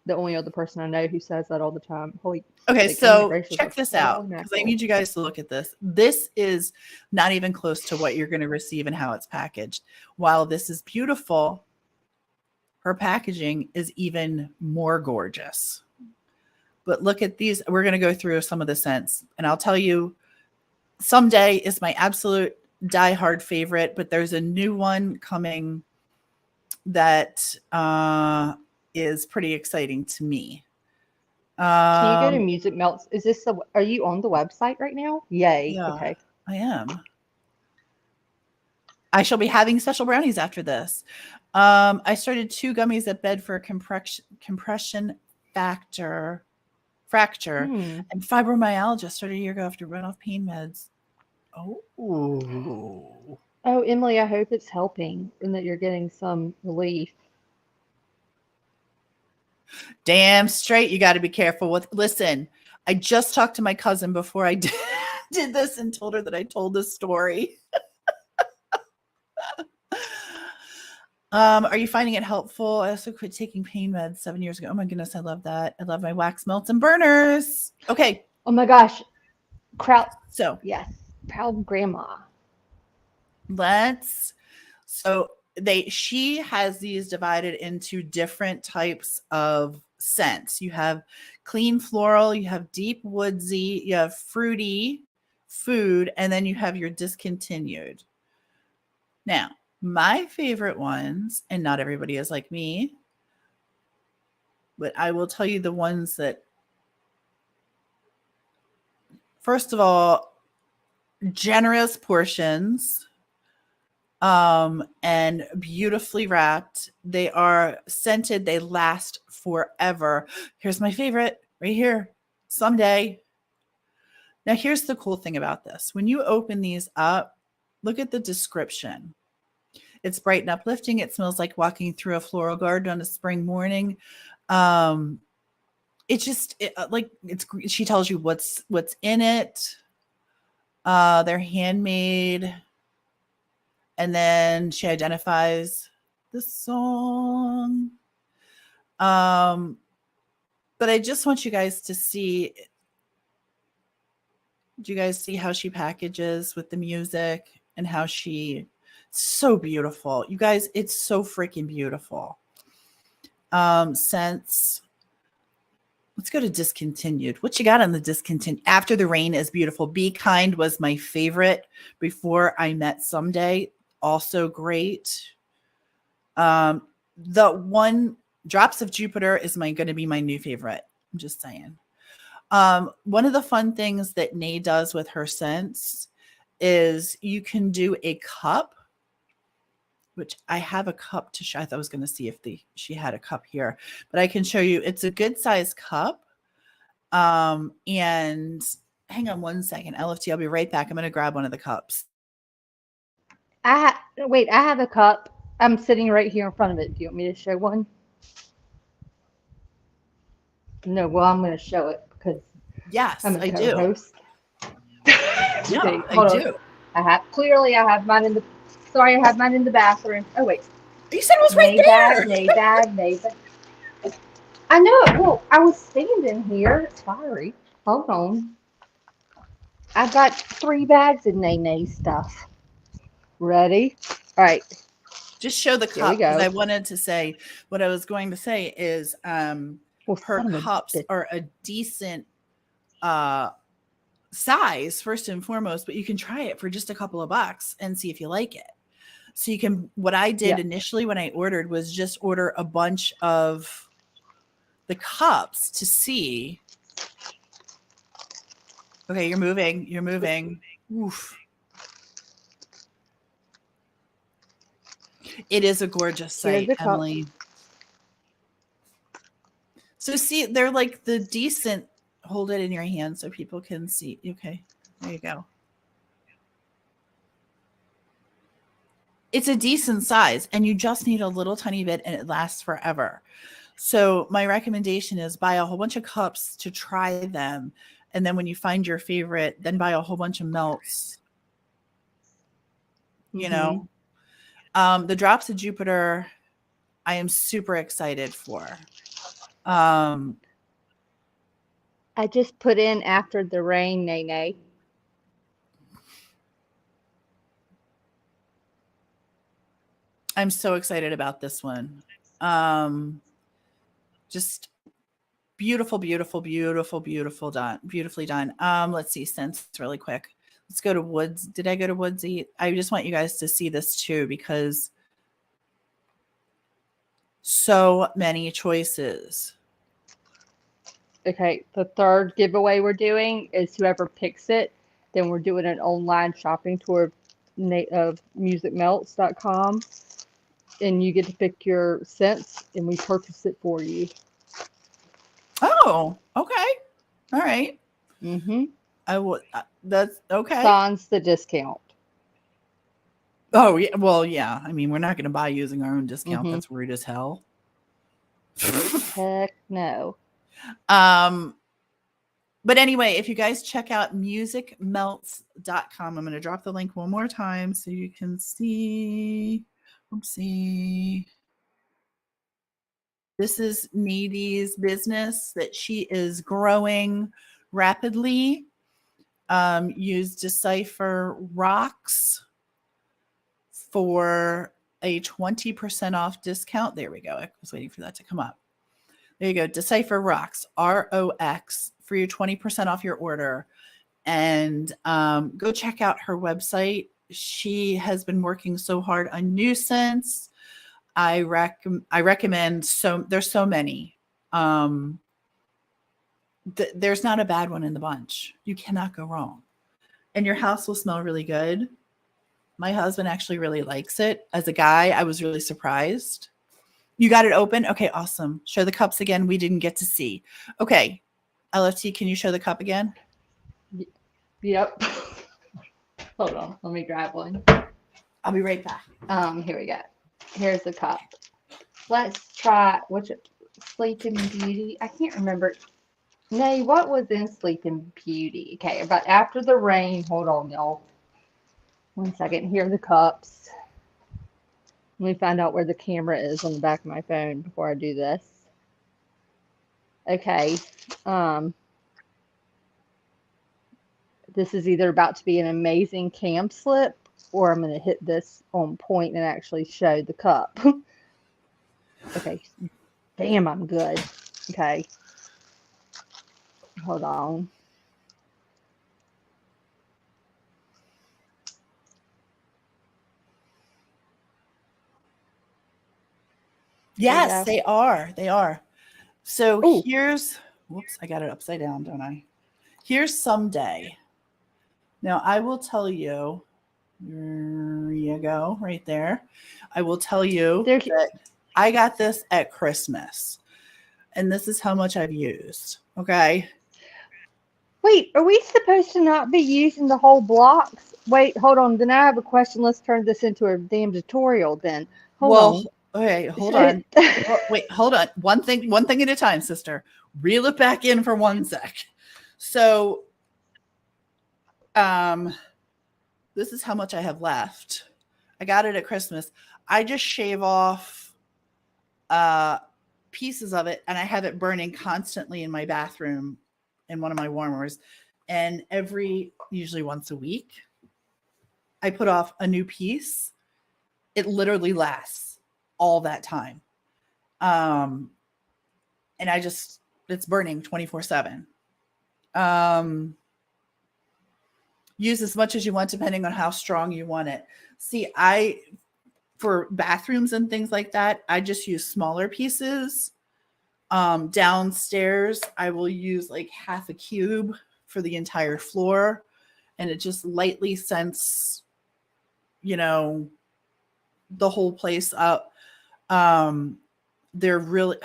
the only other person I know who says that all the time. Holy, Okay, like, oh my so gracious, check that's this holy out because I mackerel. need you guys to look at this. This is not even close to what you're going to receive and how it's packaged. While this is beautiful, her packaging is even more gorgeous. But look at these. We're going to go through some of the scents, and I'll tell you, someday is my absolute diehard favorite, but there's a new one coming that is pretty exciting to me. Can you go to Um, Music Melts? Is this the, are you on the website right now? Yay. yeah, Okay. I am. I shall be having special brownies after this. I started 2 gummies at bed for compression factor fracture Hmm. and fibromyalgia. Started a year ago after run off pain meds. Oh. Oh, Emily, I hope it's helping and that you're getting some relief. Damn straight. You got to be careful with. Listen, I just talked to my cousin before I did this and told her that I told this story. Are you finding it helpful? I also quit taking pain meds 7 years ago. Oh my goodness, I love that. I love my wax melts and burners. Okay, Oh my gosh, so yes, proud grandma. let's. So she has these divided into different types of scents. You have clean floral, you have deep woodsy, you have fruity food, and then you have your discontinued. Now, my favorite ones, and not everybody is like me, but I will tell you the ones that, first of all, generous portions, and beautifully wrapped. They are scented, they last forever. Here's my favorite right here. Someday. Now, here's the cool thing about this. When you open these up, look at the description. It's bright and uplifting. It smells like walking through a floral garden on a spring morning. She tells you what's in it. They're handmade. And then she identifies the song. But I just want you guys to see. Do you guys see how she packages with the music and how so beautiful. You guys, it's so freaking beautiful. Scents. Let's go to discontinued. What you got on the discontinued? After the Rain is beautiful. Be Kind was my favorite before I met Someday. Also great. The one Drops of Jupiter is going to be my new favorite. I'm just saying. One of the fun things that Nay does with her scents is you can do a cup, which I have a cup to show. I thought I was going to see if she had a cup here, but I can show you. It's a good size cup. And hang on one second, LFT. I'll be right back. I'm going to grab one of the cups. Wait, I have a cup. I'm sitting right here in front of it. Do you want me to show one? No, well, I'm going to show it because Yes, I'm a I co-host. Yeah, Hold I on. do. I have mine in the. Sorry, I have mine in the bathroom. Oh wait. You said it was right there. Nay bag. I know it. Well, I was standing here. Sorry. Hold on. I got 3 bags of Nay stuff. Ready? All right. Just show the Here we cup because go. I wanted to say what I was going to say is her cups are a decent size first and foremost, but you can try it for just a couple of bucks and see if you like it. So you can, what I did initially when I ordered was just order a bunch of the cups to see. Okay, you're moving. Oof. It is a gorgeous sight, Emily. So see, they're like the decent, hold it in your hand so people can see. Okay, there you go. It's a decent size and you just need a little tiny bit and it lasts forever. So my recommendation is buy a whole bunch of cups to try them. And then when you find your favorite, then buy a whole bunch of melts. You know, the Drops of Jupiter, I am super excited for. I just put in After the Rain, Nay. I'm so excited about this one. Just beautiful done. Beautifully done. Let's see scents really quick. Let's go to Woods. Did I go to Woodsy? I just want you guys to see this too because so many choices. Okay, the third giveaway we're doing is whoever picks it, then we're doing an online shopping tour of musicmelts.com, and you get to pick your scents, and we purchase it for you. Oh, okay. All right. I would. That's okay. Sans the discount. Oh yeah. Well, yeah. I mean, we're not going to buy using our own discount. Mm-hmm. That's rude as hell. Heck no. um. But anyway, if you guys check out musicmelts.com, I'm going to drop the link one more time so you can see. Oopsie. This is Nadi's business that she is growing rapidly. Use Decipher Rocks for a 20% off discount. There we go. I was waiting for that to come up. There you go. Decipher Rocks, ROX, for your 20% off your order. And go check out her website. She has been working so hard on Nuisance. I recommend there's so many. There's not a bad one in the bunch. You cannot go wrong. And your house will smell really good. My husband actually really likes it. As a guy, I was really surprised. You got it open? Okay, awesome. Show the cups again. We didn't get to see. Okay. LFT, can you show the cup again? Yep. Hold on. Let me grab one. I'll be right back. Here we go. Here's the cup. Let's try Sleeping Beauty. I can't remember. Nay, what was in Sleeping Beauty? Okay, but after the rain, hold on, y'all. 1 second. Here are the cups. Let me find out where the camera is on the back of my phone before I do this. Okay. This is either about to be an amazing cam slip, or I'm going to hit this on point and actually show the cup. Okay. Damn, I'm good. Okay. Hold on. Yes, they are. They are. So Ooh. here's, whoops, I got it upside down, don't I? Here's Someday. Now, I will tell you, there you go, right there. I will tell you that I got this at Christmas, and this is how much I've used. Okay. Wait, are we supposed to not be using the whole blocks? Wait, hold on. Then I have a question. Let's turn this into a damn tutorial then. Hold on. Okay, hold on. Wait, hold on. One thing at a time, sister. Reel it back in for 1 sec. So, this is how much I have left. I got it at Christmas. I just shave off pieces of it, and I have it burning constantly in my bathroom in one of my warmers. And usually once a week, I put off a new piece. It literally lasts all that time. And it's burning 24/7. Use as much as you want, depending on how strong you want it. See, for bathrooms and things like that, I just use smaller pieces. Downstairs, I will use like half a cube for the entire floor, and it just lightly scents, the whole place up. They're really,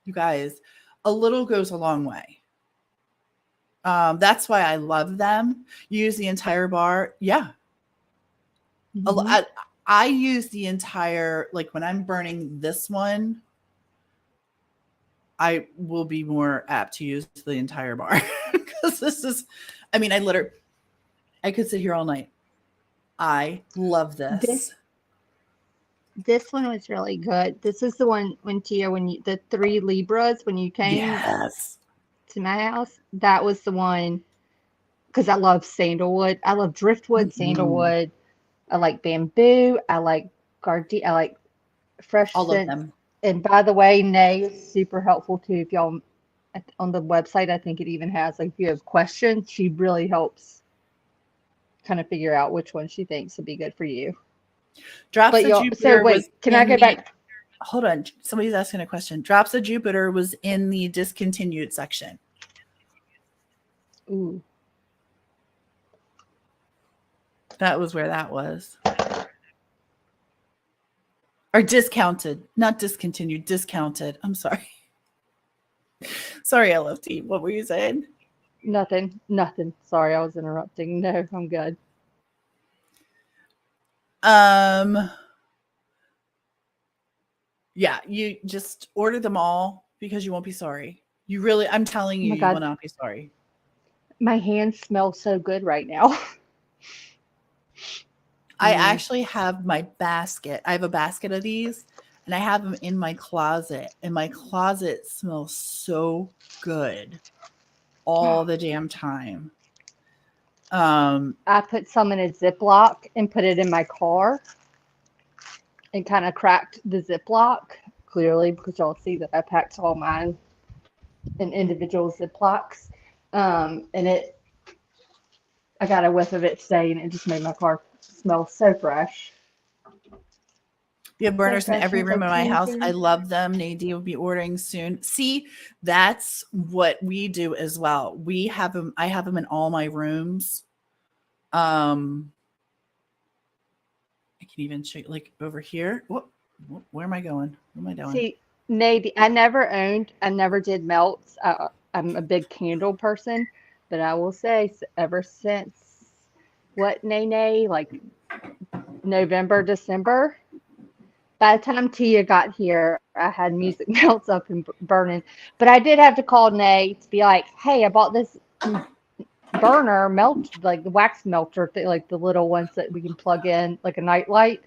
you guys, a little goes a long way. That's why I love them. You use the entire bar. Yeah. Mm-hmm. I use the entire, like when I'm burning this one, I will be more apt to use the entire bar because I could sit here all night. I love this. This one was really good. This is the one the 3 Libras, when you came to my house, that was the one, because I love sandalwood. I love driftwood, sandalwood. I like bamboo. I like I like fresh all scents. Of them. And by the way, Nay is super helpful too. If y'all on the website, I think it even has, like, if you have questions, she really helps kind of figure out which one she thinks would be good for you. Drops of Jupiter. So wait, can I go back? Hold on. Somebody's asking a question. Drops of Jupiter was in the discontinued section. Ooh. That was where that was. Or discounted, not discontinued, discounted. I'm sorry. Sorry, LFT. What were you saying? Nothing. Sorry, I was interrupting. No, I'm good. Um, yeah, you just order them all because you won't be sorry. You really, I'm telling Oh you, my you will God, not be sorry. my hands smell so good right now. I Mm. actually have my basket. I have a basket of these and I have them in my closet, and my closet smells so good all the damn time. Um, I put some in a Ziploc and put it in my car and kind of cracked the Ziploc, clearly, because y'all see that I packed all mine in individual Ziplocs. And I got a whiff of it today, and it just made my car smell so fresh. we have So burners in fresh every and so room in my house. I clean. love them. Nadine will be ordering soon. See, that's what we do as well. We have them. I have them in all my rooms. Um, I can even show you, like over here. Where am I going? What am I doing? See, Nate, I never did melts. I'm a big candle person, but I will say, ever since what, Nene, like November, December, by the time Tia got here, I had music melts up and burning. But I did have to call Nate to be like, hey, I bought this burner melt, like the wax melter, like the little ones that we can plug in, like a night light.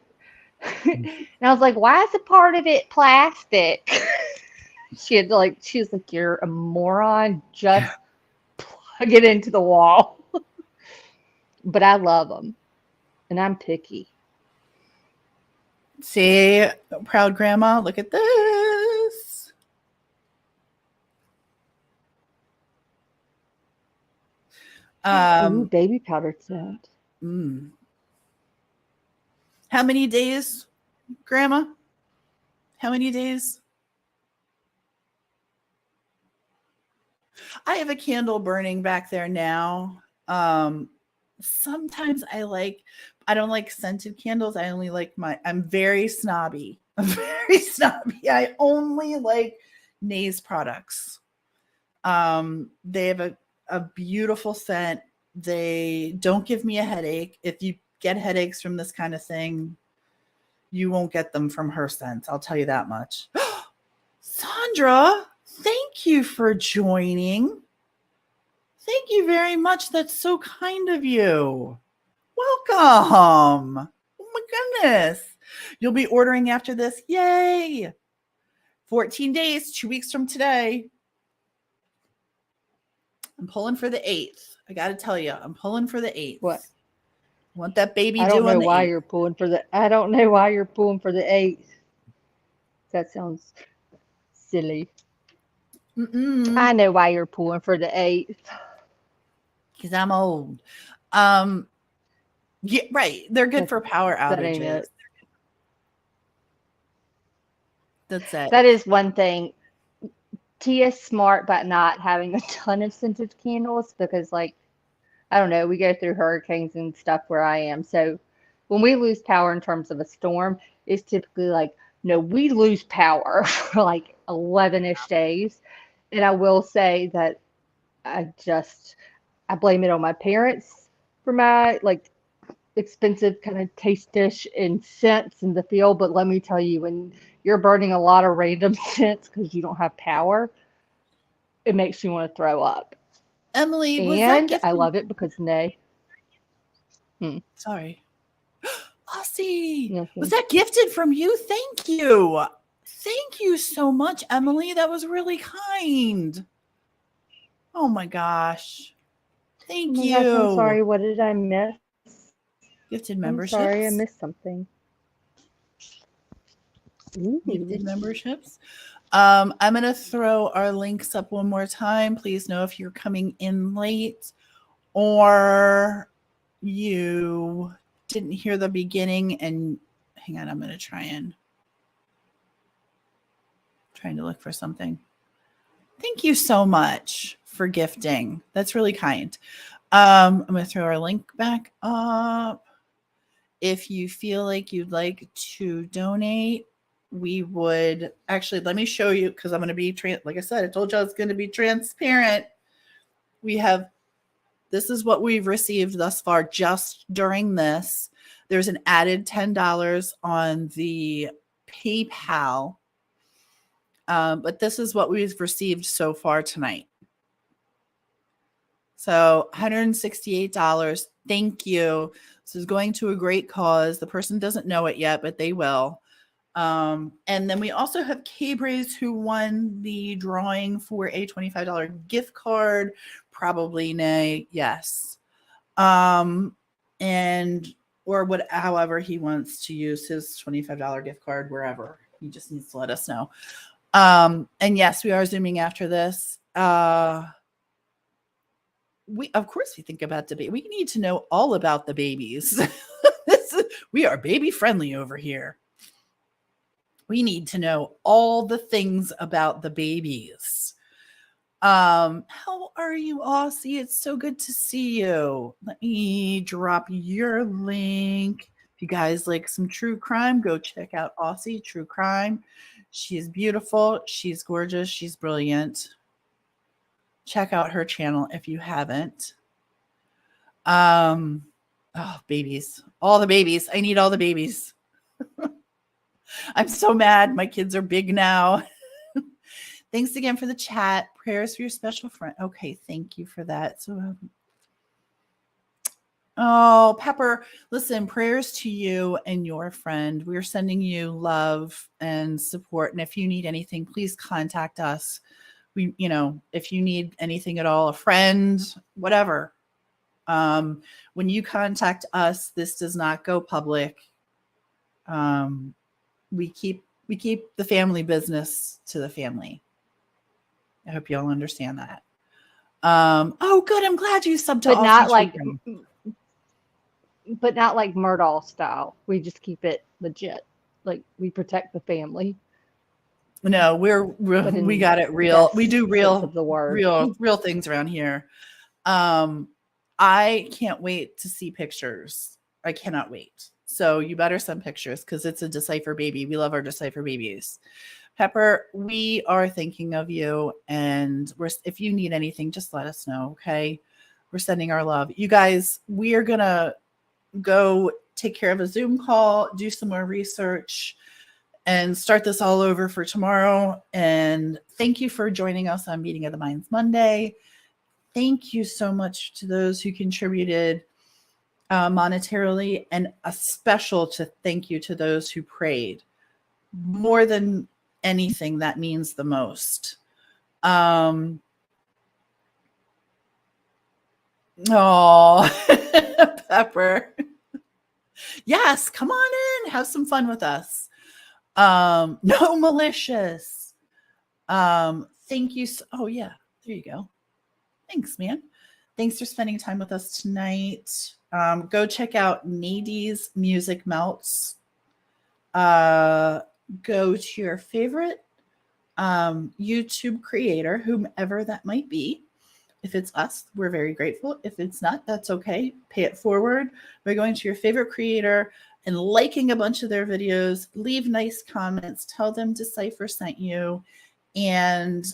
And I was like, why is a part of it plastic? She was like, you're a moron. Just plug it into the wall. But I love them, and I'm picky. See, proud grandma. Look at this. Ooh, Um, baby powder scent. mm. How many days, grandma? How many days? I have a candle burning back there now. Sometimes I don't like scented candles. I only like I'm very snobby. I'm very snobby. I only like Nays products. They have a beautiful scent. They don't give me a headache. If you get headaches from this kind of thing, you won't get them from her scents. I'll tell you that much. Sandra, thank you for joining. Thank you very much. That's so kind of you. Welcome. Oh my goodness. You'll be ordering after this. Yay. 14 days, 2 weeks from today. I'm pulling for the 8th. I got to tell you, I'm pulling for the 8th. What? I want that baby I don't due on know the why 8th. you're pulling for the. I don't know why you're pulling for the 8th. That sounds silly. Mm-mm. I know why you're pulling for the 8th. Because I'm old. Um, yeah, right. They're good That for power that ain't outages. it. That's it. That is one thing. Tia's smart about not having a ton of scented candles because, like, I don't know, we go through hurricanes and stuff where I am. So when we lose power in terms of a storm, it's typically like, no, we lose power for like 11-ish days. And I will say that I blame it on my parents for my like expensive kind of taste dish and scents in the field. But let me tell you, when you're burning a lot of random scents because you don't have power, it makes you want to throw up. Emily, was that And I gifted? love it because Nay, Sorry. Aussie, was nothing. that gifted from you? Thank you. Thank you so much, Emily. That was really kind. Oh my gosh. Oh Thank my gosh, I'm you. sorry. What did I miss? Gifted I'm sorry, I memberships. missed something. Ooh. Gifted memberships. I'm going to throw our links up one more time. Please know if you're coming in late or you didn't hear the beginning and hang on, I'm going to trying to look for something. Thank you so much for gifting. That's really kind. I'm going to throw our link back up. If you feel like you'd like to donate, we would actually let me show you because I'm going to be like I said, I told you I was going to be transparent. This is what we've received thus far just during this. There's an added $10 on the PayPal. But this is what we've received so far tonight. So $168. Thank you. This is going to a great cause. The person doesn't know it yet, but they will. And then we also have K-Braze who won the drawing for a $25 gift card. Probably nay, yes. And or however he wants to use his $25 gift card, wherever. He just needs to let us know. And yes, we are Zooming after this. We think about debate. We need to know all about the babies. We are baby friendly over here. We need to know all the things about the babies. How are you, Aussie? It's so good to see you. Let me drop your link. If you guys like some true crime, go check out Aussie True Crime. She's beautiful. She's gorgeous. She's brilliant. Check out her channel if you haven't. Oh, babies. All the babies. I need all the babies. I'm so mad. My kids are big now. Thanks again for the chat. Prayers for your special friend. Okay, thank you for that. So, oh, Pepper, listen, prayers to you and your friend. We're sending you love and support. And if you need anything, please contact us. If you need anything at all, a friend, whatever. When you contact us, this does not go public. We keep the family business to the family. I hope you all understand that. Oh, good. I'm glad you subbed to but not like Murdaugh style. We just keep it legit. Like we protect the family. No, we got it real. We do real of the word. real things around here. I can't wait to see pictures. I cannot wait. So you better send pictures because it's a Decipher baby. We love our Decipher babies. Pepper, we are thinking of you, and if you need anything, just let us know, okay? We're sending our love. You guys, we are going to go take care of a Zoom call, do some more research, and start this all over for tomorrow. And thank you for joining us on Meeting of the Minds Monday. Thank you so much to those who contributed monetarily, and a special thank you to those who prayed. More than anything, that means the most. Oh, Pepper. Yes, come on in. Have some fun with us. No malicious. Thank you. Oh, yeah. There you go. Thanks, man. Thanks for spending time with us tonight. Go check out Nadi's Music Melts. Go to your favorite YouTube creator, whomever that might be. If it's us, we're very grateful. If it's not, that's okay. Pay it forward by going to your favorite creator and liking a bunch of their videos. Leave nice comments. Tell them Decipher sent you. And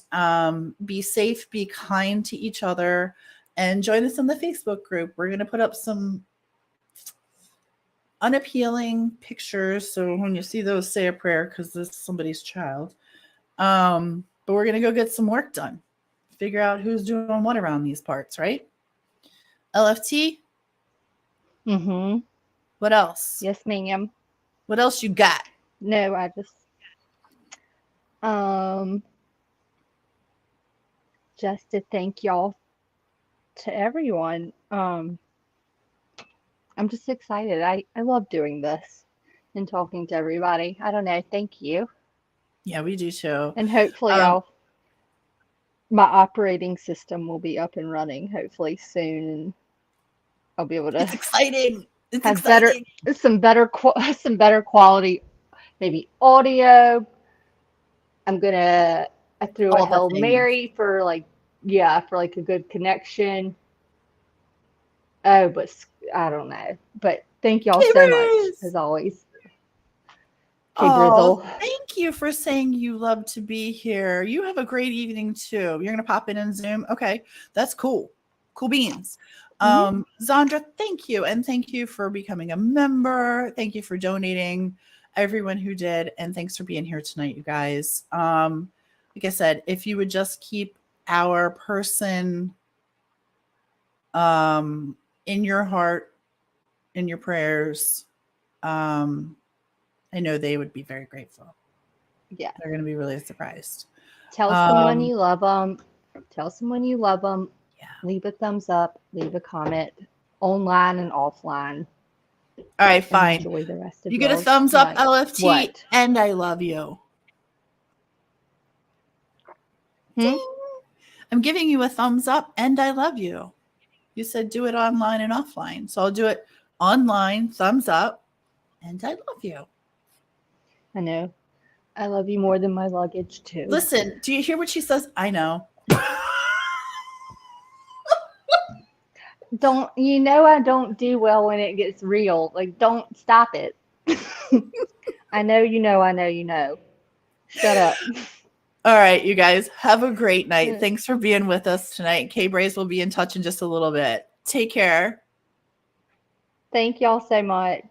be safe, be kind to each other, and join us in the Facebook group. We're going to put up some unappealing pictures, so when you see those, say a prayer, because this is somebody's child. But we're going to go get some work done. Figure out who's doing what around these parts, right? LFT? Mm-hmm. What else? Yes, ma'am. What else you got? No, I just to thank y'all to everyone. I'm just excited. I love doing this and talking to everybody. I don't know. Thank you. Yeah, we do too. And hopefully my operating system will be up and running hopefully soon, and I'll be able to It's exciting. It's have exciting. some better quality, maybe audio. I threw a Hail Mary for a good connection. Oh, but I don't know. But thank y'all so much, as always. Oh, thank you for saying you love to be here. You have a great evening too. You're going to pop in and Zoom. Okay, that's cool. Cool beans. Mhm. Zandra, thank you. And thank you for becoming a member. Thank you for donating, everyone who did. And thanks for being here tonight, you guys. Like I said, if you would just keep our person in your heart, in your prayers, I know they would be very grateful. Yeah. They're going to be really surprised. Tell someone you love them. Tell someone you love them. Yeah. Leave a thumbs up. Leave a comment, online and offline. All right, fine. Enjoy the rest of You get a y'all's thumbs up, night. LFT, What? and I love you. Ding. I'm giving you a thumbs up, and I love you. You said do it online and offline. So I'll do it online, thumbs up, and I love you. I know. I love you more than my luggage, too. Listen, do you hear what she says? I know. I don't do well when it gets real. Like, don't stop it. I know you know, I know you know. Shut up. All right, you guys, have a great night. Thanks for being with us tonight. K-Braze will be in touch in just a little bit. Take care. Thank y'all so much.